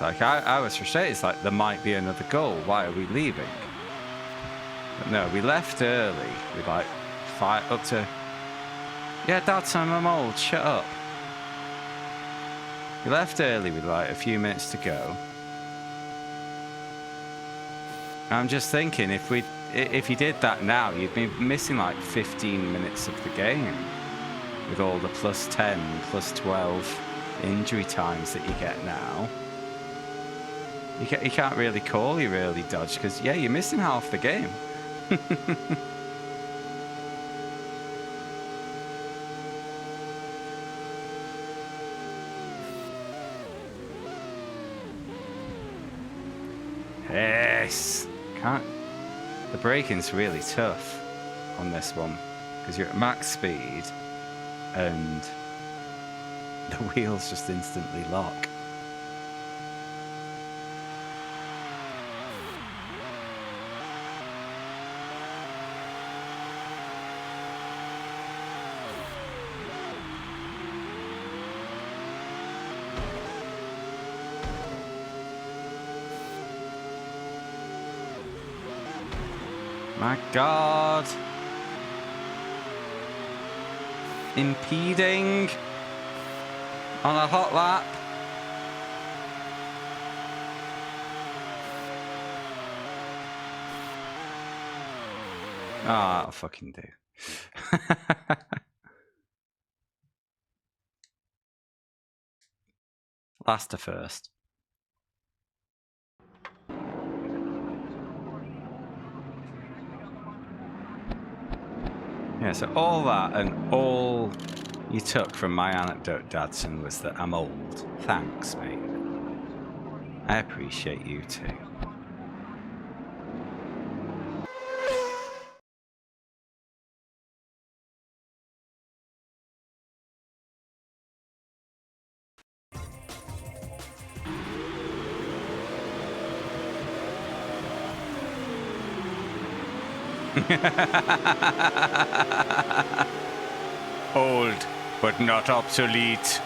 Like, I was frustrated. It's like, there might be another goal. Why are we leaving? But no, we left early with like up to... Yeah, Dad, I'm old, shut up. We left early with like a few minutes to go. I'm just thinking, if we'd if you did that now, you'd be missing like 15 minutes of the game with all the plus 10, plus 12 injury times that you get now. You can't really call your early dodge because, yeah, you're missing half the game. Yes! Can't. The braking's really tough on this one because you're at max speed and the wheels just instantly lock. My God. Impeding on a hot lap. Ah, I'll fucking do. Last to first. Yeah, so all that and all you took from my anecdote, Dadson, was that I'm old. Thanks, mate. I appreciate you too. Old, but not obsolete.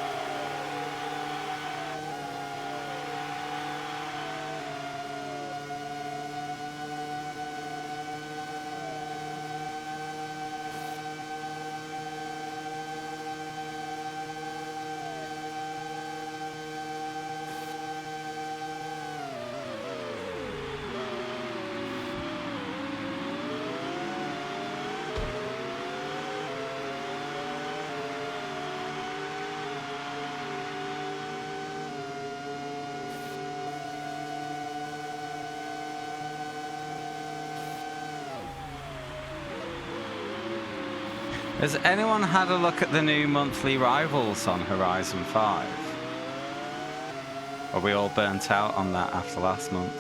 Has anyone had a look at the new monthly rivals on Horizon 5? Are we all burnt out on that after last month?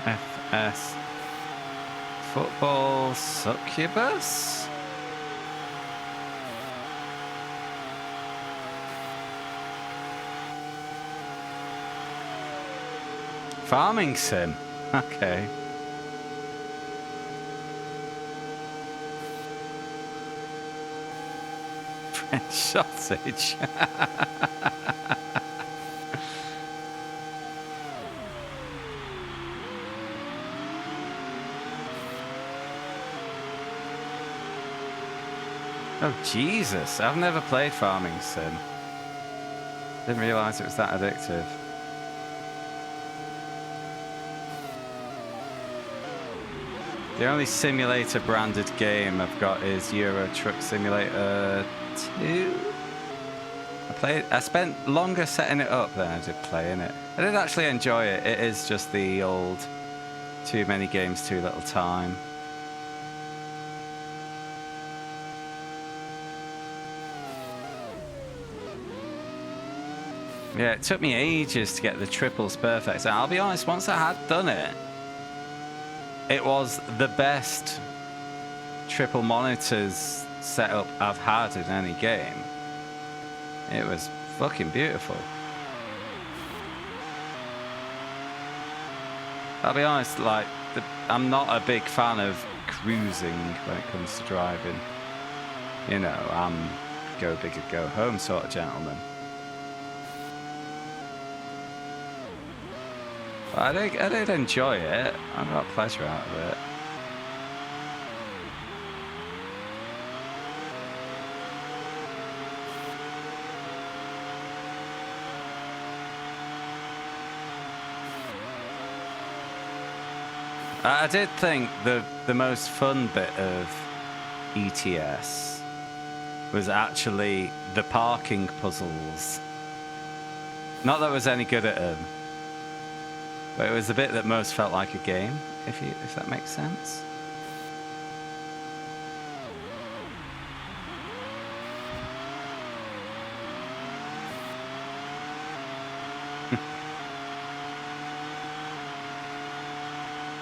FS Football Succubus? Farming sim. Okay. French sausage. Oh, Jesus. I've never played Farming Sim. Didn't realise it was that addictive. The only simulator branded game I've got is Euro Truck Simulator 2. I spent longer setting it up than I did playing it. I did actually enjoy it. It is just the old too many games, too little time. Yeah, it took me ages to get the triples perfect. And I'll be honest, once I had done it, it was the best triple monitors setup I've had in any game. It was fucking beautiful. I'll be honest, like, I'm not a big fan of cruising when it comes to driving. You know, I'm go big or go home sort of gentleman. But I did enjoy it. I got pleasure out of it. I did think the most fun bit of ETS was actually the parking puzzles. Not that I was any good at them, but it was the bit that most felt like a game, if that makes sense.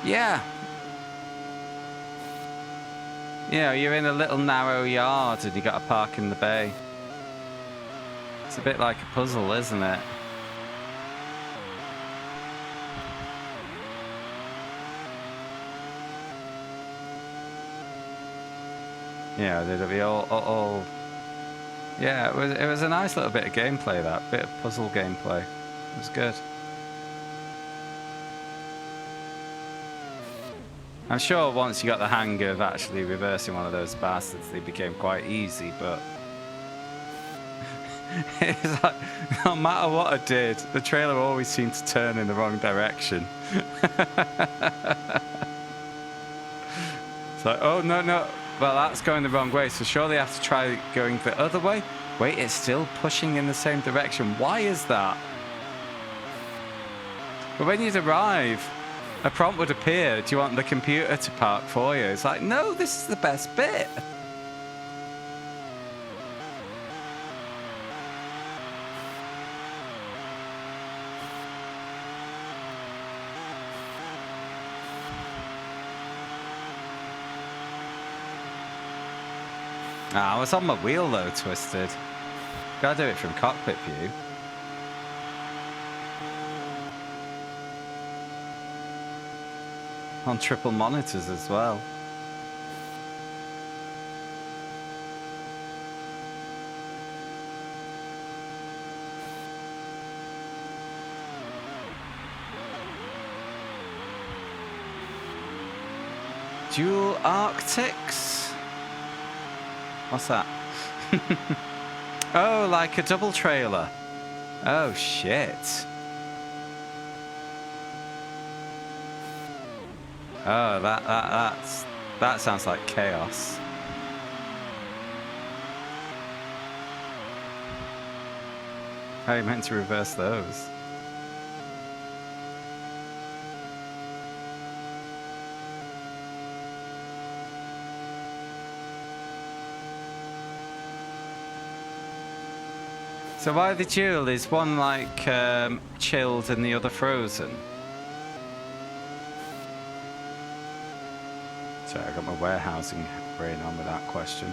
Yeah. You know, you're in a little narrow yard and you got to park in the bay. It's a bit like a puzzle, isn't it? Yeah, they'd be all. Yeah, it was a nice little bit of gameplay. That bit of puzzle gameplay. It was good. I'm sure once you got the hang of actually reversing one of those bastards, they became quite easy, but it's like, no matter what I did, the trailer always seemed to turn in the wrong direction. It's like, oh, no, well, that's going the wrong way, so surely I have to try going the other way? Wait, it's still pushing in the same direction. Why is that? But when you'd arrive, a prompt would appear, do you want the computer to park for you? It's like, no, this is the best bit. I was on my wheel though, Twisted. Gotta do it from cockpit view. On triple monitors as well. Dual Arctics? What's that? Oh, like a double trailer. Oh shit. Oh, that sounds like chaos. How are you meant to reverse those? So why the dual? Is one like chilled and the other frozen? Sorry, I got my warehousing brain on with that question.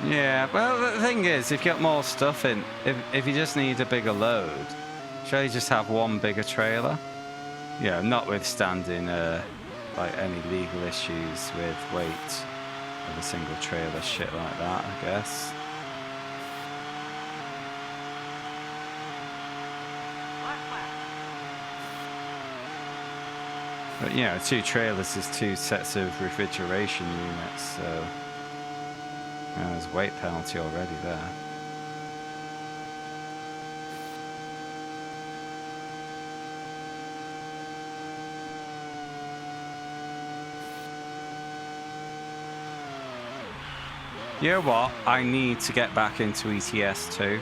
Yeah, well, the thing is, if you got more stuff in, if you just need a bigger load, shall you just have one bigger trailer? Yeah, notwithstanding like any legal issues with weight of a single trailer, shit like that, I guess. But you know, 2 trailers is 2 sets of refrigeration units, so there's a weight penalty already there. You know what? I need to get back into ETS too.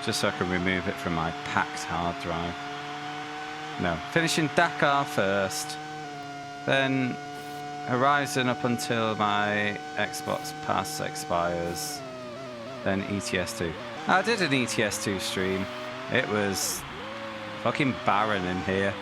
just so I can remove it from my packed hard drive. No, finishing Dakar first, then Horizon up until my Xbox Pass expires, then ETS2. I did an ETS2 stream. It was fucking barren in here.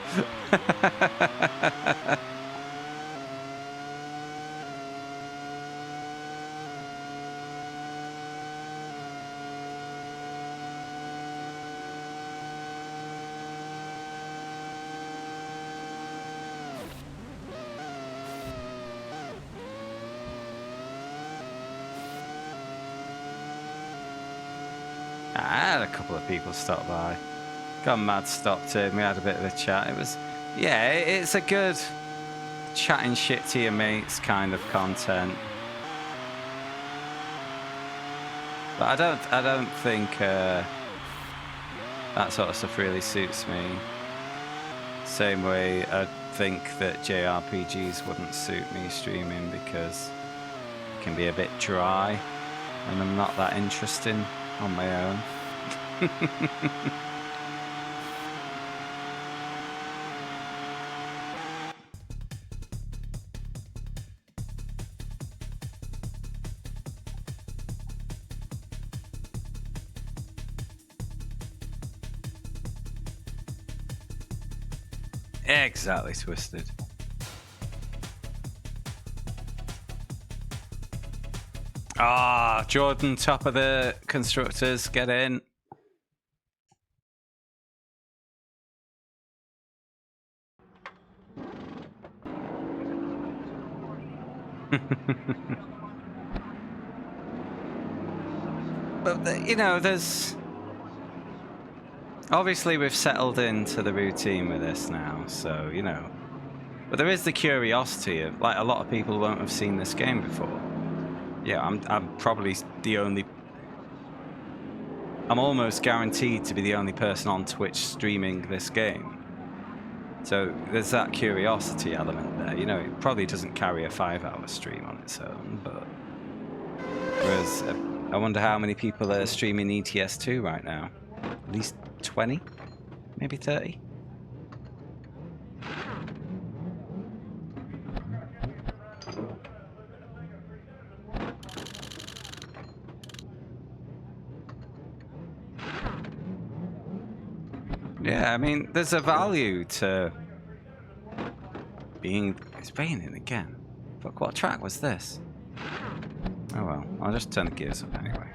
I had a couple of people stop by. Got mad stopped in. We had a bit of a chat. It was, yeah, it's a good chatting shit to your mates kind of content. But I don't think that sort of stuff really suits me. Same way I think that JRPGs wouldn't suit me streaming because it can be a bit dry and I'm not that interesting on my own. Exactly, Twisted. Ah, Jordan, top of the constructors, get in. But, you know, there's... Obviously, we've settled into the routine with this now, so, you know. But there is the curiosity of, like, a lot of people won't have seen this game before. Yeah, I'm probably the only... I'm almost guaranteed to be the only person on Twitch streaming this game. So there's that curiosity element there. You know, it probably doesn't carry a 5-hour stream on its own, but... Whereas, I wonder how many people are streaming ETS2 right now. At least 20? Maybe 30? Yeah, I mean, there's a value to being... It's raining again. Fuck, what track was this? Oh well, I'll just turn the gears up anyway.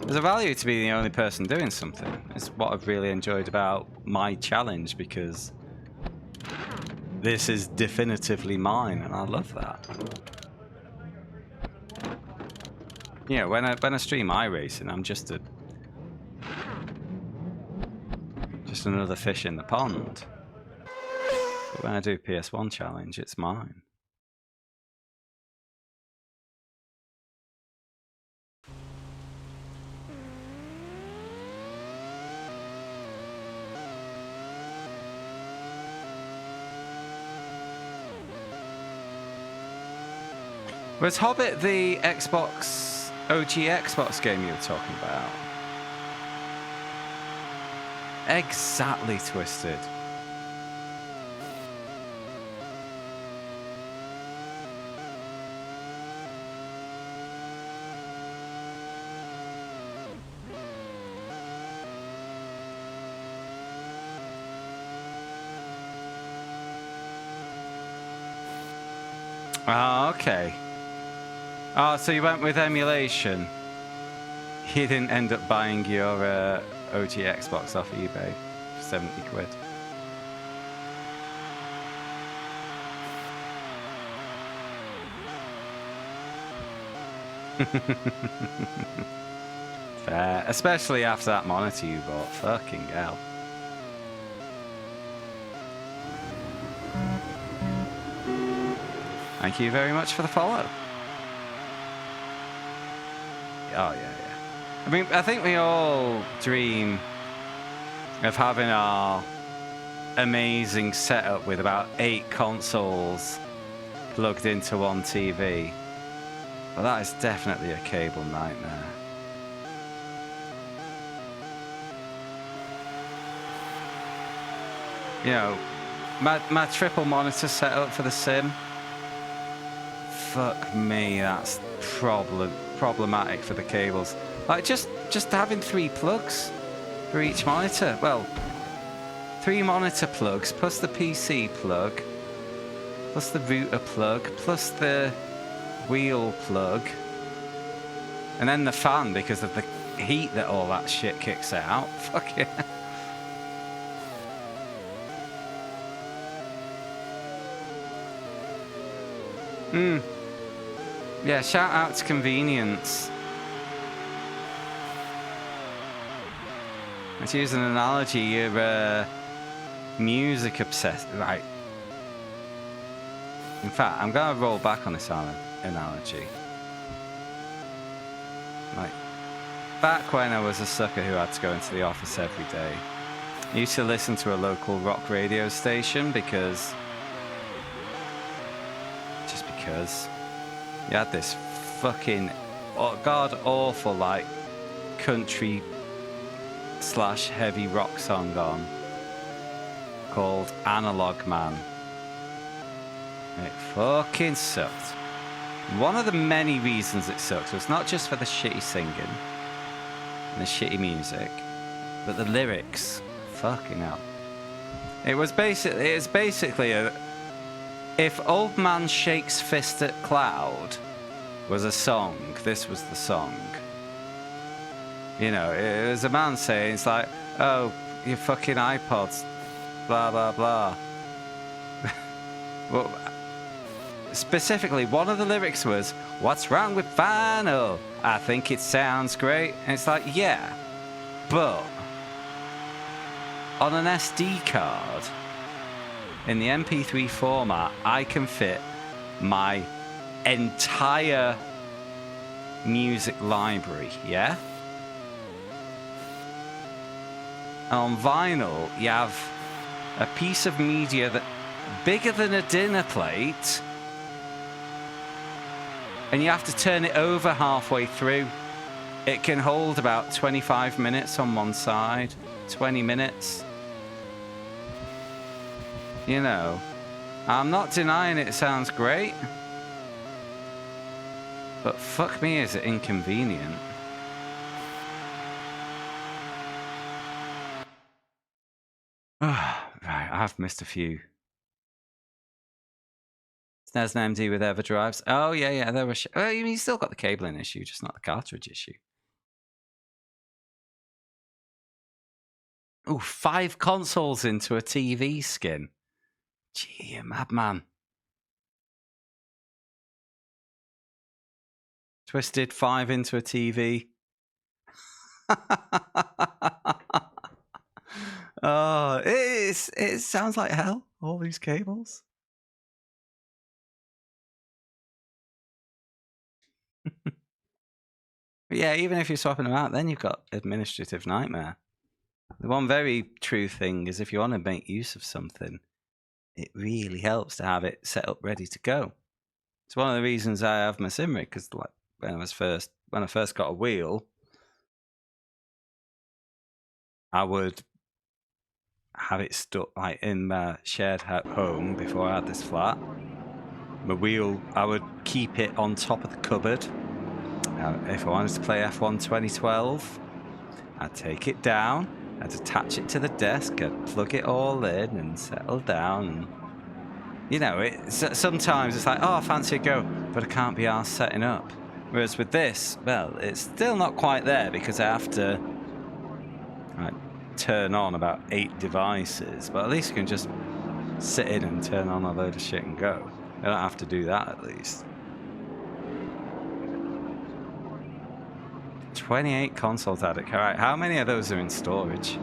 There's a value to being the only person doing something. It's what I've really enjoyed about my challenge, because this is definitively mine, and I love that. You know, when I stream iRacing, I'm just another fish in the pond. But when I do PS1 challenge, it's mine. Was Hobbit the Xbox, OG Xbox game you were talking about? Exactly, Twisted. Oh, okay. Oh, so you went with emulation. You didn't end up buying your OG Xbox off eBay for 70 quid. Fair. Especially after that monitor you bought. Fucking hell. Thank you very much for the follow. Oh, yeah. I mean, I think we all dream of having our amazing setup with about 8 consoles plugged into one TV. But that is definitely a cable nightmare. you know, my triple monitor setup for the sim. Fuck me, that's problematic for the cables. Like just having 3 plugs for each monitor. Well, 3 monitor plugs plus the PC plug, plus the router plug, plus the wheel plug, and then the fan because of the heat that all that shit kicks out. Fuck yeah. Yeah, shout out to convenience. To use an analogy, you're music obsessed, right? In fact, I'm gonna roll back on this analogy. Like, back when I was a sucker who had to go into the office every day, I used to listen to a local rock radio station because you had this fucking god awful like country / heavy rock song on called Analog Man. It fucking sucked. One of the many reasons it sucked was not just for the shitty singing and the shitty music, but the lyrics. Fucking hell. It was basically a, if Old Man Shakes Fist at Cloud was a song, this was the song. You know, it was a man saying, it's like, oh, your fucking iPods, blah, blah, blah. Well, specifically, one of the lyrics was, what's wrong with vinyl? I think it sounds great. And it's like, yeah, but on an SD card, in the MP3 format, I can fit my entire music library, yeah? On vinyl, you have a piece of media that bigger than a dinner plate, and you have to turn it over halfway through. It can hold about 25 minutes on one side, 20 minutes. You know, I'm not denying it sounds great, but fuck me, is it inconvenient. Right, I've missed a few. SNES and MD with EverDrives. Oh, yeah, there was... Oh, you still got the cabling issue, just not the cartridge issue. Ooh, 5 consoles into a TV skin. Gee, you madman. Twisted 5 into a TV. Oh, it sounds like hell, all these cables. But yeah, even if you're swapping them out, then you've got administrative nightmare. The one very true thing is if you want to make use of something, it really helps to have it set up ready to go. It's one of the reasons I have my sim rig, because like when I first got a wheel, I would have it stuck like in my shared home before I had this flat. My wheel, I would keep it on top of the cupboard. If I wanted to play F1 2012, I'd take it down, I'd attach it to the desk, I'd plug it all in and settle down. And, you know, sometimes it's like, oh, I fancy a go, but I can't be arsed setting up. Whereas with this, well, it's still not quite there because I have to turn on about 8 devices, but at least you can just sit in and turn on a load of shit and go. I don't have to do that at least. 28 consoles added. All right, how many of those are in storage?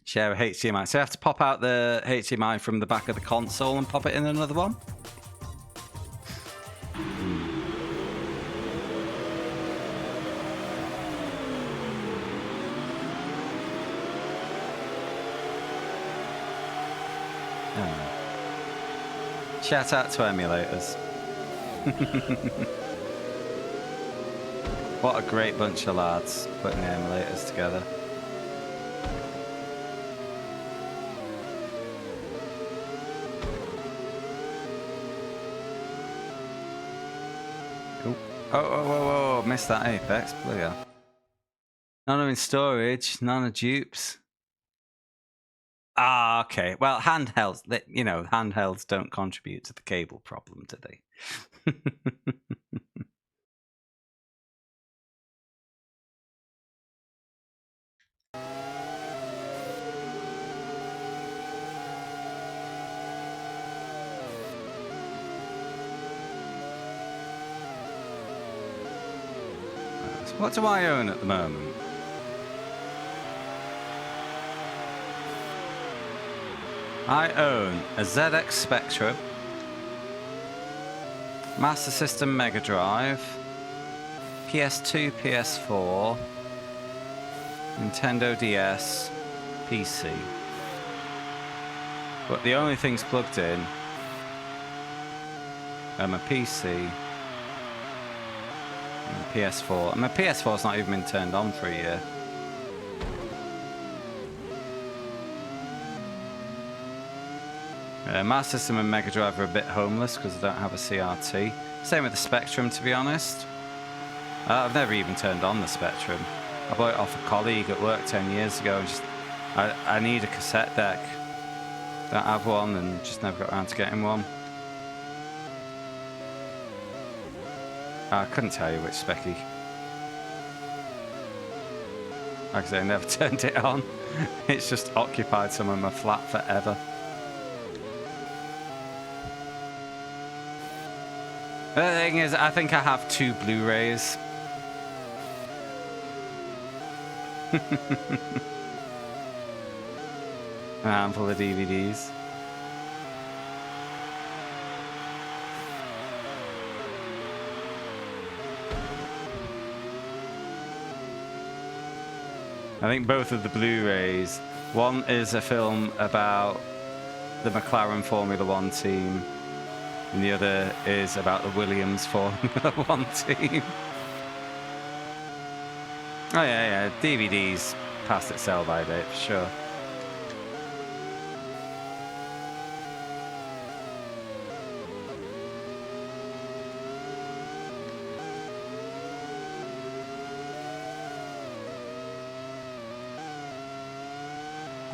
Share a HDMI. So you have to pop out the HDMI from the back of the console and pop it in another one? Shout out to emulators. What a great bunch of lads putting the emulators together. Ooh. Oh, missed that apex. Bloody hell. None in storage, none of dupes. Ah, okay. Well, handhelds, you know, handhelds don't contribute to the cable problem, do they? What do I own at the moment? I own a ZX Spectrum, Master System Mega Drive, PS2, PS4, Nintendo DS, PC. But the only things plugged in are my PC and PS4. And my PS4's not even been turned on for a year. Master System and Mega Drive are a bit homeless because I don't have a CRT. Same with the Spectrum, to be honest. I've never even turned on the Spectrum. I bought it off a colleague at work 10 years ago. And I need a cassette deck. Don't have one and just never got around to getting one. I couldn't tell you which Specky. Like I say, I never turned it on. It's just occupied some of my flat forever. The thing is, I think I have 2 Blu-rays. A handful of DVDs. I think both of the Blu-rays, one is a film about the McLaren Formula 1 team, and the other is about the Williams Formula 1 team. Oh yeah, DVD's past its sell-by date for sure.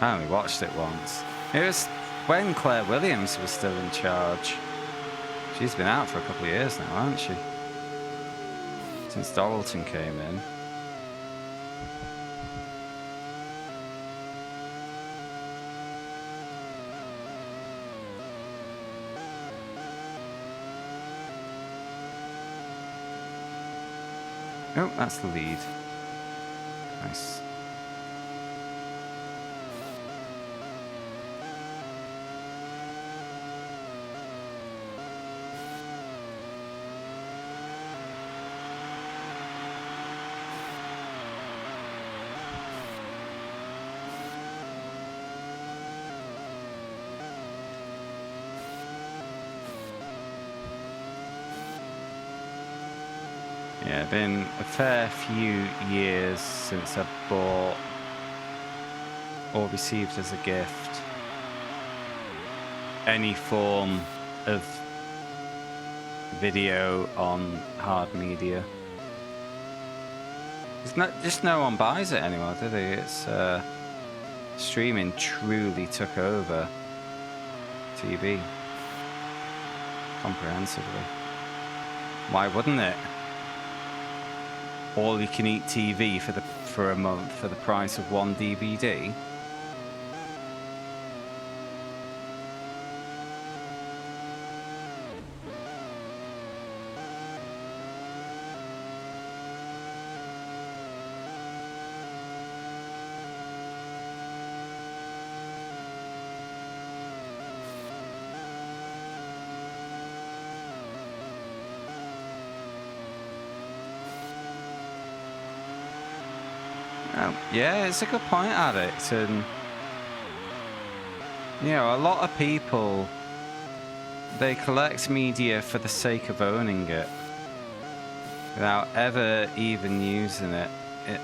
I only watched it once. It was when Claire Williams was still in charge. She's been out for a couple of years now, hasn't she? Since Doralton came in. Oh, that's the lead. Nice. Yeah, been a fair few years since I've bought or received as a gift any form of video on hard media. Just no one buys it anymore, do they? It's streaming truly took over TV comprehensively. Why wouldn't it? All you can eat TV for a month for the price of one DVD. Yeah, it's a good point, Addict, and you know, a lot of people they collect media for the sake of owning it, without ever even using it,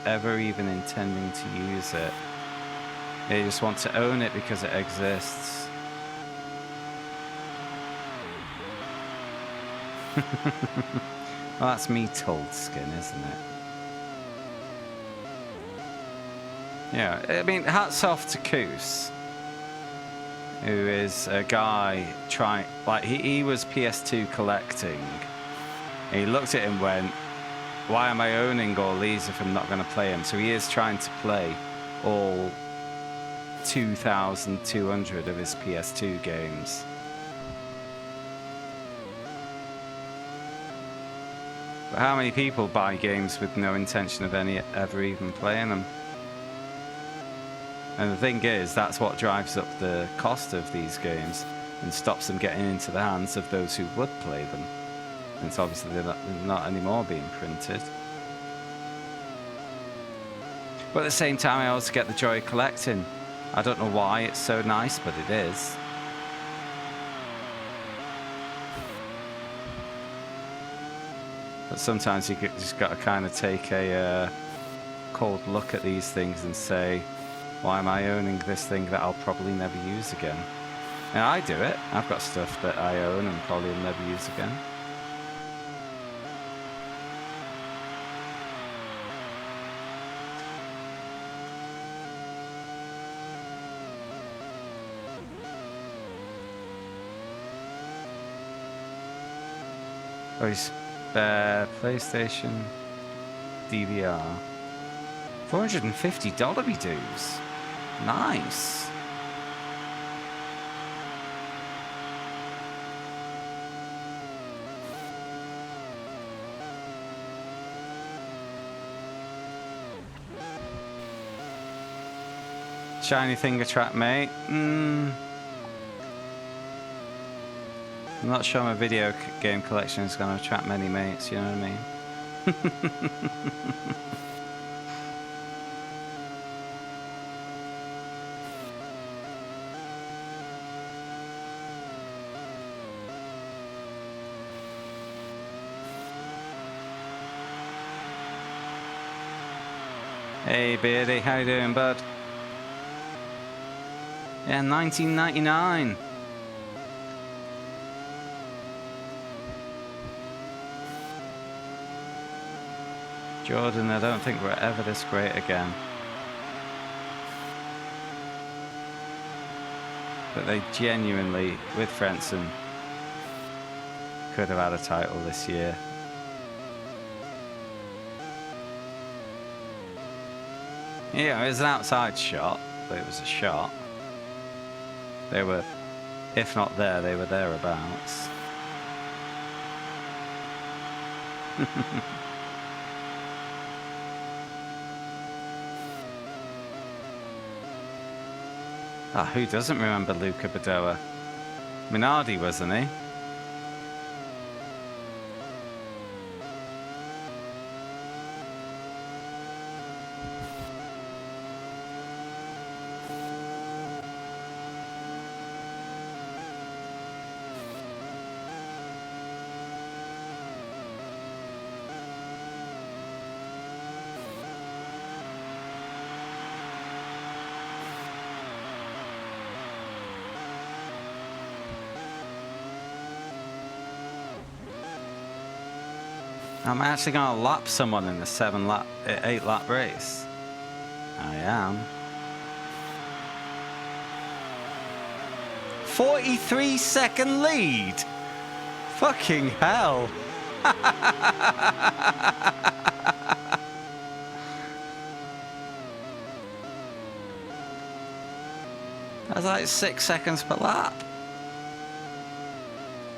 ever even intending to use it. They just want to own it because it exists. Well, that's me told skin, isn't it? Yeah, I mean, hats off to Koos, who is a guy trying, like, he was PS2 collecting. And he looked at it and went, why am I owning all these if I'm not going to play them? So he is trying to play all 2,200 of his PS2 games. But how many people buy games with no intention of ever even playing them? And the thing is, that's what drives up the cost of these games and stops them getting into the hands of those who would play them. And it's obviously they're not anymore being printed. But at the same time, I also get the joy of collecting. I don't know why it's so nice, but it is. But sometimes you just got to kind of take a cold look at these things and say, why am I owning this thing that I'll probably never use again? And I do it. I've got stuff that I own and probably will never use again. Oh, he's PlayStation DVR. $450 he dues. Nice. Shiny thing attract mate. I'm not sure my video game collection is going to attract many mates, you know what I mean? Hey Beardy, how you doing, bud? Yeah, 1999. Jordan, I don't think we're ever this great again. But they genuinely, with Frentzen, could have had a title this year. Yeah, it was an outside shot, but it was a shot. They were, if not there, they were thereabouts. Ah, who doesn't remember Luca Badoa? Minardi, wasn't he? I'm actually going to lap someone in a 8 lap race. I am. 43-second lead. Fucking hell. That's like 6 seconds per lap.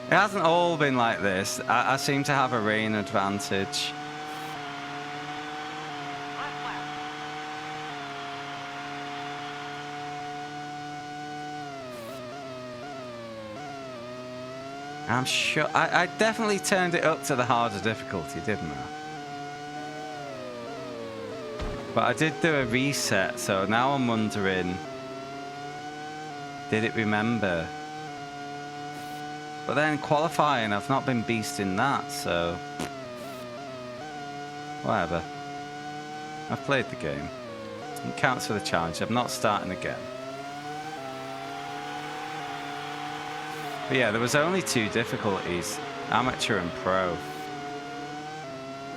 It hasn't all been like this. I seem to have a rain advantage. I'm sure I definitely turned it up to the harder difficulty, didn't I? But I did do a reset, so now I'm wondering, did it remember? But then qualifying, I've not been beasting that, so whatever. I've played the game. It counts for the challenge. I'm not starting again. But yeah, there was only 2 difficulties, amateur and pro.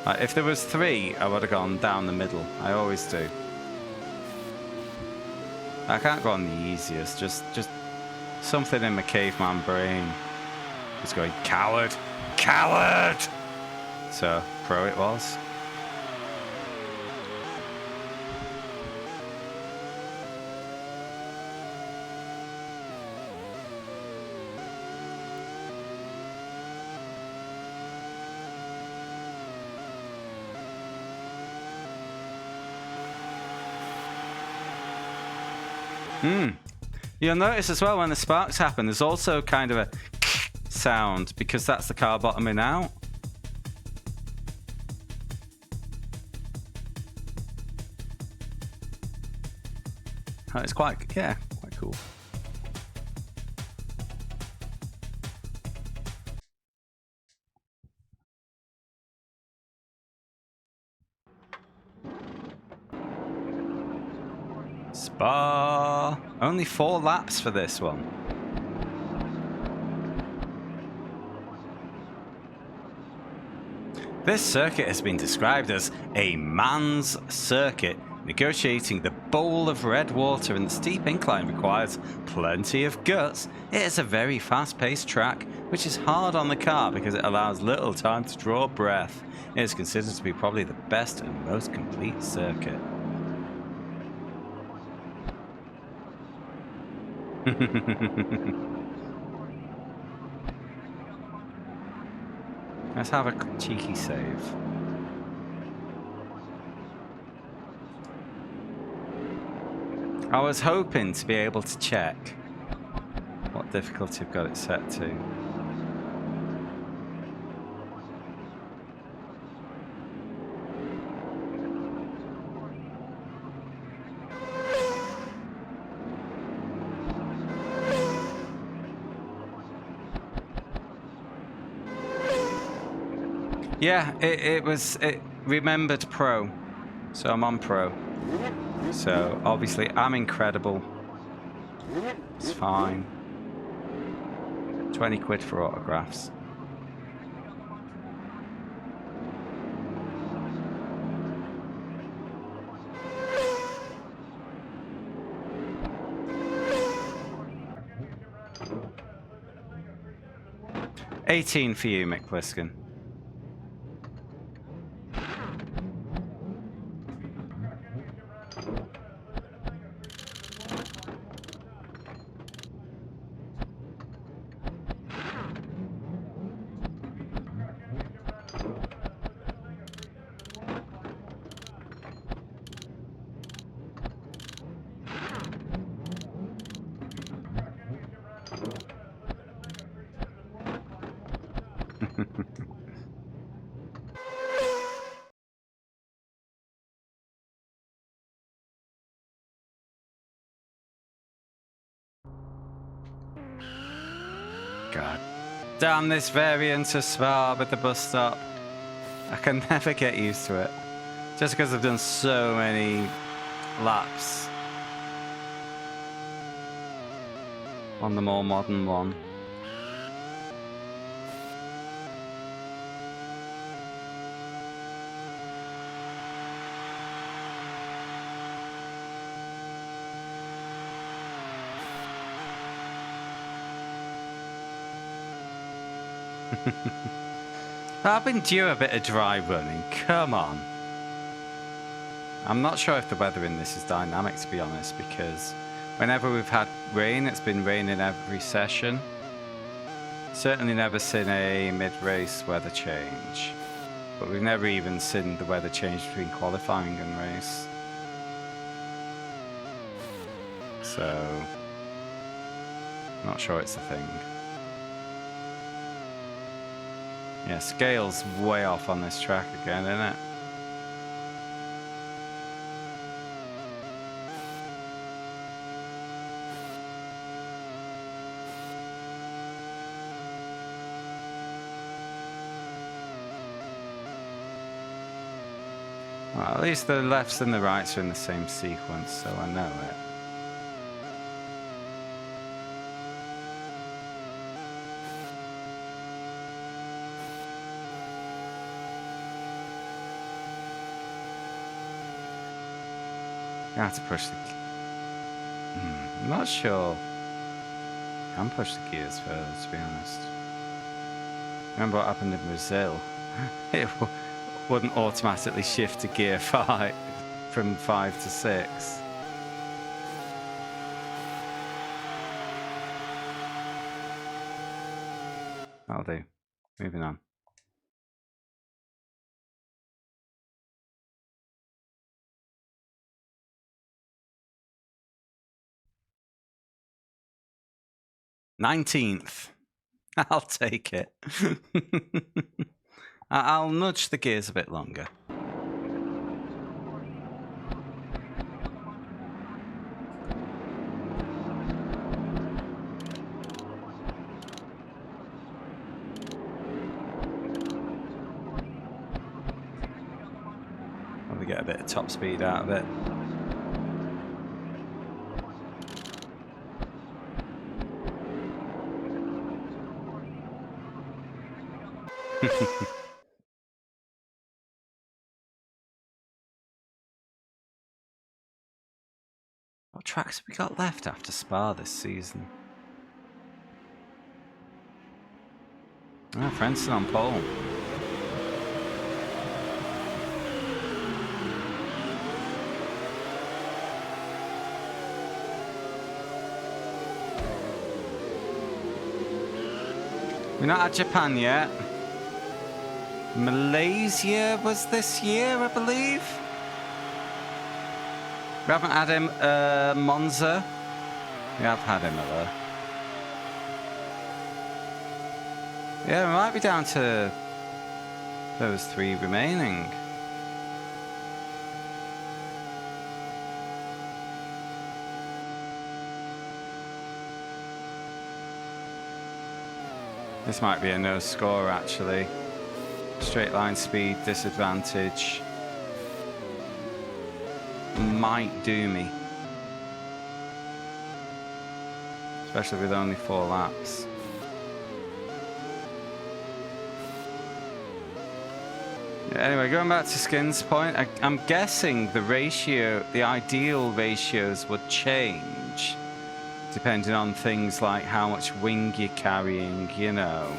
If there was 3, I would have gone down the middle. I always do. I can't go on the easiest. Just something in my caveman brain was going, coward, coward. So pro it was. You'll notice as well when the sparks happen, there's also kind of a sound because that's the car bottoming out. Oh, it's quite cool. Spa. Only 4 laps for this one. This circuit has been described as a man's circuit. Negotiating the bowl of red water and the steep incline requires plenty of guts. It is a very fast-paced track, which is hard on the car because it allows little time to draw breath. It is considered to be probably the best and most complete circuit. Let's have a cheeky save. I was hoping to be able to check what difficulty I've got it set to. Yeah, it remembered pro, so I'm on pro. So obviously I'm incredible. It's fine. 20 quid for autographs. $18 for you, Mick Pliskin. God damn this variant of Spa with the bus stop. I can never get used to it. Just because I've done so many laps on the more modern one. I've been due a bit of dry running, come on. I'm not sure if the weather in this is dynamic, to be honest, because whenever we've had rain, it's been raining every session. Certainly never seen a mid-race weather change, but we've never even seen the weather change between qualifying and race. So, not sure it's a thing. Yeah, scale's way off on this track again, isn't it? Well, at least the lefts and the rights are in the same sequence, so I know it. I have to push the... I'm not sure. I can push the gears further, to be honest. Remember what happened in Brazil? It wouldn't automatically shift to gear 5 from 5 to 6. That'll do. Moving on. "19th. I'll take it. I'll nudge the gears a bit longer. Probably get a bit of top speed out of it. What tracks have we got left after Spa this season? Frenson on pole. We're not at Japan yet. Malaysia was this year, I believe. We haven't had him, Monza. We have had him, though. Yeah, we might be down to those 3 remaining. This might be a no score, actually. Straight line speed disadvantage might do me, especially with only 4 laps. Anyway, going back to Skin's point, I'm guessing the ideal ratios would change depending on things like how much wing you're carrying, you know.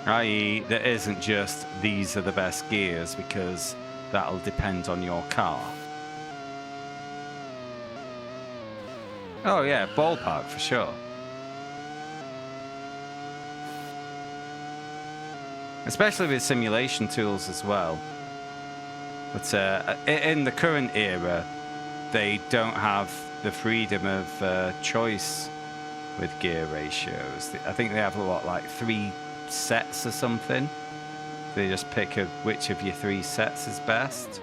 I.e., there isn't just these are the best gears, because that'll depend on your car. Oh yeah, ballpark for sure. Especially with simulation tools as well. But in the current era, they don't have the freedom of choice with gear ratios. I think they have a lot, like 3 sets or something. They just pick which of your 3 sets is best.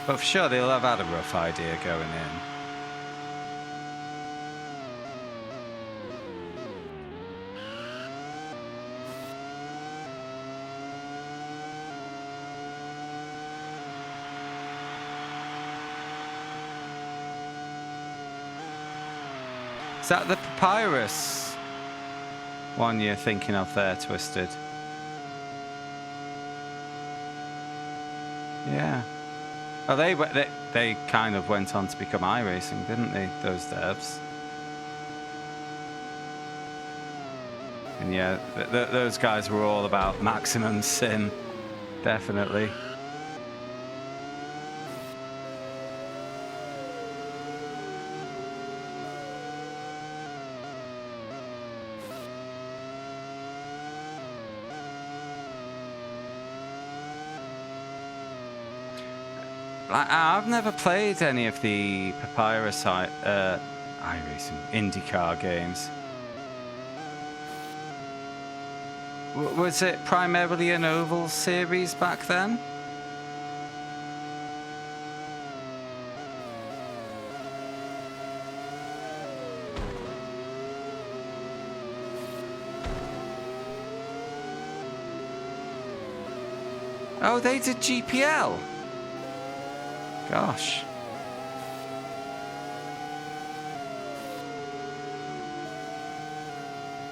But for sure, they'll have had a rough idea going in. Is that the Papyrus one you're thinking of there, Twisted? Yeah. Oh, they kind of went on to become iRacing, didn't they, those devs? And yeah, those guys were all about maximum sim, definitely. I've never played any of the Papyrus iRacing IndyCar games. Was it primarily an oval series back then? Oh, they did GPL. Gosh.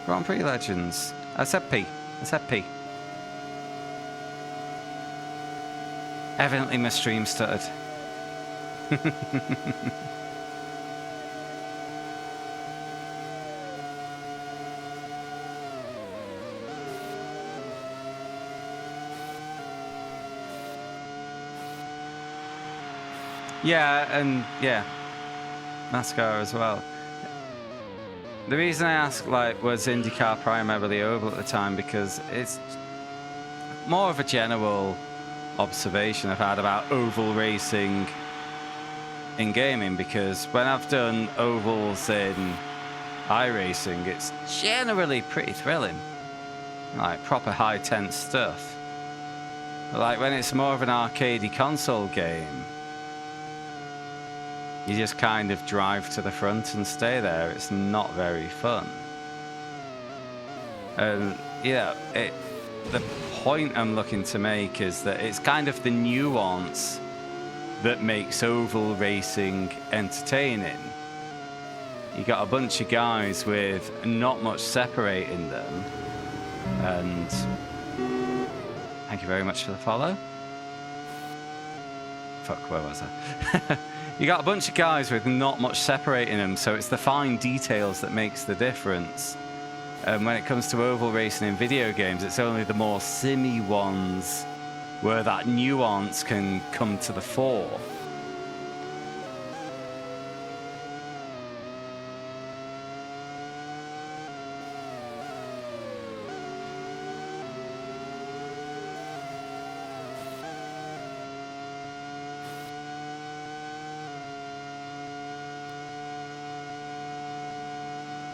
Grand Prix Legends. I said P. I said P. Evidently my stream stuttered. Yeah, and yeah, NASCAR as well. The reason I asked, like, was IndyCar primarily oval at the time because it's more of a general observation I've had about oval racing in gaming, because when I've done ovals in iRacing, it's generally pretty thrilling, like proper high tense stuff. But like when it's more of an arcadey console game, you just kind of drive to the front and stay there. It's not very fun. And yeah, the point I'm looking to make is that it's kind of the nuance that makes oval racing entertaining. You got a bunch of guys with not much separating them, and thank you very much for the follow. Fuck, where was I? You got a bunch of guys with not much separating them, so it's the fine details that makes the difference. And when it comes to oval racing in video games, it's only the more simmy ones where that nuance can come to the fore.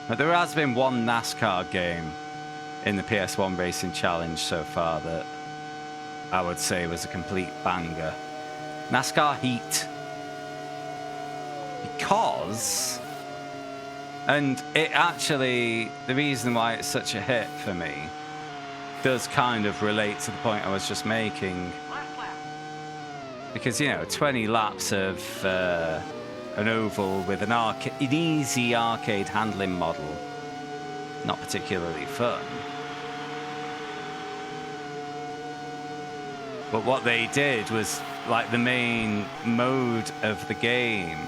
But there has been one NASCAR game in the PS1 Racing Challenge so far that I would say was a complete banger. NASCAR Heat. Because, and it actually, the reason why it's such a hit for me does kind of relate to the point I was just making. Last lap. Because, you know, 20 laps of an oval with an easy arcade handling model, not particularly fun. But what they did was, like, the main mode of the game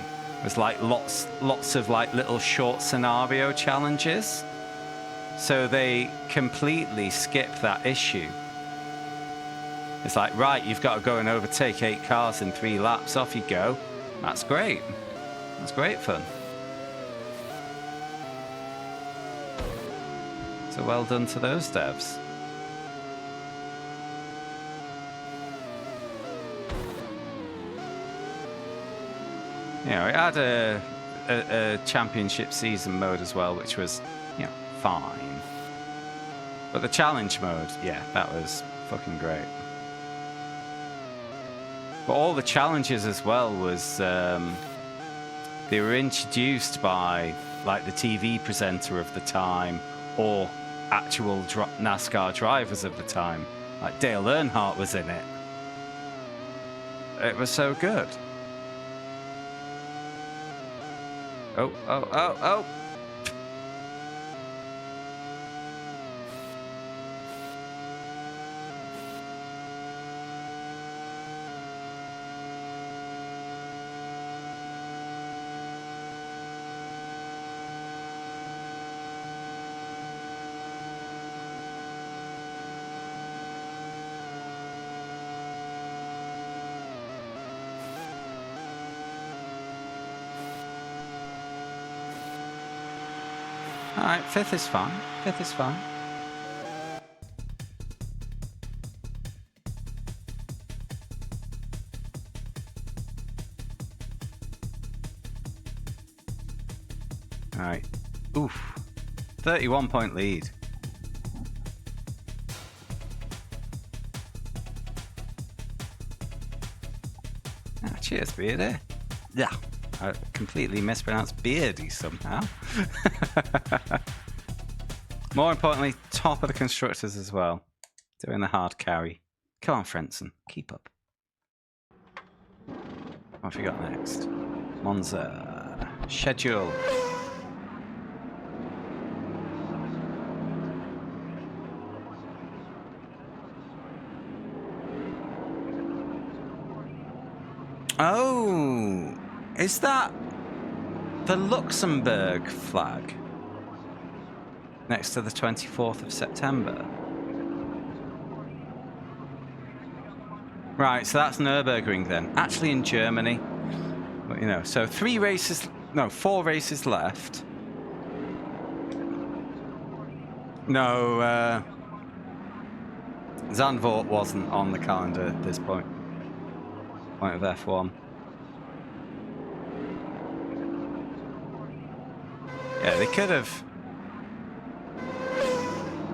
was like lots of like little short scenario challenges. So they completely skip that issue. It's like, right, you've got to go and overtake 8 cars in 3 laps. Off you go. That's great. That's great fun. So well done to those devs. You know, it had a championship season mode as well, which was, you know, fine. But the challenge mode, yeah, that was fucking great. But all the challenges as well was, they were introduced by, like, the TV presenter of the time or actual NASCAR drivers of the time. Like, Dale Earnhardt was in it. It was so good. Oh, oh, oh, oh! Alright, 5th is fine. 5th is fine. Alright. Oof. 31-point lead. Ah, cheers, Beardy. Yeah. I completely mispronounced Beardy somehow. More importantly, top of the constructors as well. Doing the hard carry. Come on, Frentzen, keep up. What have we got next? Monza. Schedule. Oh, is that the Luxembourg flag next to the 24th of September? Right, so that's Nürburgring then. Actually in Germany. But, you know, so 4 races left. No, Zandvoort wasn't on the calendar at this point of F1. Yeah, they could have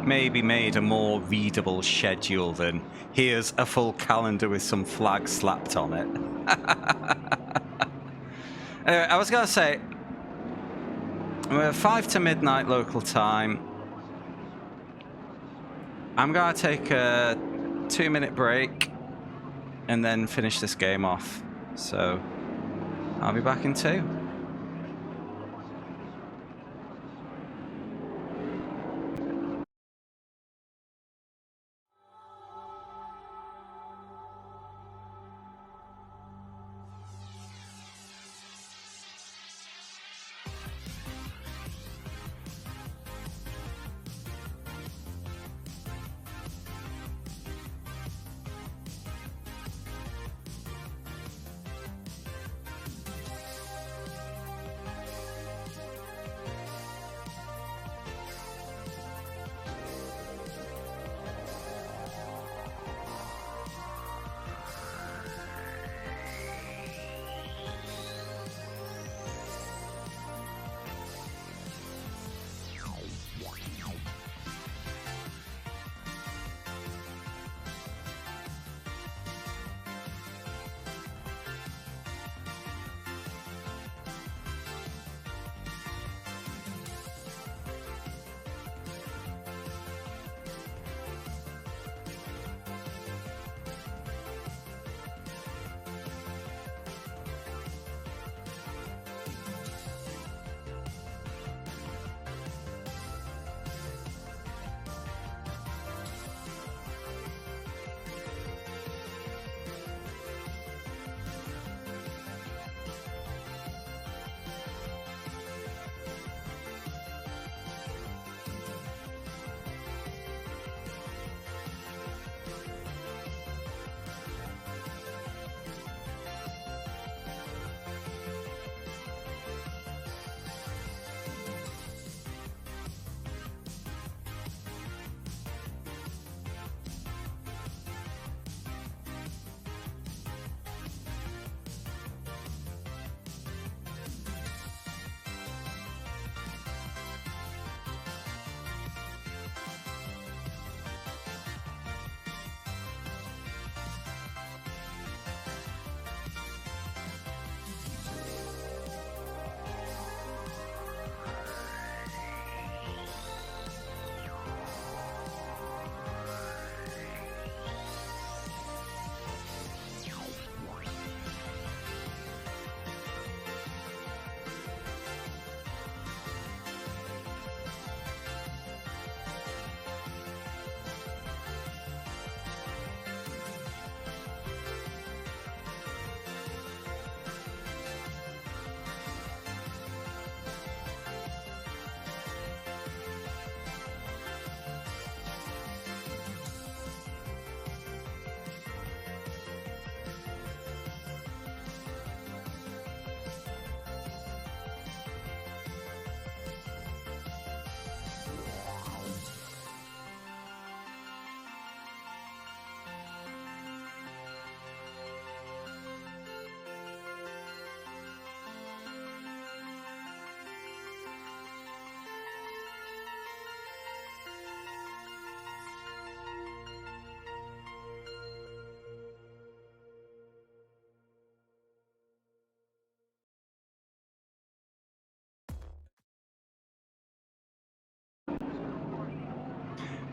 maybe made a more readable schedule than here's a full calendar with some flags slapped on it. Anyway, I was going to say, we're 5 to midnight local time. I'm going to take a 2-minute break and then finish this game off. So I'll be back in 2.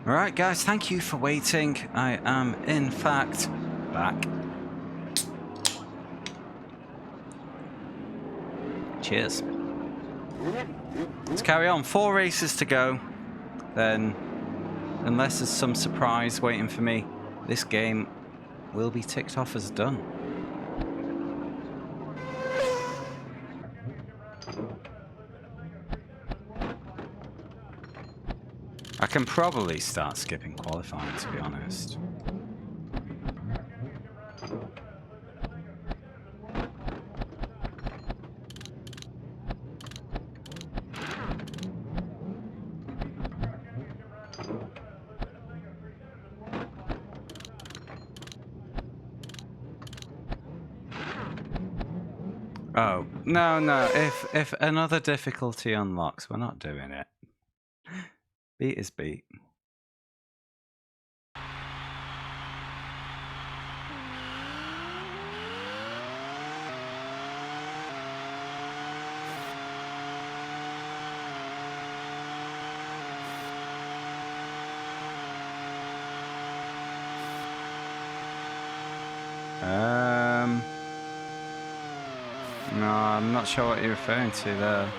Alright guys, thank you for waiting. I am in fact back. Cheers. Let's carry on. 4 races to go. Then, unless there's some surprise waiting for me, this game will be ticked off as done. I can probably start skipping qualifying, to be honest. Oh, no. If another difficulty unlocks, we're not doing it. Beat is beat. No, I'm not sure what you're referring to there.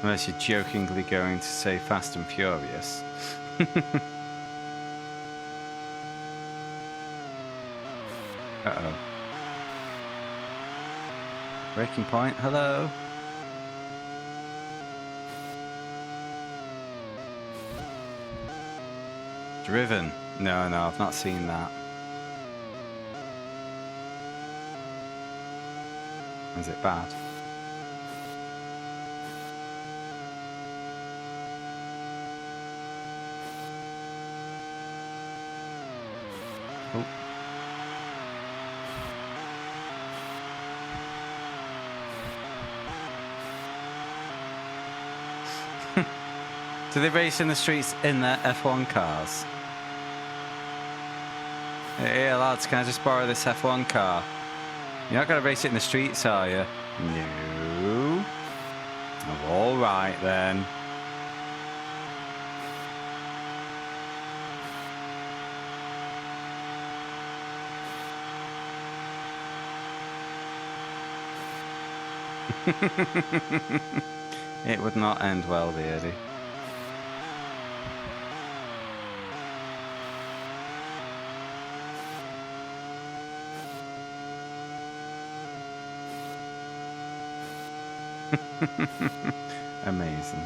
Unless you're jokingly going to say Fast and Furious. Uh-oh. Breaking point, hello? Driven? No, I've not seen that. Is it bad? Oh. Do they race in the streets in their F1 cars? Hey lads, can I just borrow this F1 car? You're not going to race it in the streets, are you? No. Oh, all right then. It would not end well, Beardy. Amazing.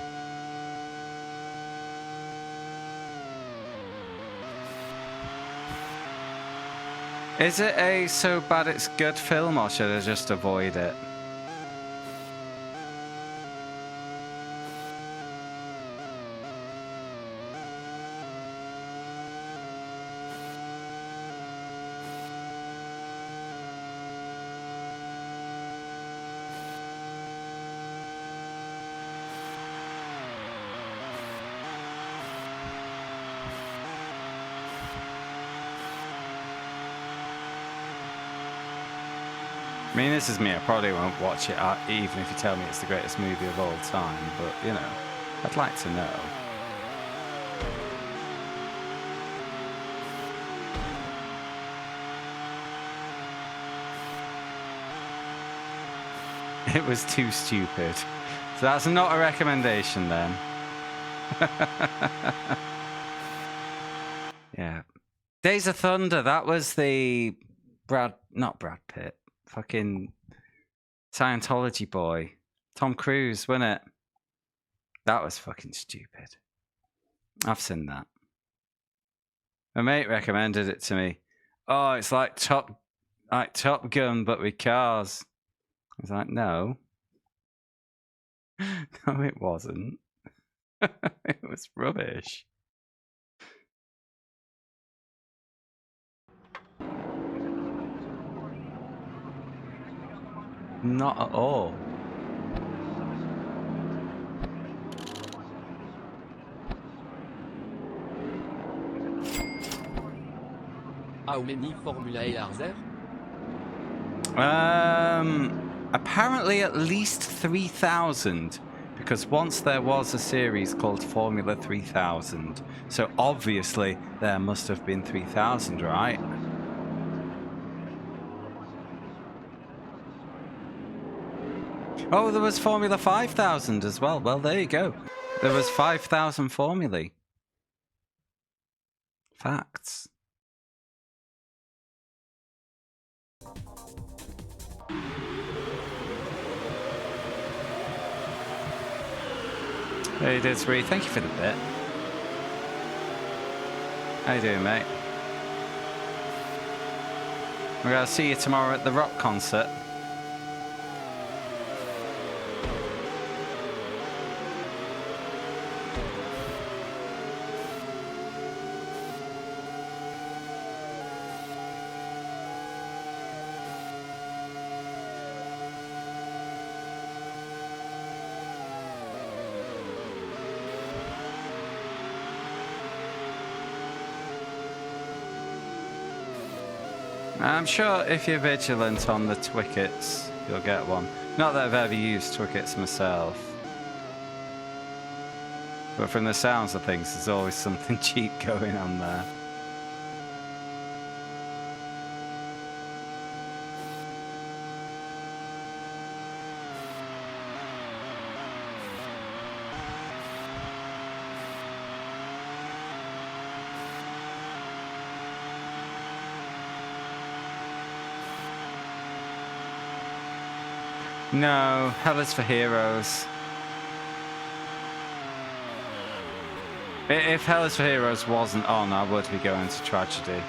Is it a so bad it's good film, or should I just avoid it? I mean, this is me. I probably won't watch it, even if you tell me it's the greatest movie of all time. But, you know, I'd like to know. It was too stupid. So that's not a recommendation then. Yeah. Days of Thunder, that was the not Brad Pitt. Fucking Scientology boy. Tom Cruise, wasn't it? That was fucking stupid. I've seen that. My mate recommended it to me. Oh, it's like Top Gun, but with cars. I was like, no. No, it wasn't. It was rubbish. Not at all. How many Formula E are there? Apparently at least 3,000, because once there was a series called Formula 3000. So obviously there must have been 3,000, right? Oh, there was Formula 5000 as well. Well, there you go. There was 5,000 formulae. Facts. Hey, Disbury, thank you for the bit. How you doing, mate? We're gonna see you tomorrow at the rock concert. I'm sure if you're vigilant on the Twickets, you'll get one. Not that I've ever used Twickets myself. But from the sounds of things, there's always something cheap going on there. No, Hell is for Heroes. If Hell is for Heroes wasn't on, I would be going to Tragedy.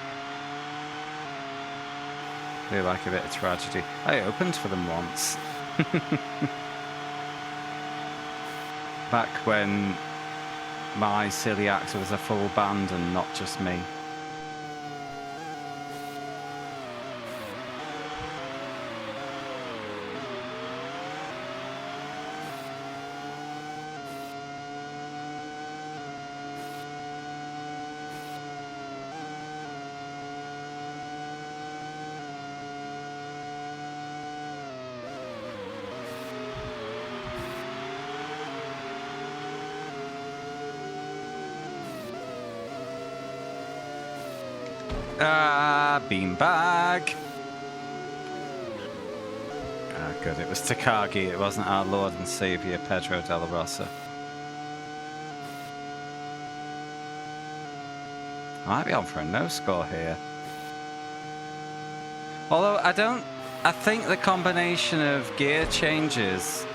I do like a bit of Tragedy. I opened for them once. Back when my silly actor was a full band and not just me. Beanbag. Ah, good. It was Takagi. It wasn't our Lord and Savior Pedro Della Rosa. I might be on for a no score here. Although I think the combination of gear changes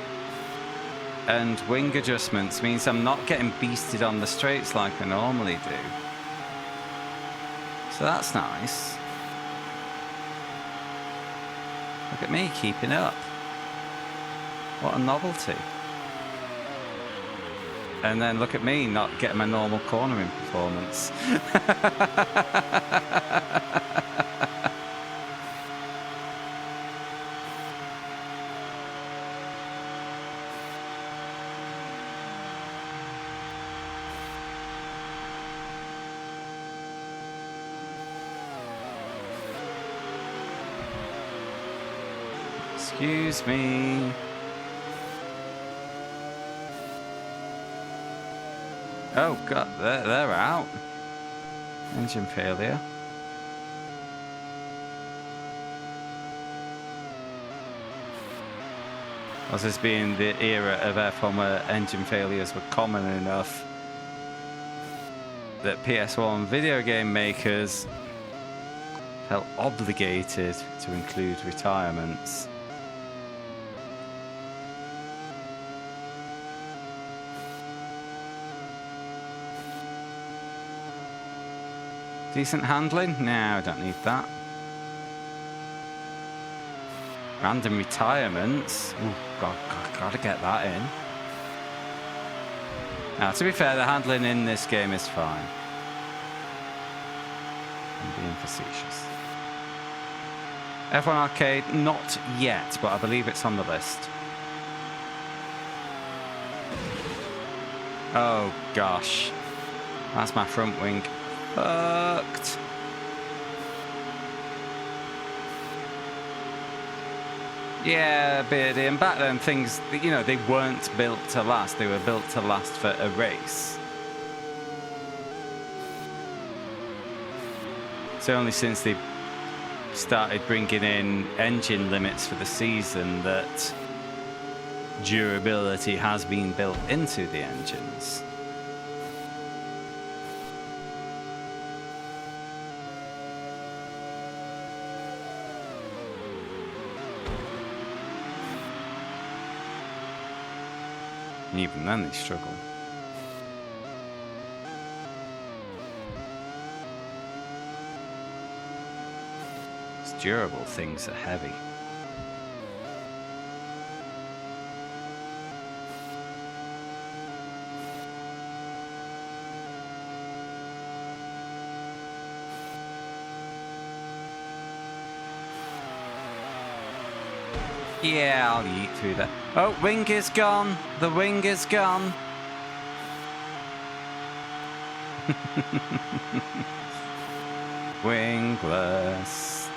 and wing adjustments means I'm not getting beasted on the straights like I normally do. So that's nice. Look at me keeping up. What a novelty. And then look at me not getting my normal cornering performance. Excuse me. Oh god, they're out. Engine failure. Was this being the era of F1 where engine failures were common enough that PS1 video game makers felt obligated to include retirements? Decent handling? No, I don't need that. Random retirements? Ooh, gotta get that in. Now, to be fair, the handling in this game is fine. I'm being facetious. F1 Arcade, not yet, but I believe it's on the list. Oh, gosh. That's my front wing. Fucked. Yeah, Beardy, and back then things, you know, they weren't built to last. They were built to last for a race. It's only since they started bringing in engine limits for the season that durability has been built into the engines. And even then they struggle. It's durable things are heavy. Yeah, I'll yeet through that. Oh, wing is gone. The wing is gone. Wingless.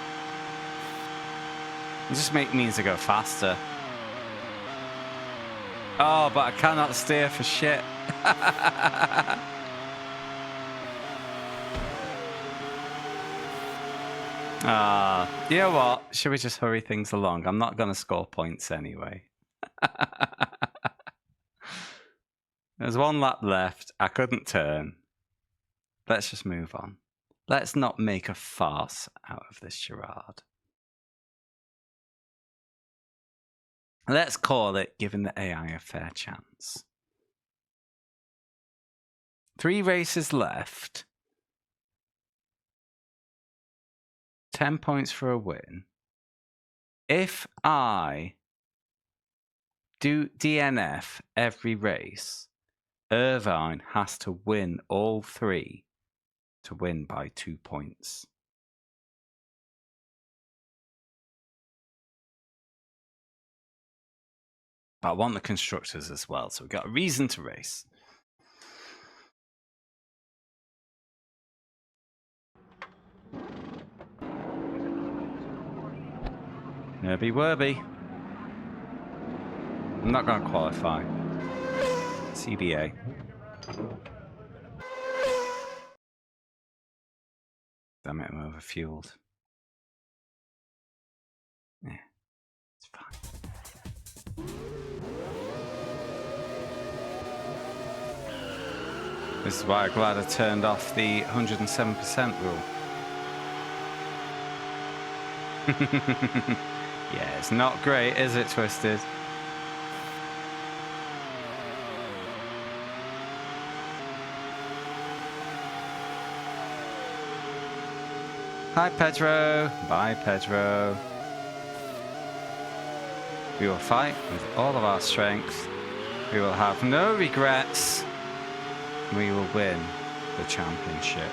It just means I go faster. Oh, but I cannot steer for shit. You know what? Should we just hurry things along? I'm not going to score points anyway. There's one lap left. I couldn't turn. Let's just move on. Let's not make a farce out of this charade. Let's call it giving the AI a fair chance. 3 races left. 10 points for a win. If I do DNF every race, Irvine has to win all 3 to win by 2 points. But I want the constructors as well, so we've got a reason to race. Nerby Werby. I'm not going to qualify. CBA. Damn it, I'm overfueled. Yeah, it's fine. This is why I'm glad I turned off the 107% rule. Yeah, it's not great, is it, Twisted? Hi, Pedro. Bye, Pedro. We will fight with all of our strength. We will have no regrets. We will win the championship.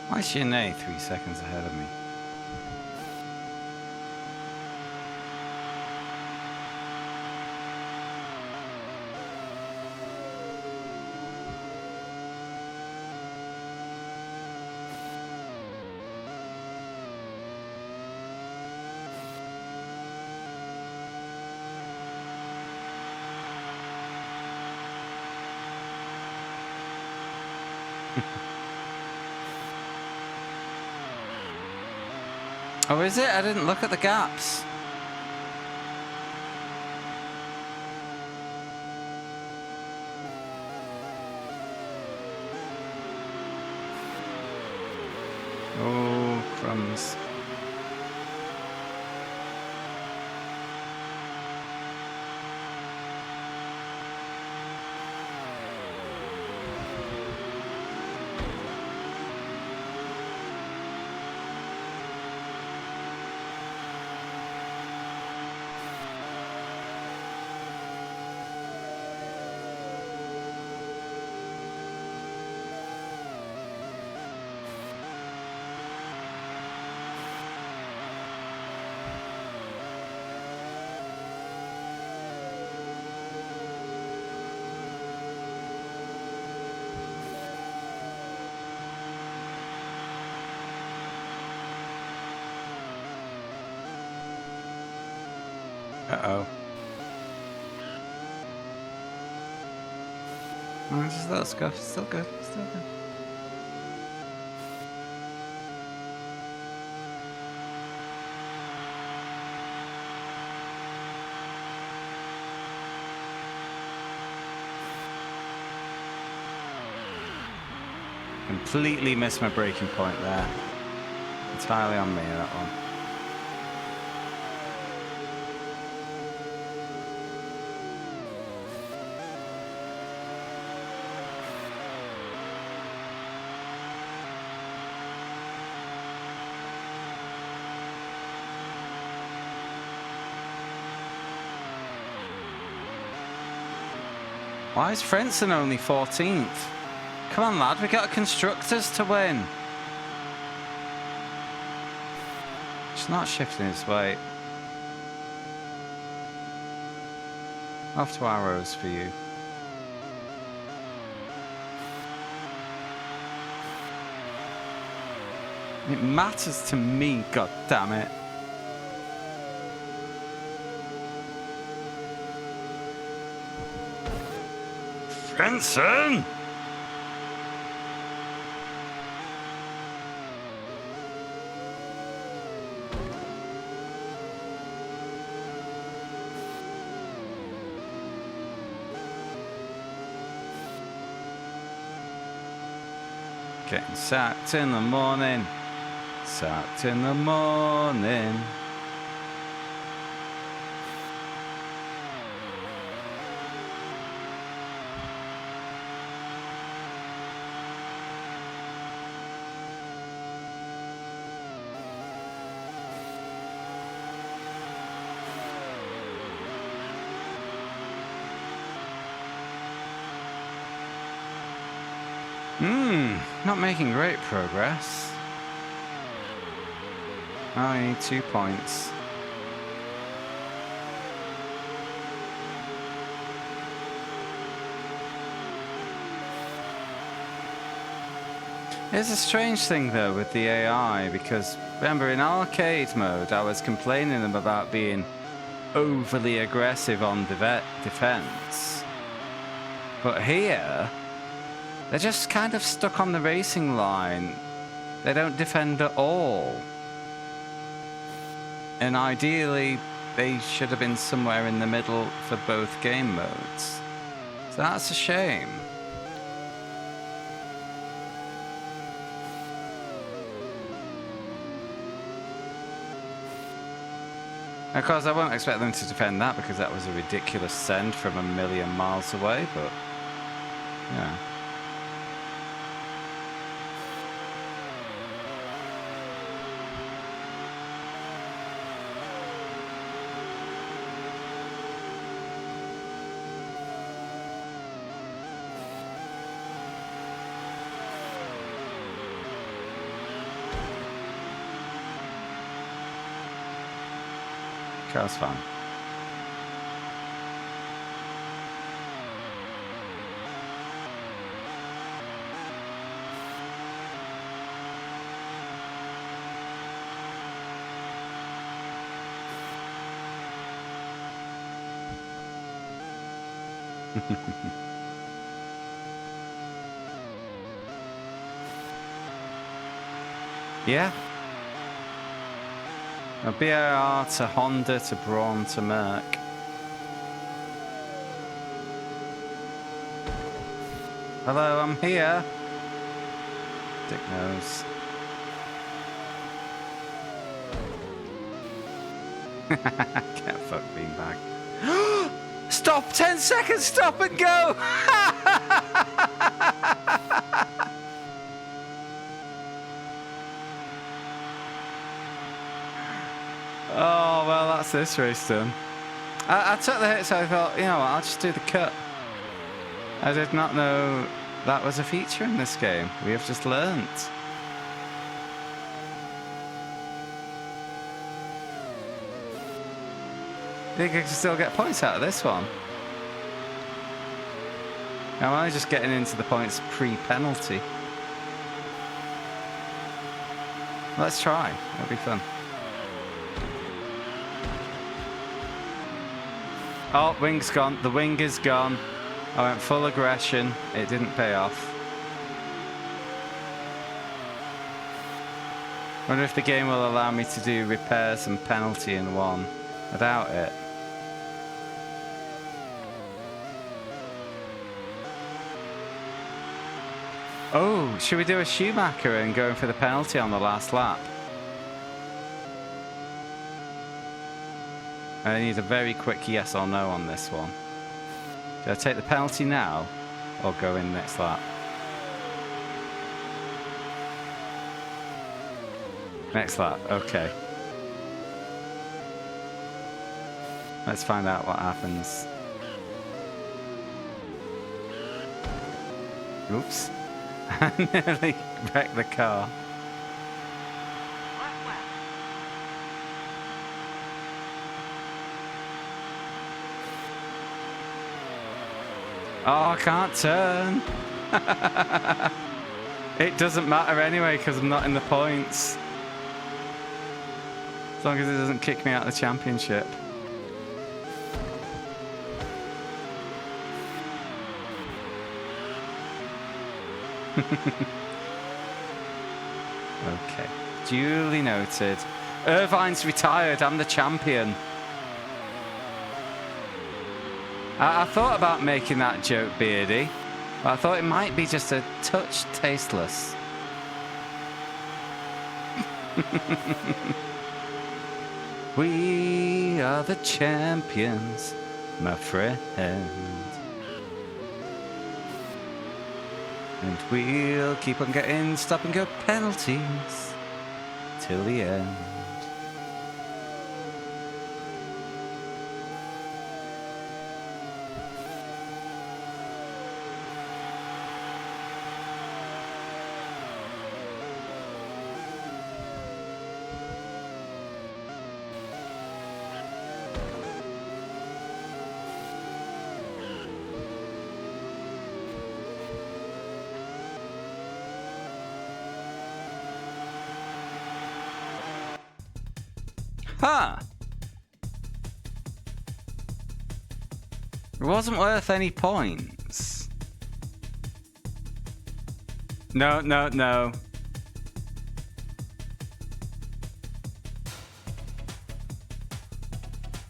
Why is Sinead 3 seconds ahead of me? Oh, is it? I didn't look at the gaps. Oh, crumbs. Uh-oh. Oh, just a little scuff. Still good. Still good. Completely missed my braking point there. Entirely on me, that one. Why is Frenson only 14th? Come on, lad, we got constructors to win. It's not shifting its weight. Off to arrows for you. It matters to me, god damn it. Frenson! Getting sacked in the morning. Sacked in the morning. Not making great progress. I need 2 points. It's a strange thing though with the AI, because remember in arcade mode I was complaining about being overly aggressive on defense. But here, they're just kind of stuck on the racing line. They don't defend at all. And ideally, they should have been somewhere in the middle for both game modes. So that's a shame. Of course, I won't expect them to defend that because that was a ridiculous send from a million miles away, but yeah. Car's fun. Yeah. A BAR to Honda to Braun to Merc. Hello, I'm here. Dick knows. Get fucked, beanbag. Stop! 10 seconds! Stop and go! Oh, well, that's this race done. I took the hit, so I thought, you know what, I'll just do the cut. I did not know that was a feature in this game. We have just learnt. I think I can still get points out of this one. I'm only just getting into the points pre-penalty. Let's try. It'll be fun. Oh, wing's gone. The wing is gone. I went full aggression. It didn't pay off. Wonder if the game will allow me to do repairs and penalty in one. I doubt it. Oh, should we do a Schumacher and going for the penalty on the last lap? I need a very quick yes or no on this one. Do I take the penalty now or go in next lap? Next lap, okay. Let's find out what happens. Oops. I nearly wrecked the car. Left lap. Oh, I can't turn. It doesn't matter anyway because I'm not in the points. As long as it doesn't kick me out of the championship. Okay. Duly noted. Irvine's retired. I'm the champion. I thought about making that joke, Beardy, but I thought it might be just a touch tasteless. We are the champions, my friend. And we'll keep on getting stop and go penalties till the end. Huh. It wasn't worth any points. No, no, no.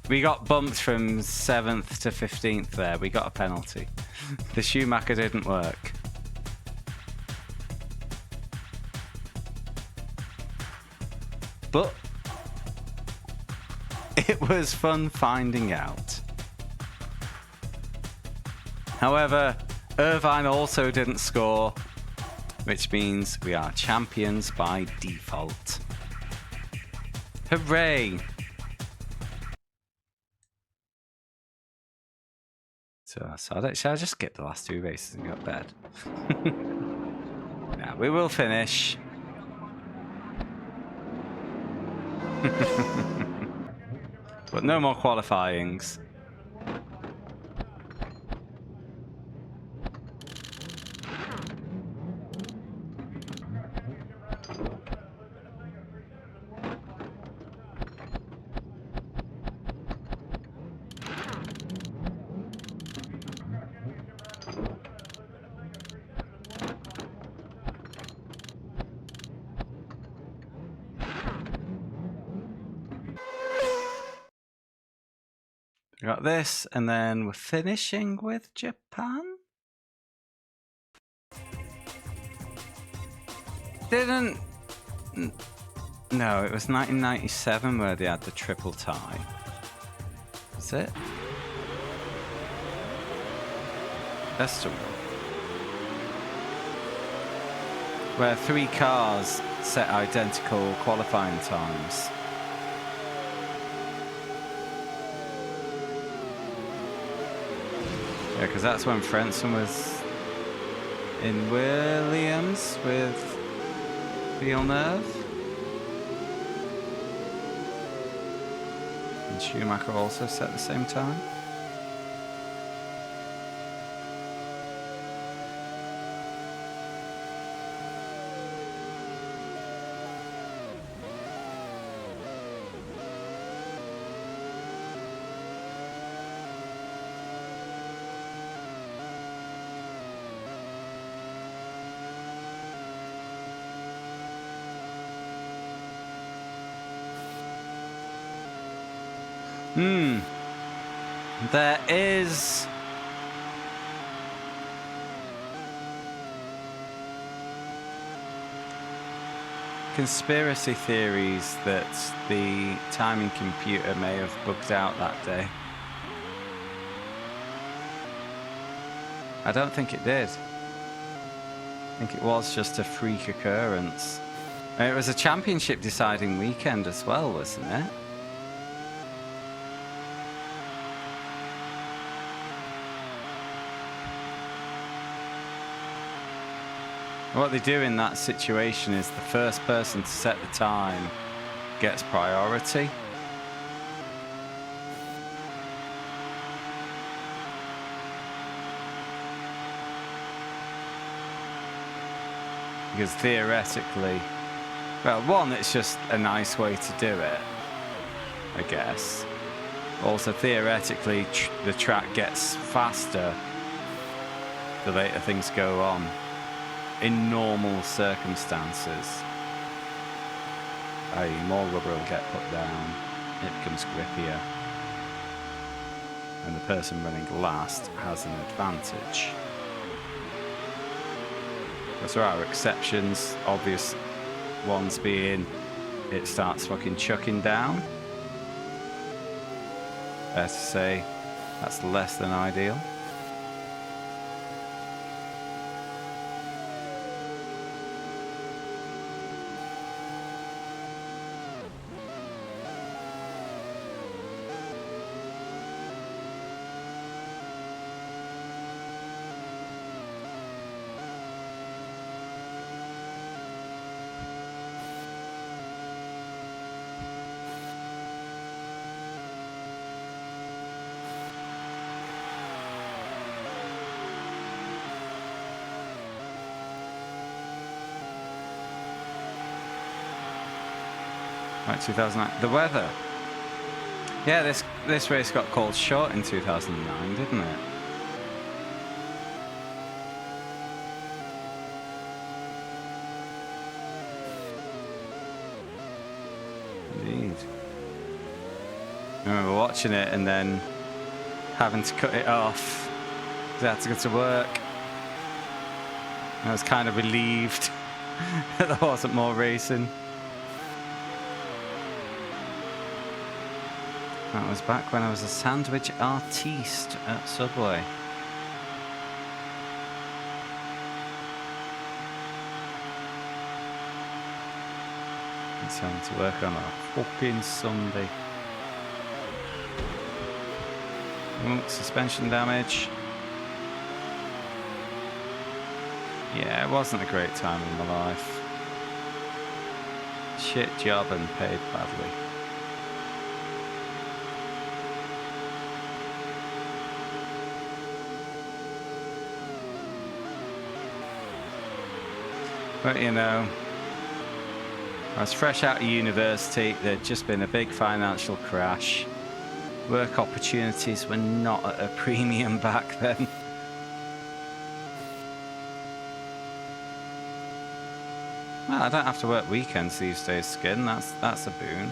We got bumped from 7th to 15th there. We got a penalty. The Schumacher didn't work. But it was fun finding out. However, Irvine also didn't score, which means we are champions by default. Hooray! So shall I just skip the last two races and go to bed? Now we will finish. But no more qualifyings. We got this, and then we're finishing with Japan. Didn't... No, it was 1997 where they had the triple tie. Is it? That's true. Where 3 cars set identical qualifying times. Yeah, because that's when Frentzen was in Williams with Villeneuve. And Schumacher also set the same time. There is conspiracy theories that the timing computer may have bugged out that day. I don't think it did. I think it was just a freak occurrence. And it was a championship deciding weekend as well, wasn't it? What they do in that situation is the first person to set the time gets priority. Because theoretically, well, one, it's just a nice way to do it, I guess. Also, theoretically, the track gets faster the later things go on. In normal circumstances, i.e. more rubber will get put down, it becomes grippier, and the person running last has an advantage. But there are exceptions, obvious ones being it starts fucking chucking down. Fair to say that's less than ideal. Right, 2009. The weather. Yeah, this race got called short in 2009, didn't it? Indeed. I remember watching it and then having to cut it off because I had to go to work. I was kind of relieved that there wasn't more racing. That was back when I was a sandwich artiste at Subway. It's having to work on a fucking Sunday. Suspension damage. Yeah, it wasn't a great time in my life. Shit job and paid badly. But you know, I was fresh out of university, there'd just been a big financial crash. Work opportunities were not at a premium back then. Well, I don't have to work weekends these days, Skin, that's a boon.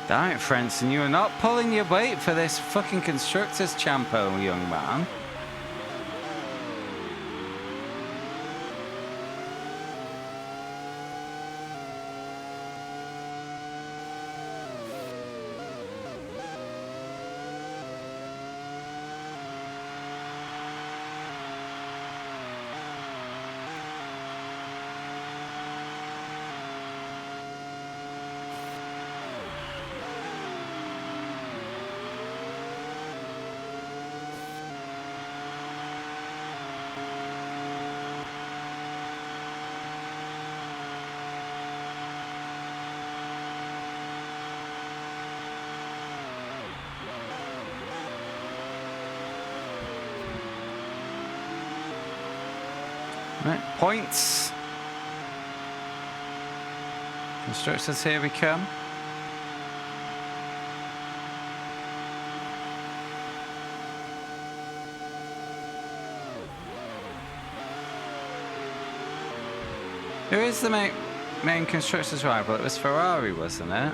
Damn it, Frenson, you are not pulling your weight for this fucking Constructors Champo, young man. Right, points. Constructors, here we come. Who is the main constructors rival? It was Ferrari, wasn't it?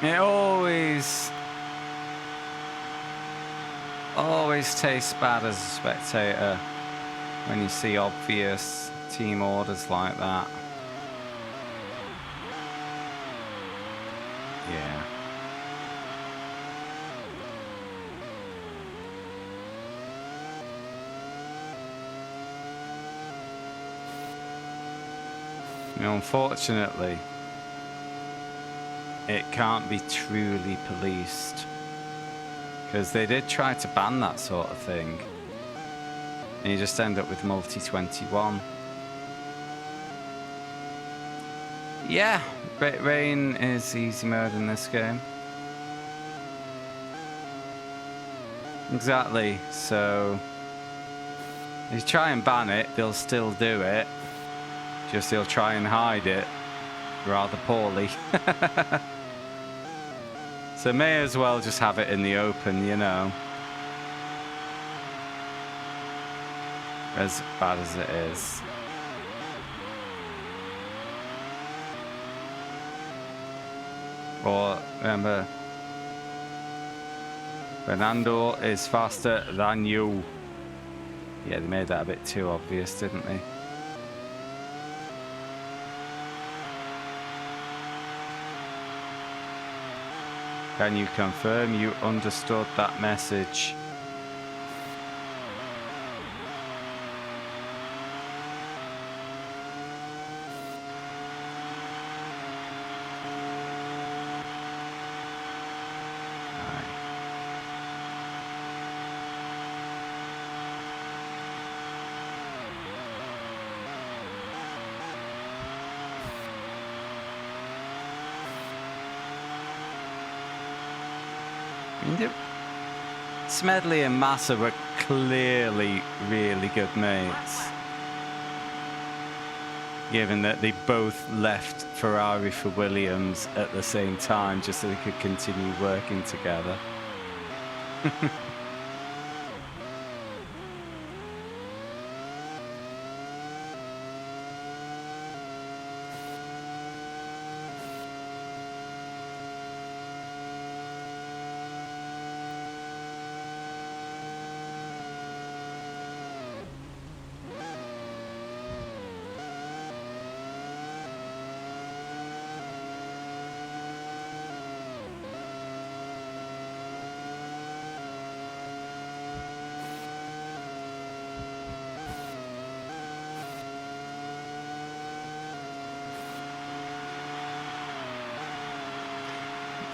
It always tastes bad as a spectator when you see obvious team orders like that. Yeah. Unfortunately, it can't be truly policed, because they did try to ban that sort of thing, and you just end up with multi-21. Yeah, rain is easy mode in this game. Exactly, so if you try and ban it, they'll still do it, just they'll try and hide it rather poorly. So may as well just have it in the open, you know. As bad as it is. Or remember, Fernando is faster than you. Yeah, they made that a bit too obvious, didn't they? Can you confirm you understood that message? Smedley and Massa were clearly really good mates, given that they both left Ferrari for Williams at the same time just so they could continue working together.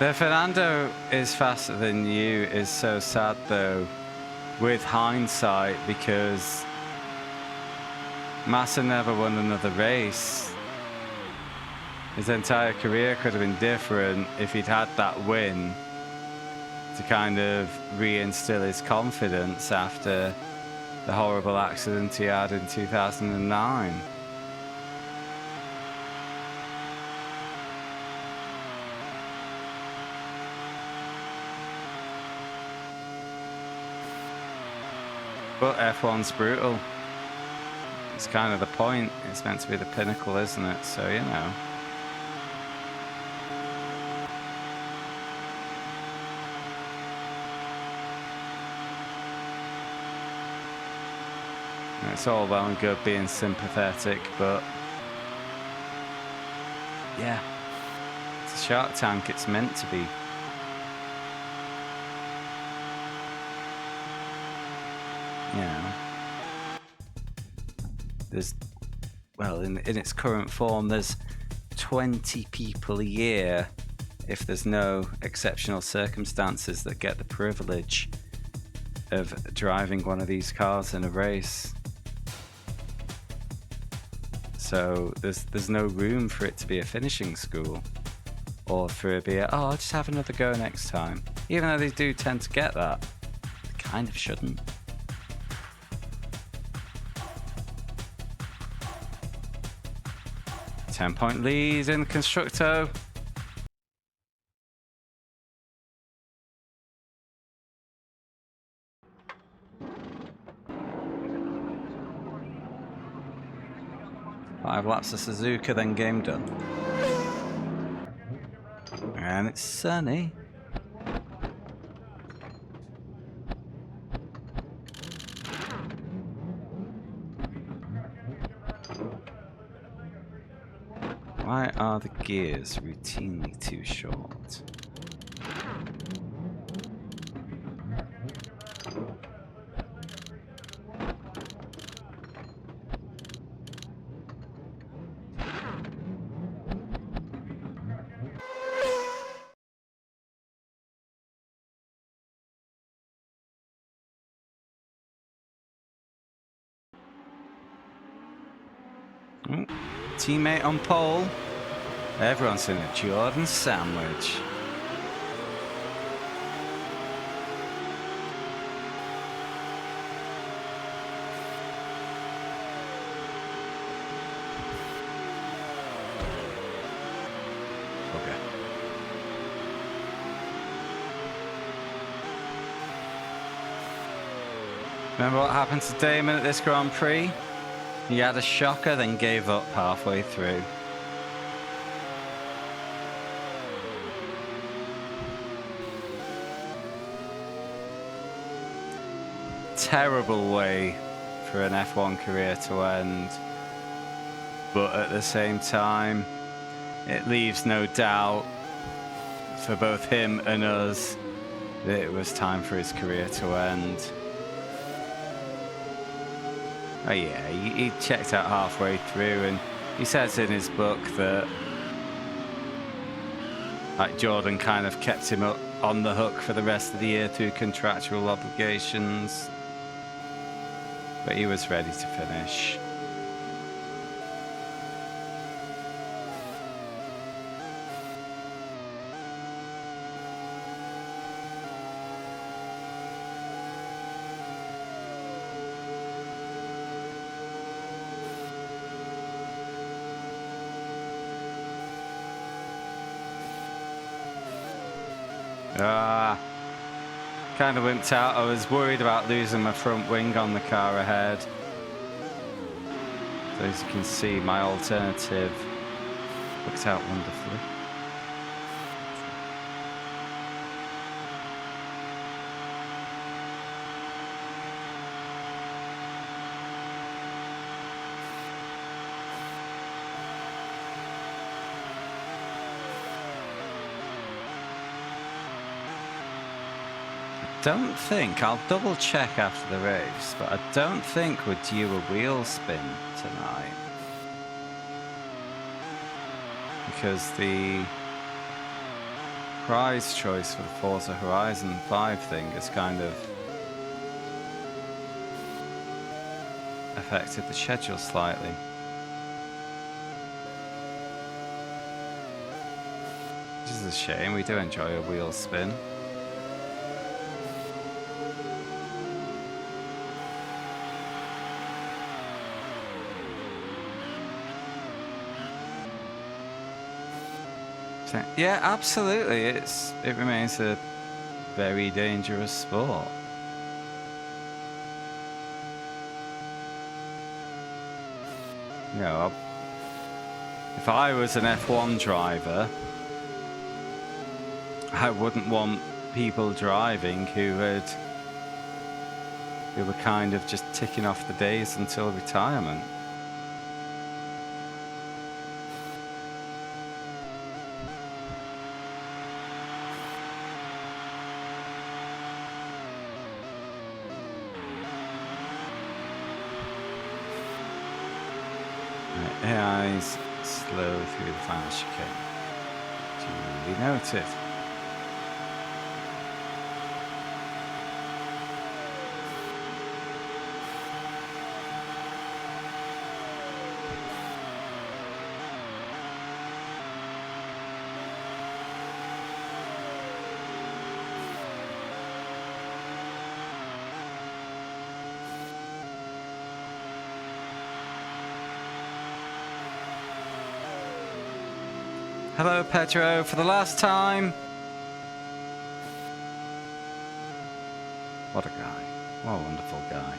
The Fernando is faster than you is so sad though, with hindsight, because Massa never won another race. His entire career could have been different if he'd had that win to kind of reinstill his confidence after the horrible accident he had in 2009. But F1's brutal. It's kind of the point. It's meant to be the pinnacle, isn't it? So, you know. It's all well and good being sympathetic, but yeah, it's a Shark Tank. It's meant to be. You know, there's, well, in its current form, there's 20 people a year, if there's no exceptional circumstances, that get the privilege of driving one of these cars in a race. So there's no room for it to be a finishing school, or for it to be a, oh, I'll just have another go next time. Even though they do tend to get that, they kind of shouldn't. Ten-point lead in Constructo. Five laps of Suzuka, then game done. And it's sunny. Why are the gears routinely too short? Oh, teammate on pole. Everyone's in a Jordan sandwich. Okay. Remember what happened to Damon at this Grand Prix? He had a shocker, then gave up halfway through. Terrible way for an F1 career to end, but at the same time, it leaves no doubt for both him and us that it was time for his career to end. Oh yeah, he checked out halfway through, and he says in his book that like Jordan kind of kept him up on the hook for the rest of the year through contractual obligations, but he was ready to finish. Kind of wimped out. I was worried about losing my front wing on the car ahead. So as you can see, my alternative worked out wonderfully. Don't think, I'll double check after the race, but I don't think we're due a wheel spin tonight. Because the prize choice for the Forza Horizon 5 thing has kind of affected the schedule slightly. Which is a shame, we do enjoy a wheel spin. So, yeah, absolutely, it remains a very dangerous sport. You know, if I was an F1 driver, I wouldn't want people driving who were kind of just ticking off the days until retirement. AI's slow through the final chicane. Duly noted. Hello, Pedro, for the last time. What a guy. What a wonderful guy.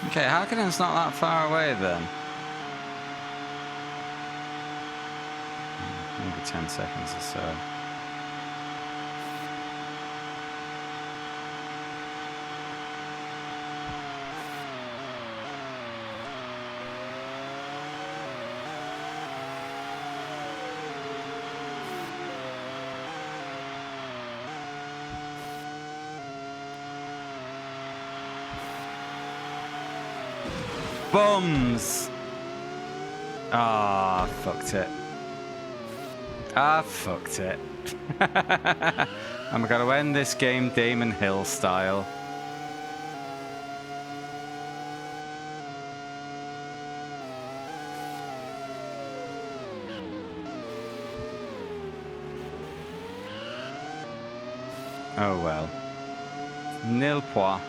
Okay, Hakenen's not that far away then. Maybe 10 seconds or so. Bums! Ah, fucked it. I fucked it. I'm gonna end this game Damon Hill style. Oh well. Nil point.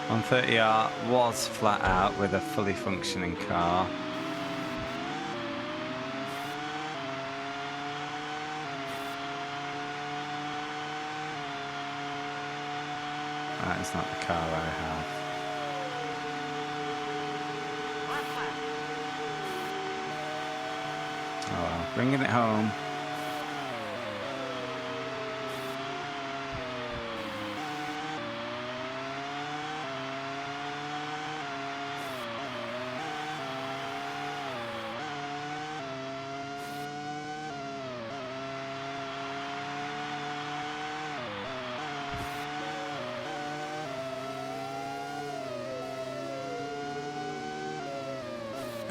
On 30R was flat out with a fully functioning car. That is not the car I have. Oh well, bringing it home.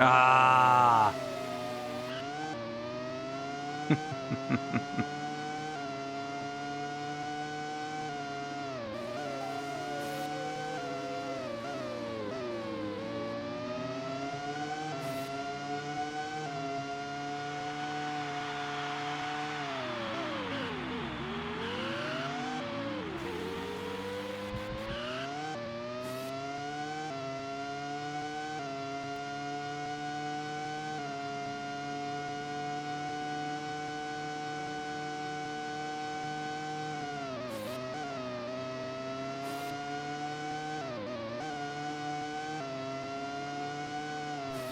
Ah!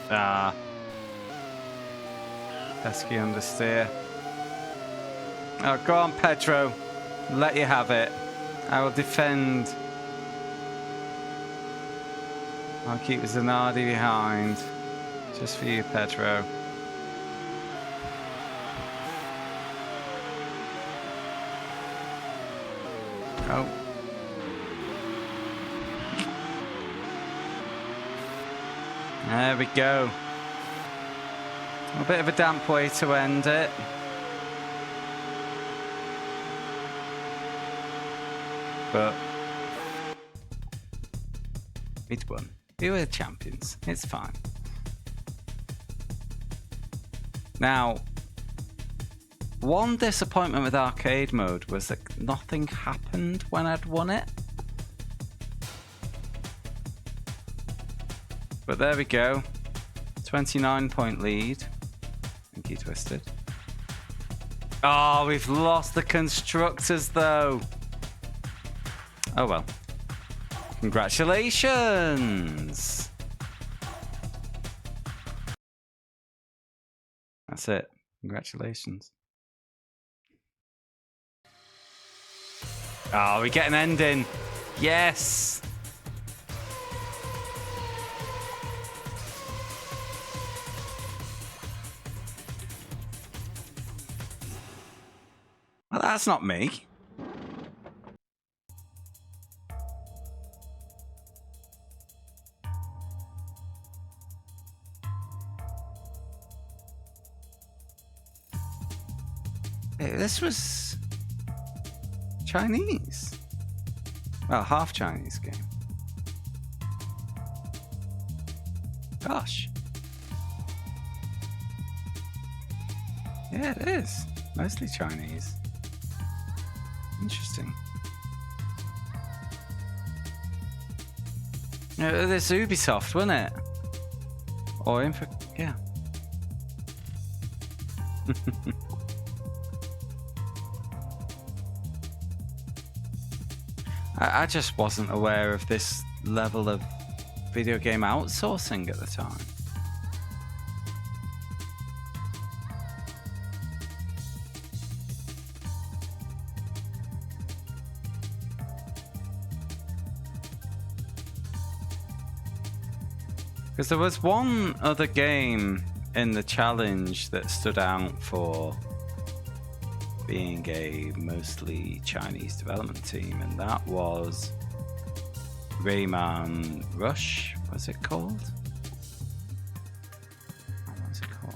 Ah. Pesky understeer. Oh, go on, Pedro. Let you have it. I will defend. I'll keep Zanardi behind. Just for you, Pedro. Oh. There we go. A bit of a damp way to end it. But we'd won. We were champions. It's fine. Now, one disappointment with arcade mode was that nothing happened when I'd won it. But there we go. 29-point lead. Thank you, Twisted. Oh, we've lost the constructors though. Oh well. Congratulations. That's it. Congratulations. Oh, we get an ending. Yes. Well, that's not me. This was Chinese. Well, half Chinese game. Gosh. Yeah, it is. Mostly Chinese. Interesting. No, this Ubisoft, wasn't it? Or Info... Yeah. I just wasn't aware of this level of video game outsourcing at the time. Because there was one other game in the challenge that stood out for being a mostly Chinese development team, and that was Rayman Rush. What's it called? What's it called?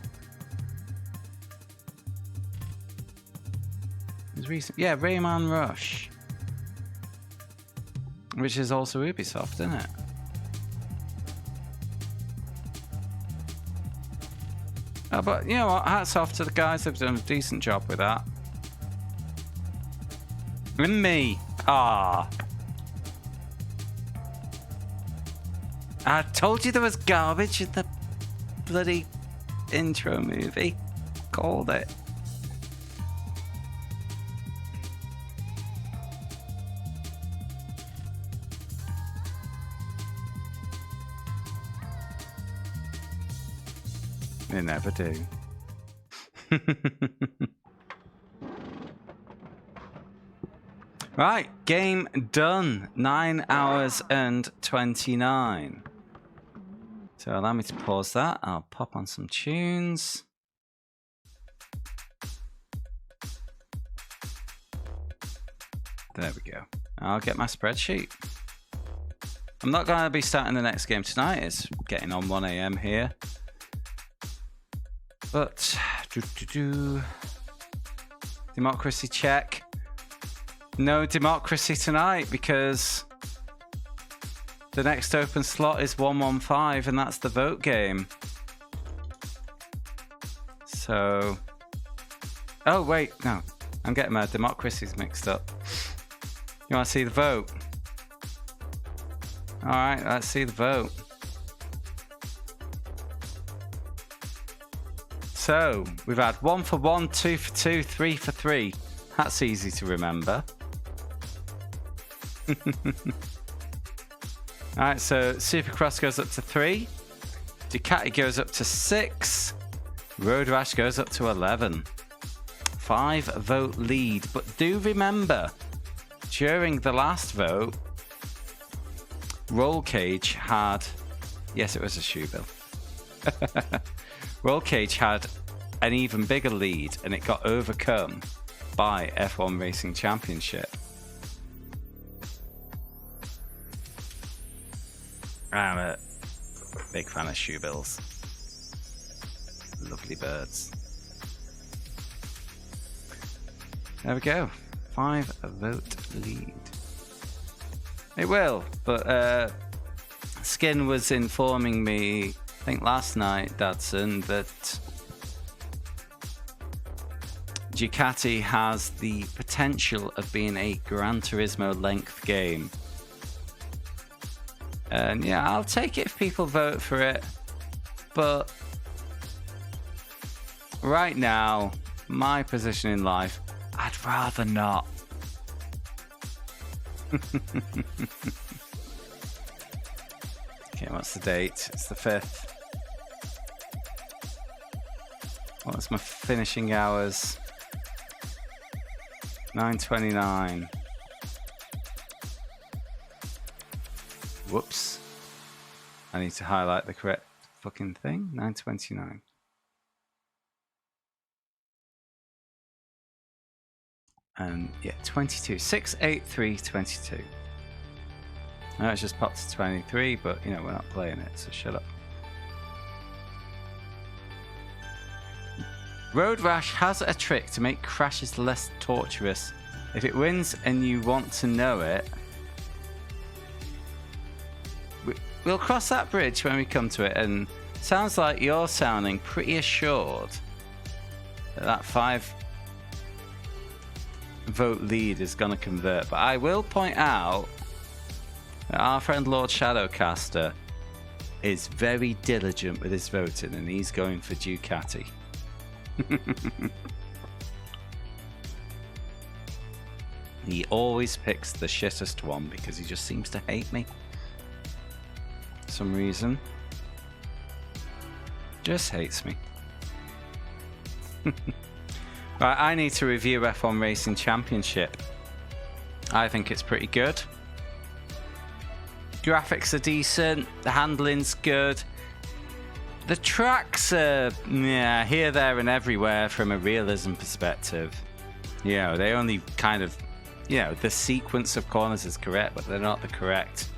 It was recent. Yeah, Rayman Rush, which is also Ubisoft, isn't it? Oh, but you know what? Hats off to the guys. They've done a decent job with that. And me. Ah. I told you there was garbage in the bloody intro movie. Called it. They never do. Right, game done. 9 hours and 29. So allow me to pause that. I'll pop on some tunes. There we go. I'll get my spreadsheet. I'm not going to be starting the next game tonight. It's getting on 1 AM here. But democracy check. No democracy tonight because the next open slot is 115 and that's the vote game. So, oh wait, no, I'm getting my democracies mixed up. You want to see the vote? All right, let's see the vote. So we've had 1 for 1, 2 for 2, 3 for 3. That's easy to remember. Alright, so Supercross goes up to 3. Ducati goes up to 6. Road Rash goes up to 11. 5 vote lead. But do remember, during the last vote, Roll Cage had... Yes, it was a shoe bill. Roll Cage had an even bigger lead and it got overcome by F1 Racing Championship. I'm a big fan of shoe bills. Lovely birds. There we go. 5 vote lead. It will, but Skin was informing me, I think last night, Dadson, that Ducati has the potential of being a Gran Turismo length game. And yeah, I'll take it if people vote for it. But right now, my position in life, I'd rather not. Okay, what's the date? It's the 5th. What's my finishing hours? 9:29. Whoops. I need to highlight the correct fucking thing. 9:29. And yeah, 22. 68322. I know it's just popped to 23, but you know, we're not playing it, so shut up. Road Rash has a trick to make crashes less torturous. If it wins and you want to know it, we'll cross that bridge when we come to it. And sounds like you're sounding pretty assured that that 5 vote lead is going to convert. But I will point out that our friend Lord Shadowcaster is very diligent with his voting, and he's going for Ducati. He always picks the shittest one because he just seems to hate me for some reason. Just hates me. Right, I need to review F1 Racing Championship. I think it's pretty good. Graphics are decent, the handling's good. The tracks are, yeah, here, there, and everywhere from a realism perspective. You know, they only kind of, you know, the sequence of corners is correct, but they're not the correct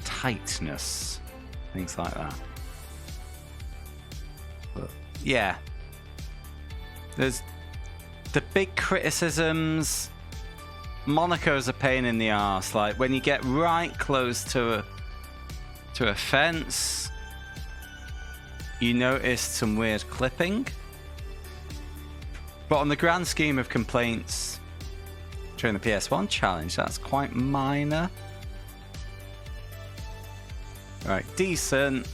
tightness. Things like that. But, yeah. There's the big criticisms. Monaco's a pain in the arse. Like, when you get right close to a fence, you noticed some weird clipping. But on the grand scheme of complaints during the PS1 challenge, that's quite minor. Right, decent.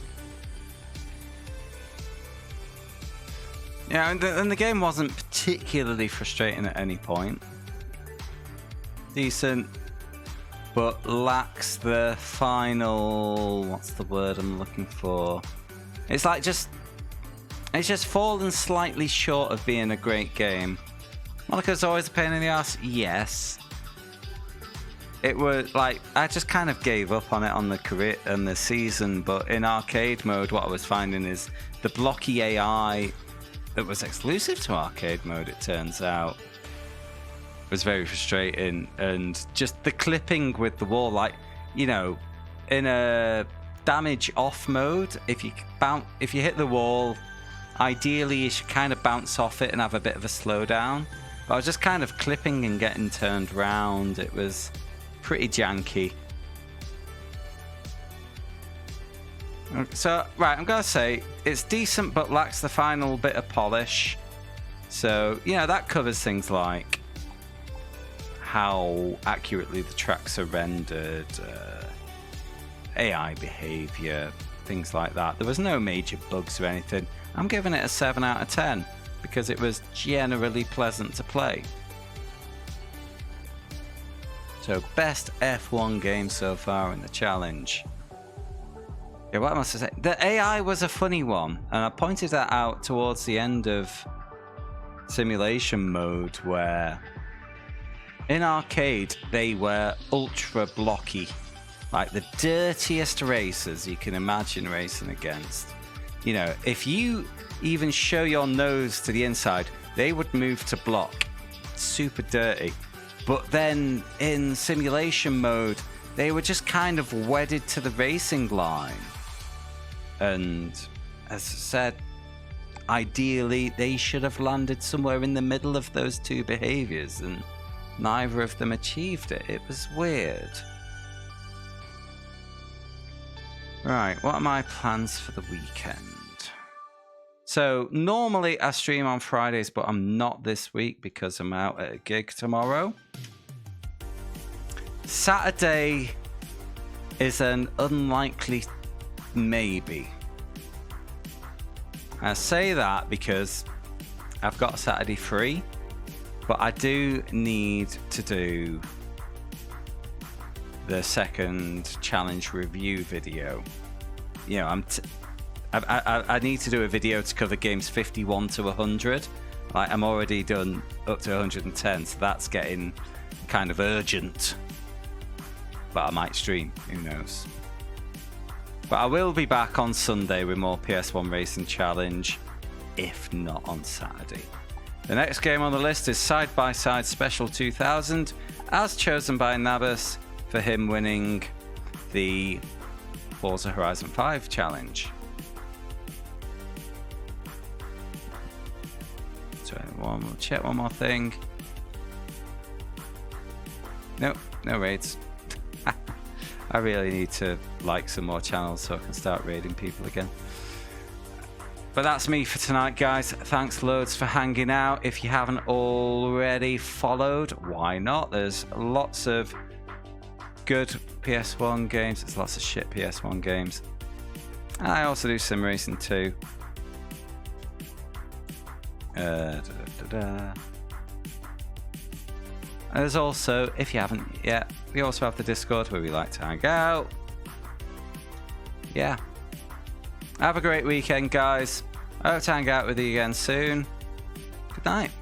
Yeah, and the game wasn't particularly frustrating at any point. Decent, but lacks the final... What's the word I'm looking for? It's like it's just fallen slightly short of being a great game. Monaco's always a pain in the ass, yes. It was like, I just kind of gave up on it on the career and the season, but in arcade mode, what I was finding is the blocky AI that was exclusive to arcade mode, it turns out, was very frustrating. And just the clipping with the wall, like, you know, in a damage off mode, if you hit the wall Ideally, you should kind of bounce off it and have a bit of a slowdown. But I was just kind of clipping and getting turned round. It was pretty janky. So, right, I'm going to say it's decent but lacks the final bit of polish. So, you know, that covers things like how accurately the tracks are rendered, AI behavior, things like that. There was no major bugs or anything. I'm giving it a 7 out of 10 because it was generally pleasant to play. So, best F1 game so far in the challenge. Yeah, what must I say? The AI was a funny one, and I pointed that out towards the end of simulation mode, where in arcade they were ultra blocky, like the dirtiest racers you can imagine racing against. You know, if you even show your nose to the inside, they would move to block. Super dirty. But then in simulation mode, they were just kind of wedded to the racing line. And as I said, ideally they should have landed somewhere in the middle of those two behaviors, and neither of them achieved it. It was weird. Right, what are my plans for the weekend? So normally I stream on Fridays, but I'm not this week because I'm out at a gig tomorrow. Saturday is an unlikely maybe. I say that because I've got Saturday free, but I do need to do the second challenge review video. You know, I need to do a video to cover games 51 to 100. Like, I'm already done up to 110, so that's getting kind of urgent. But I might stream, who knows. But I will be back on Sunday with more PS1 Racing Challenge, if not on Saturday. The next game on the list is Side by Side Special 2000, as chosen by Nabas for him winning the Forza Horizon 5 challenge. So we'll check one more thing. Nope, no raids. I really need to like some more channels so I can start raiding people again. But that's me for tonight, guys. Thanks loads for hanging out. If you haven't already followed, why not? There's lots of good PS1 games. There's lots of shit PS1 games. And I also do sim racing too. And there's also, if you haven't yet, we also have the Discord where we like to hang out. Yeah. Have a great weekend, guys. I hope to hang out with you again soon. Good night.